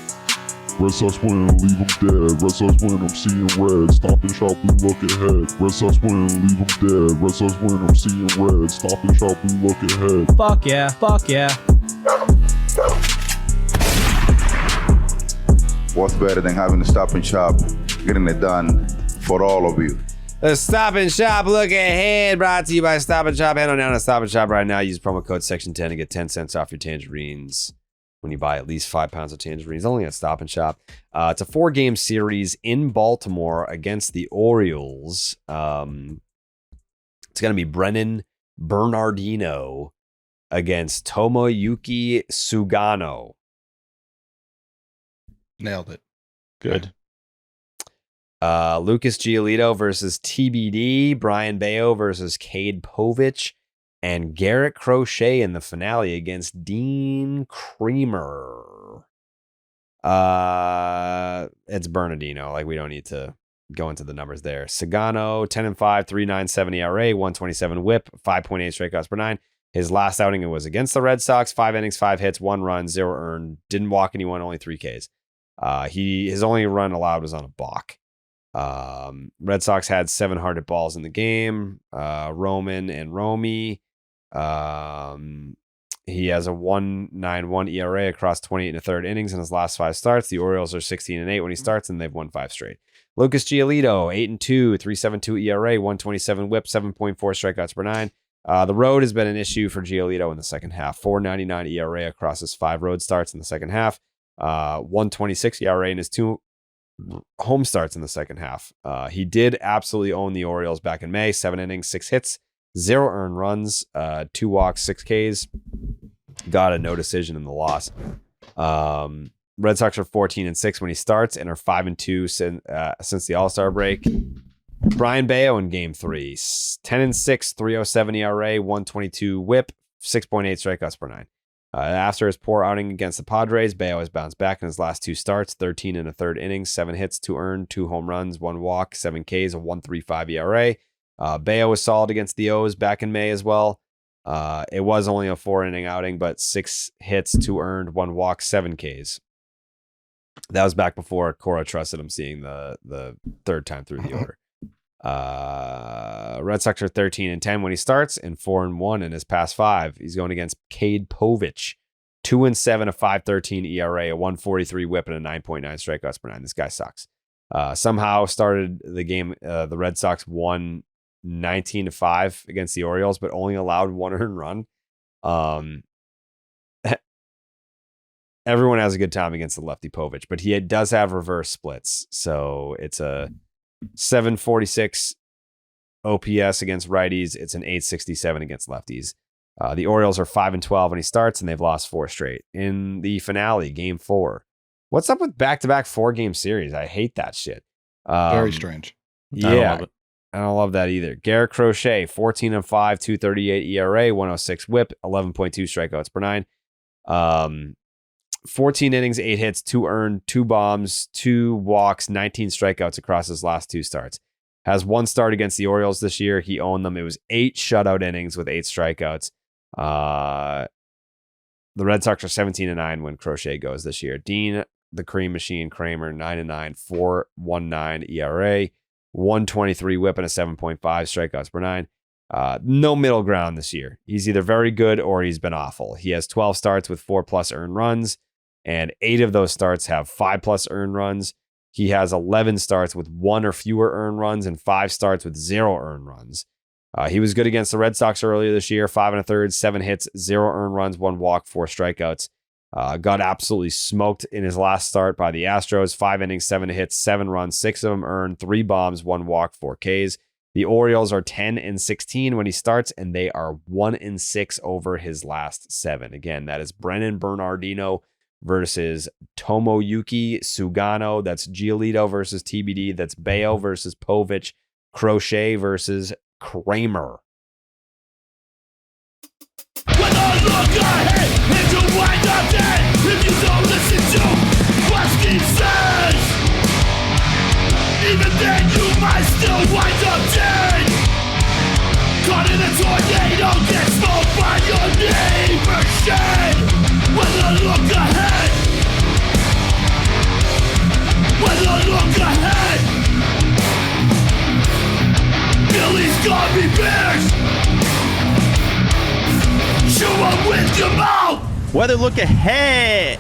Red Sox win, leave them dead. Red Sox win, I'm seeing red. Stop and sharp, we look ahead. Red Sox win, leave them dead. Red Sox win, I'm seeing red. Stop and sharp, we look ahead. Fuck yeah, fuck yeah. What's better than having to stop and shop, getting it done for all of you? The Stop and Shop look ahead, brought to you by Stop and Shop. Head on down to Stop and Shop right now. Use promo code Section 10 to get 10 cents off your tangerines when you buy at least 5 pounds of tangerines. Only at Stop and Shop. It's a 4-game series in Baltimore against the Orioles. It's going to be Brennan Bernardino against Tomoyuki Sugano. Nailed it. Good. Lucas Giolito versus TBD, Brian Bayo versus Cade Povich, and Garrett Crochet in the finale against Dean Creamer. It's Bernardino. Like, we don't need to go into the numbers there. Sagano, 10-5, 3.97 ERA, 127 WHIP, 5.8 strikeouts per 9. His last outing, it was against the Red Sox, 5 innings, 5 hits, 1 run, 0 earned, didn't walk anyone, only 3 Ks. His only run allowed was on a balk. Red Sox had 7 hard hit balls in the game. Roman and Romy. He has a 1.91 ERA across 28 1/3 innings in his last 5 starts. The Orioles are 16-8 when he starts, and they've won 5 straight. Lucas Giolito, 8-2, 3.72 ERA, 127 WHIP, 7.4 strikeouts per 9. The road has been an issue for Giolito in the second half. 4.99 ERA across his 5 road starts in the second half. 1.26 ERA in his 2 home starts in the second half. He did absolutely own the Orioles back in May. 7 innings, 6 hits, 0 earned runs, 2 walks, 6 Ks. Got a no decision in the loss. Red Sox are 14-6 when he starts and are 5-2 since the All-Star break. Brian Bayo in Game 3, 10-6, 3.07 ERA, 122 WHIP, 6.8 strikeouts per 9. After his poor outing against the Padres, Bayo has bounced back in his last 2 starts, 13 1/3 innings, 7 hits, 2 earned, 2 home runs, 1 walk, 7 Ks, a 1.35 ERA. Bayo was solid against the O's back in May as well. It was only a 4-inning outing, but 6 hits, 2 earned, 1 walk, 7 Ks. That was back before Cora trusted him seeing the third time through the order. Red Sox are 13-10 when he starts and 4-1 in his past 5. He's going against Cade Povich, 2-7, a 5.13 ERA, a 1.43 WHIP, and a 9.9 strikeouts per 9. This guy sucks. Somehow started the game. The Red Sox won 19-5 against the Orioles, but only allowed 1 earned run. Everyone has a good time against the lefty Povich, but he does have reverse splits, so it's a 746 OPS against righties. It's an 867 against lefties. The Orioles are 5-12 when he starts, and they've lost 4 straight. In the finale, Game 4. What's up with back-to-back 4-game series? I hate that shit. Very strange. Yeah, I don't love that either. Garrett Crochet, 14-5, 2.38 ERA, 106 WHIP, 11.2 strikeouts per 9. 14 innings, 8 hits, 2 earned, 2 bombs, 2 walks, 19 strikeouts across his last 2 starts. Has 1 start against the Orioles this year. He owned them. It was 8 shutout innings with 8 strikeouts. The Red Sox are 17-9 when Crochet goes this year. Dean, the Cream Machine Kramer, 9-9, 4.19 ERA, 123 WHIP, and a 7.5 strikeouts per 9. No middle ground this year. He's either very good or he's been awful. He has 12 starts with 4+ earned runs, and 8 of those starts have 5+ earned runs. He has 11 starts with 1 or fewer earned runs and 5 starts with 0 earned runs. He was good against the Red Sox earlier this year, 5 1/3, 7 hits, 0 earned runs, 1 walk, 4 strikeouts. Got absolutely smoked in his last start by the Astros, 5 innings, 7 hits, 7 runs, 6 of them earned, 3 bombs, 1 walk, 4 Ks. The Orioles are 10-16 when he starts, and they are 1-6 over his last 7. Again, that is Brennan Bernardino versus Tomoyuki Sugano. That's Giolito versus TBD. That's Bayo versus Povich. Crochet versus Kramer. When I look ahead and you wind up dead, if you don't listen to what Steve says, even then you might still wind up dead. Caught in a tornado, get smoked by your neighbor's shed. When I look ahead, Bears! Chew 'em with your mouth! Weather look ahead.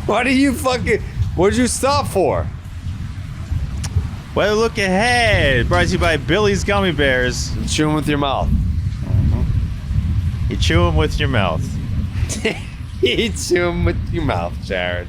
Why do you fucking... What'd you stop for? Weather look ahead. Brought to you by Billy's Gummy Bears. Chew 'em with your mouth. You chew 'em with your mouth. You chew 'em with your mouth, Jared.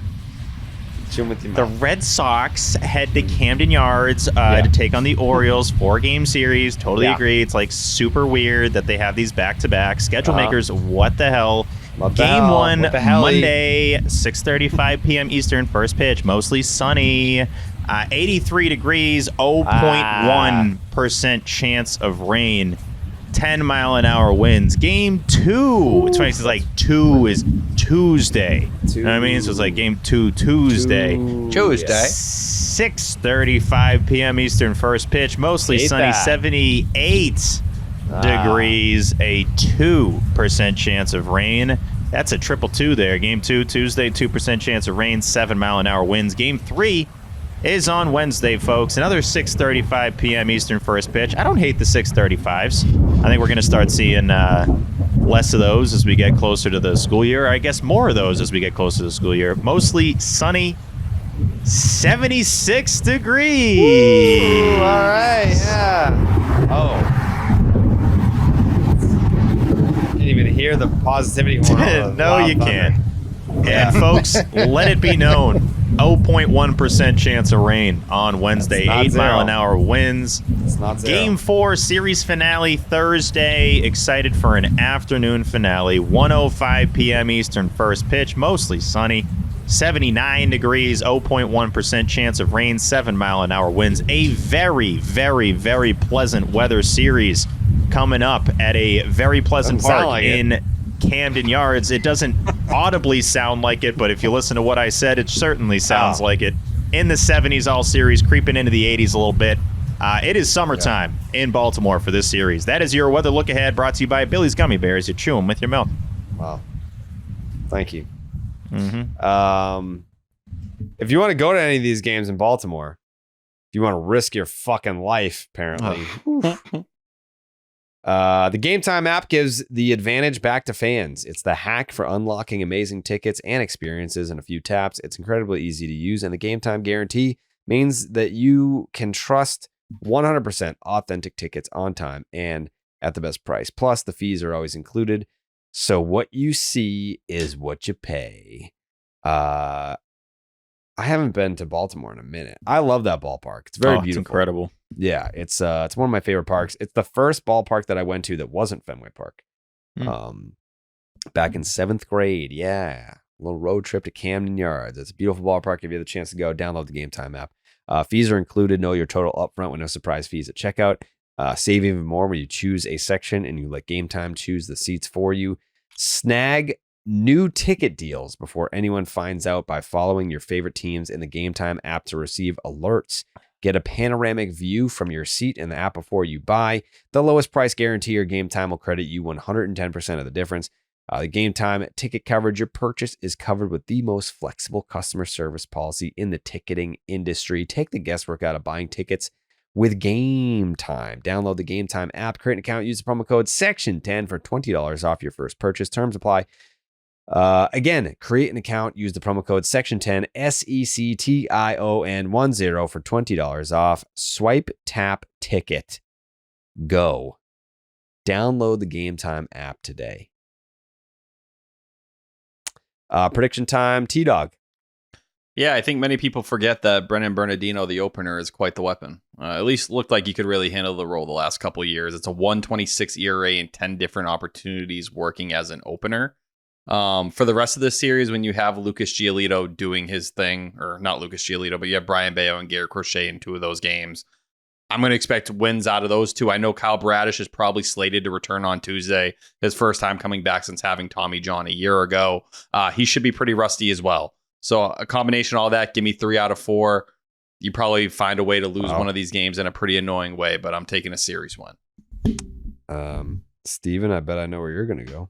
Chew 'em with your The mouth. Red Sox head to Camden Yards to take on the Orioles. 4-game series. Totally agree. It's like super weird that they have these back-to-back. Schedule makers, what the hell? Game 1, Monday, 6:35 p.m. Eastern. First pitch, mostly sunny. 83 degrees, 0.1% chance of rain. 10-mile-an-hour winds. Game 2. It's funny, it's like 2 is Tuesday. You know what I mean? So it's like game 2 Tuesday. 6:35 p.m. Eastern. First pitch, mostly sunny. 78 degrees, a 2% chance of rain. That's a 2-2 there. Game 2 Tuesday, 2% chance of rain, 7-mile-an-hour winds. Game 3 is on Wednesday, folks. Another 6:35 p.m. Eastern first pitch. I don't hate the 6:35s. I think we're going to start seeing less of those as we get closer to the school year. I guess more of those as we get closer to the school year. Mostly sunny, 76 degrees. Ooh, all right, yeah. Oh. Can't even hear the positivity horn. No, you can't. And folks, let it be known, 0.1% chance of rain on Wednesday. 8-mile-an-hour winds. It's not zero. Game 4 series finale Thursday. Excited for an afternoon finale. 1:05 p.m. Eastern first pitch. Mostly sunny. 79 degrees. 0.1% chance of rain. 7-mile-an-hour winds. A very, very, very pleasant weather series coming up at a very pleasant park in Camden Yards. It doesn't audibly sound like it, but if you listen to what I said, it certainly sounds like it. In the 70s all series, creeping into the 80s a little bit. It is summertime in Baltimore for this series. That is your weather look ahead, brought to you by Billy's Gummy Bears. You chew them with your mouth. Wow. Thank you. If you want to go to any of these games in Baltimore, if you want to risk your fucking life, apparently. The Game Time app gives the advantage back to fans. It's the hack for unlocking amazing tickets and experiences in a few taps. It's incredibly easy to use, and the Game Time guarantee means that you can trust 100% authentic tickets on time and at the best price. Plus, the fees are always included, so what you see is what you pay. I haven't been to Baltimore in a minute. I love that ballpark. It's very beautiful. It's incredible. Yeah, it's one of my favorite parks. It's the first ballpark that I went to that wasn't Fenway Park. Back in 7th grade. Yeah. A little road trip to Camden Yards. It's a beautiful ballpark. If you have the chance to go, download the Game Time app. Fees are included. Know your total upfront with no surprise fees at checkout. Save even more when you choose a section and you let Game Time choose the seats for you. Snag new ticket deals before anyone finds out by following your favorite teams in the Game Time app to receive alerts. Get a panoramic view from your seat in the app before you buy. The lowest price guarantee or Game Time will credit you 110% of the difference. The Game Time ticket coverage, your purchase is covered with the most flexible customer service policy in the ticketing industry. Take the guesswork out of buying tickets with Game Time. Download the Game Time app, create an account, use the promo code SECTION10 for $20 off your first purchase. Terms apply. Again, create an account, use the promo code SECTION10, SECTION10 for $20 off. Swipe, tap, ticket. Go. Download the Game Time app today. Prediction time, T-Dog. Yeah, I think many people forget that Brennan Bernardino, the opener, is quite the weapon. At least looked like he could really handle the role the last couple of years. It's a 1.26 ERA and 10 different opportunities working as an opener. For the rest of this series, when you have Lucas Giolito doing his thing, or not Lucas Giolito, but you have Brian Bayo and Garrett Crochet in 2 of those games, I'm going to expect wins out of those 2. I know Kyle Bradish is probably slated to return on Tuesday, his first time coming back since having Tommy John a year ago. He should be pretty rusty as well. So a combination of all that, give me 3 out of 4. You probably find a way to lose one of these games in a pretty annoying way, but I'm taking a series win. Steven, I bet I know where you're going to go.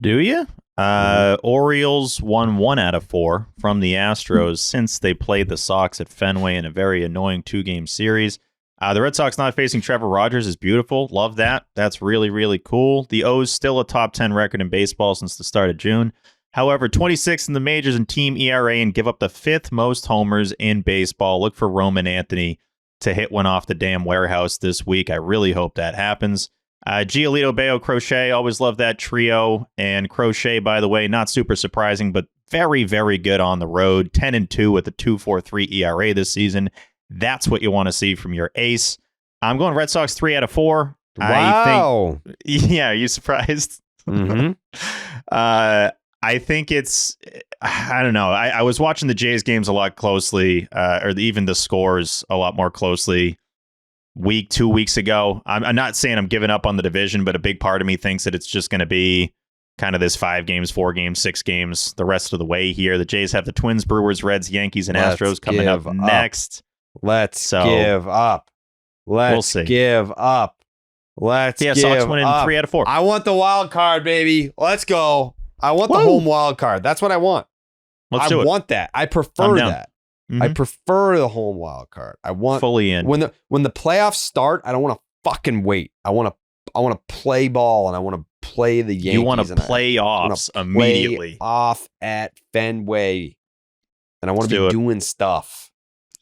Do you? Orioles won 1 out of 4 from the Astros since they played the Sox at Fenway in a very annoying 2-game series. The Red Sox not facing Trevor Rogers is beautiful. Love that. That's really, really cool. The O's still a top 10 record in baseball since the start of June. However, 26th in the majors in team ERA and give up the 5th most homers in baseball. Look for Roman Anthony to hit one off the damn warehouse this week. I really hope that happens. Giolito, Bayo, Crochet, always love that trio. And Crochet, by the way, not super surprising, but very, very good on the road. 10-2 with a 2.43 ERA this season. That's what you want to see from your ace. I'm going Red Sox 3 out of 4. Wow. Yeah, are you surprised? Mm-hmm. I think it's, I don't know. I was watching the Jays games a lot closely, or even the scores a lot more closely 2 weeks ago. I'm not saying I'm giving up on the division, but a big part of me thinks that it's just going to be kind of this 5 games, 4 games, 6 games the rest of the way here. The Jays have the Twins, Brewers, Reds, Yankees, and Astros coming up next. Let's give up. Let's give up. Let's give Sox winning 3 out of 4. I want the wild card, baby. Let's go. I want the home wild card. That's what I want. Let's do it. I want that. I prefer that. I prefer the home wild card. I want fully in. When the playoffs start, I don't want to fucking wait. I want to play ball and I want to play the Yankees. You want to play offs immediately. Off at Fenway. And I want to be doing stuff.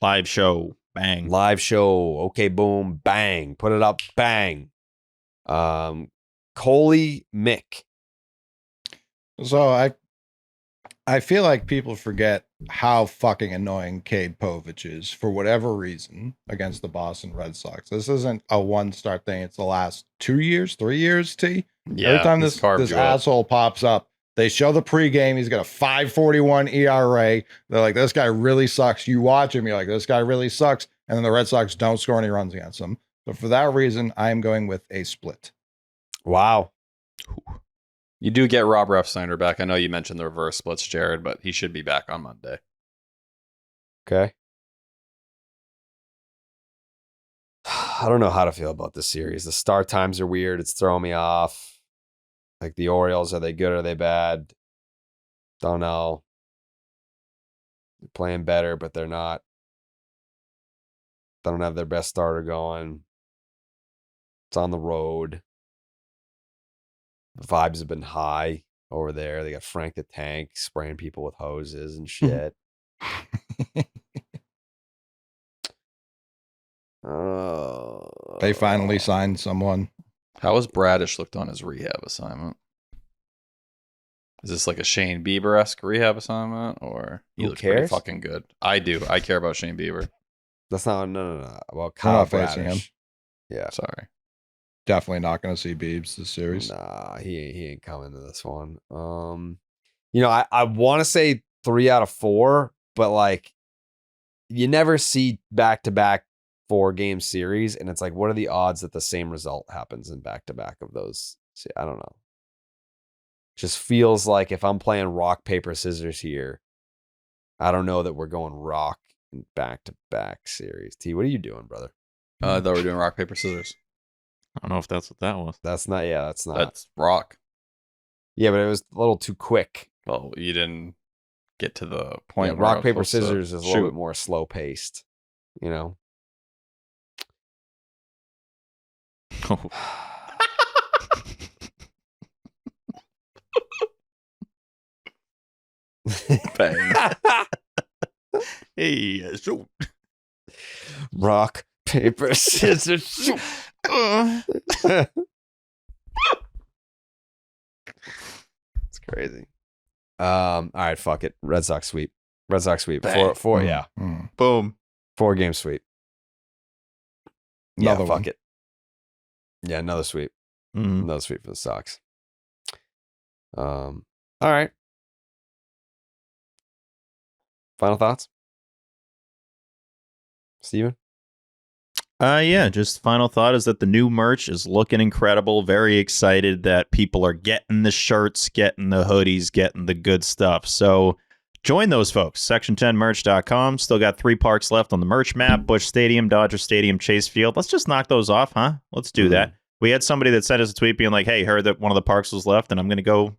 Live show. Bang. Live show. Okay, boom. Bang. Put it up. Bang. Coley Mick. So I feel like people forget how fucking annoying Cade Povich is for whatever reason against the Boston Red Sox. This isn't a one-start thing. It's the last 2 years, 3 years, T. Yeah, every time this asshole pops up, they show the pregame. He's got a 5.41 ERA. They're like, this guy really sucks. You watch him, you're like, this guy really sucks. And then the Red Sox don't score any runs against him. So for that reason, I'm going with a split. Wow. You do get Rob Refsnyder back. I know you mentioned the reverse splits, Jared, but he should be back on Monday. Okay. I don't know how to feel about this series. The start times are weird. It's throwing me off. Like the Orioles, are they good or are they bad? Don't know. They're playing better, but they're not. They don't have their best starter going. It's on the road. The vibes have been high over there. They got Frank the Tank spraying people with hoses and shit. They finally signed someone. How has Bradish looked on his rehab assignment? Is this like a Shane Bieber-esque rehab assignment, or he looks pretty fucking good? I do. I care about Shane Bieber. That's not no. About Kyle facing him. Yeah, sorry. Definitely not going to see Biebs this series. Nah, he ain't coming to this one. You know, I want to say 3 out of 4, but like, you never see back-to-back 4-game series, and it's like, what are the odds that the same result happens in back-to-back of those? See, I don't know. Just feels like if I'm playing rock, paper, scissors here, I don't know that we're going rock in back-to-back series. T, what are you doing, brother? I thought we were doing rock, paper, scissors. I don't know if that's what that was. That's not. Yeah, that's not. That's rock. Yeah, but it was a little too quick. Well, you didn't get to the point. Yeah, rock, paper, scissors is a little bit more slow paced. You know. Bang. Hey, shoot. Rock, paper, scissors, shoot. It's crazy. All right, fuck it. Red Sox sweep. Red Sox sweep. Four. Yeah. Boom. 4-game sweep. Another yeah, fuck one. it. Yeah, another sweep. Another sweep for the Sox. All right. Final thoughts? Steven? Yeah, just final thought is that the new merch is looking incredible. Very excited that people are getting the shirts, getting the hoodies, getting the good stuff. So join those folks. Section10merch.com. Still got 3 parks left on the merch map. Busch Stadium, Dodger Stadium, Chase Field. Let's just knock those off, huh? Let's do that. We had somebody that sent us a tweet being like, hey, heard that one of the parks was left, and I'm going to go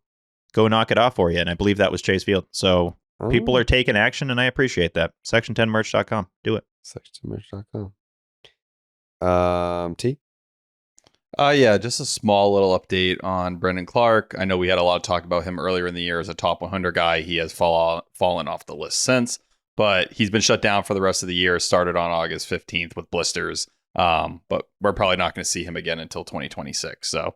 go knock it off for you. And I believe that was Chase Field. So people are taking action, and I appreciate that. Section10merch.com. Do it. Section10merch.com. T? Yeah, just a small little update on Brendan Klark. I know we had a lot of talk about him earlier in the year as a top 100 guy. He has fallen off the list since, but he's been shut down for the rest of the year. Started on August 15th with blisters, but we're probably not going to see him again until 2026. So,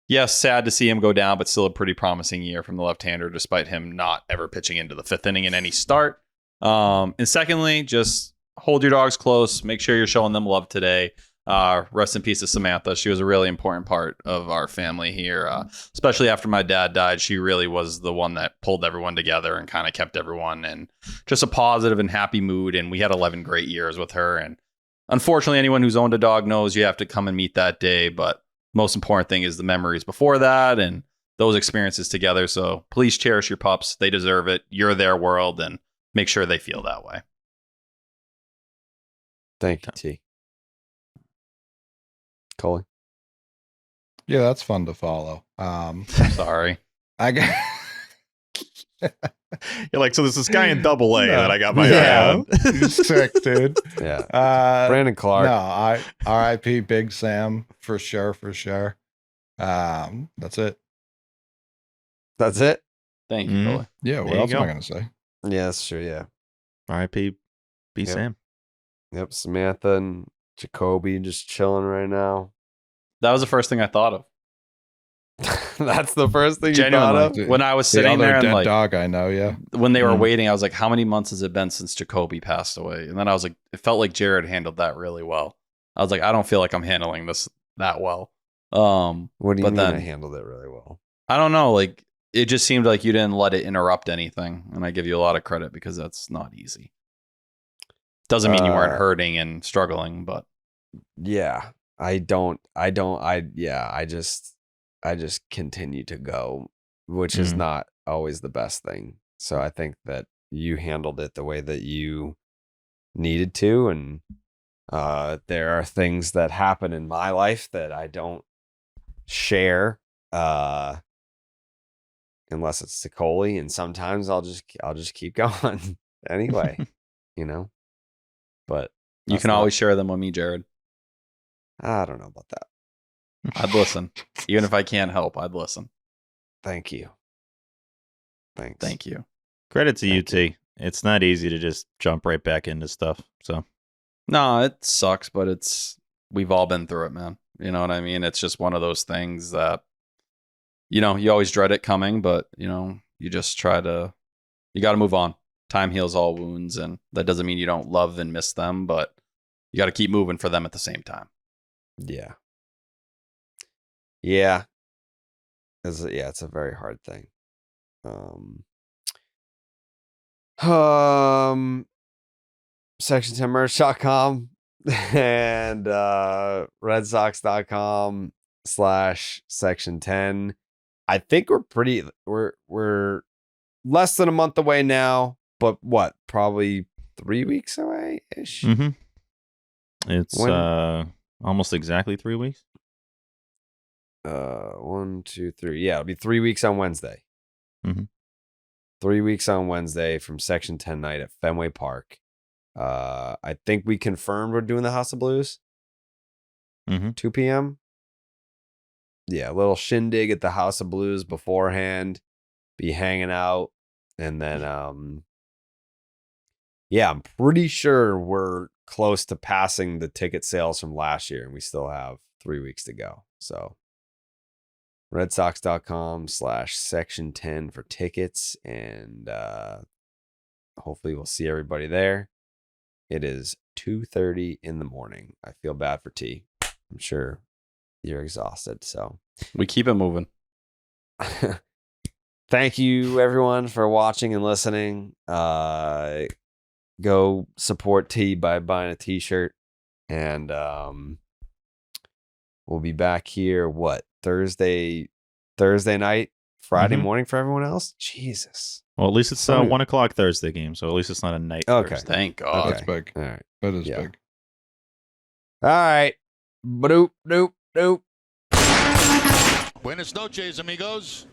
yes, sad to see him go down, but still a pretty promising year from the left-hander, despite him not ever pitching into the 5th inning in any start. And secondly, just hold your dogs close. Make sure you're showing them love today. Rest in peace to Samantha. She was a really important part of our family here, especially after my dad died. She really was the one that pulled everyone together and kind of kept everyone in just a positive and happy mood. And we had 11 great years with her. And unfortunately, anyone who's owned a dog knows you have to come and meet that day. But most important thing is the memories before that and those experiences together. So please cherish your pups. They deserve it. You're their world, and make sure they feel that way. Thank you, T. Tolle? Yeah, that's fun to follow. Sorry. I got. You're like, so there's this guy in AA that I got my eye on. He's sick, dude. Yeah. Brandon Klark. No, R.I.P. Big Sam for sure. That's it. That's it. Thank you, Tolle. Yeah. What else am I gonna say? Yeah, that's true. Yeah. R.I.P. B. Sam. Yep. Samantha and Jacoby just chilling right now. That was the first thing I thought of. That's the first thing you Genuinely, thought of? when I was sitting there and dead like dog, I know, yeah. When they were waiting, I was like, how many months has it been since Jacoby passed away? And then I was like, it felt like Jared handled that really well. I was like, I don't feel like I'm handling this that well. What do you mean then I handled it really well? I don't know. Like, it just seemed like you didn't let it interrupt anything. And I give you a lot of credit because that's not easy. Doesn't mean you weren't hurting and struggling, but yeah, I just continue to go, which is not always the best thing. So I think that you handled it the way that you needed to. And there are things that happen in my life that I don't share unless it's to Tolle. And sometimes I'll just keep going anyway, but you can always share them with me, Jared. I don't know about that. I'd listen. Even if I can't help, I'd listen. Thank you. Thanks. Thank you. Credit to you, T. It's not easy to just jump right back into stuff. So, no, it sucks, but we've all been through it, man. You know what I mean? It's just one of those things that, you always dread it coming, but, you just you got to move on. Time heals all wounds, and that doesn't mean you don't love and miss them, but you got to keep moving for them at the same time. Yeah. Yeah. It's a very hard thing. Section10merch.com and redsox.com/section10. I think we're less than a month away now, but what? Probably 3 weeks away ish. It's almost exactly 3 weeks. 1, 2, 3. Yeah, it'll be 3 weeks on Wednesday. 3 weeks on Wednesday from Section 10 night at Fenway Park. I think we confirmed we're doing the House of Blues. 2 p.m. Yeah, a little shindig at the House of Blues beforehand. Be hanging out. And then, I'm pretty sure we're close to passing the ticket sales from last year, and we still have 3 weeks to go. So redsox.com/section10 for tickets, and hopefully we'll see everybody there. It is 2:30 in the morning. I feel bad for T. I'm sure you're exhausted, so we keep it moving. Thank you everyone for watching and listening. Go support T by buying a t-shirt, and we'll be back here Thursday night, Friday morning for everyone else. Jesus. Well, at least it's a 1 o'clock Thursday game, so at least it's not a night. Okay. Thursday. Thank God. That's big. All right. That is big. All right. Doop. Buenas noches, amigos.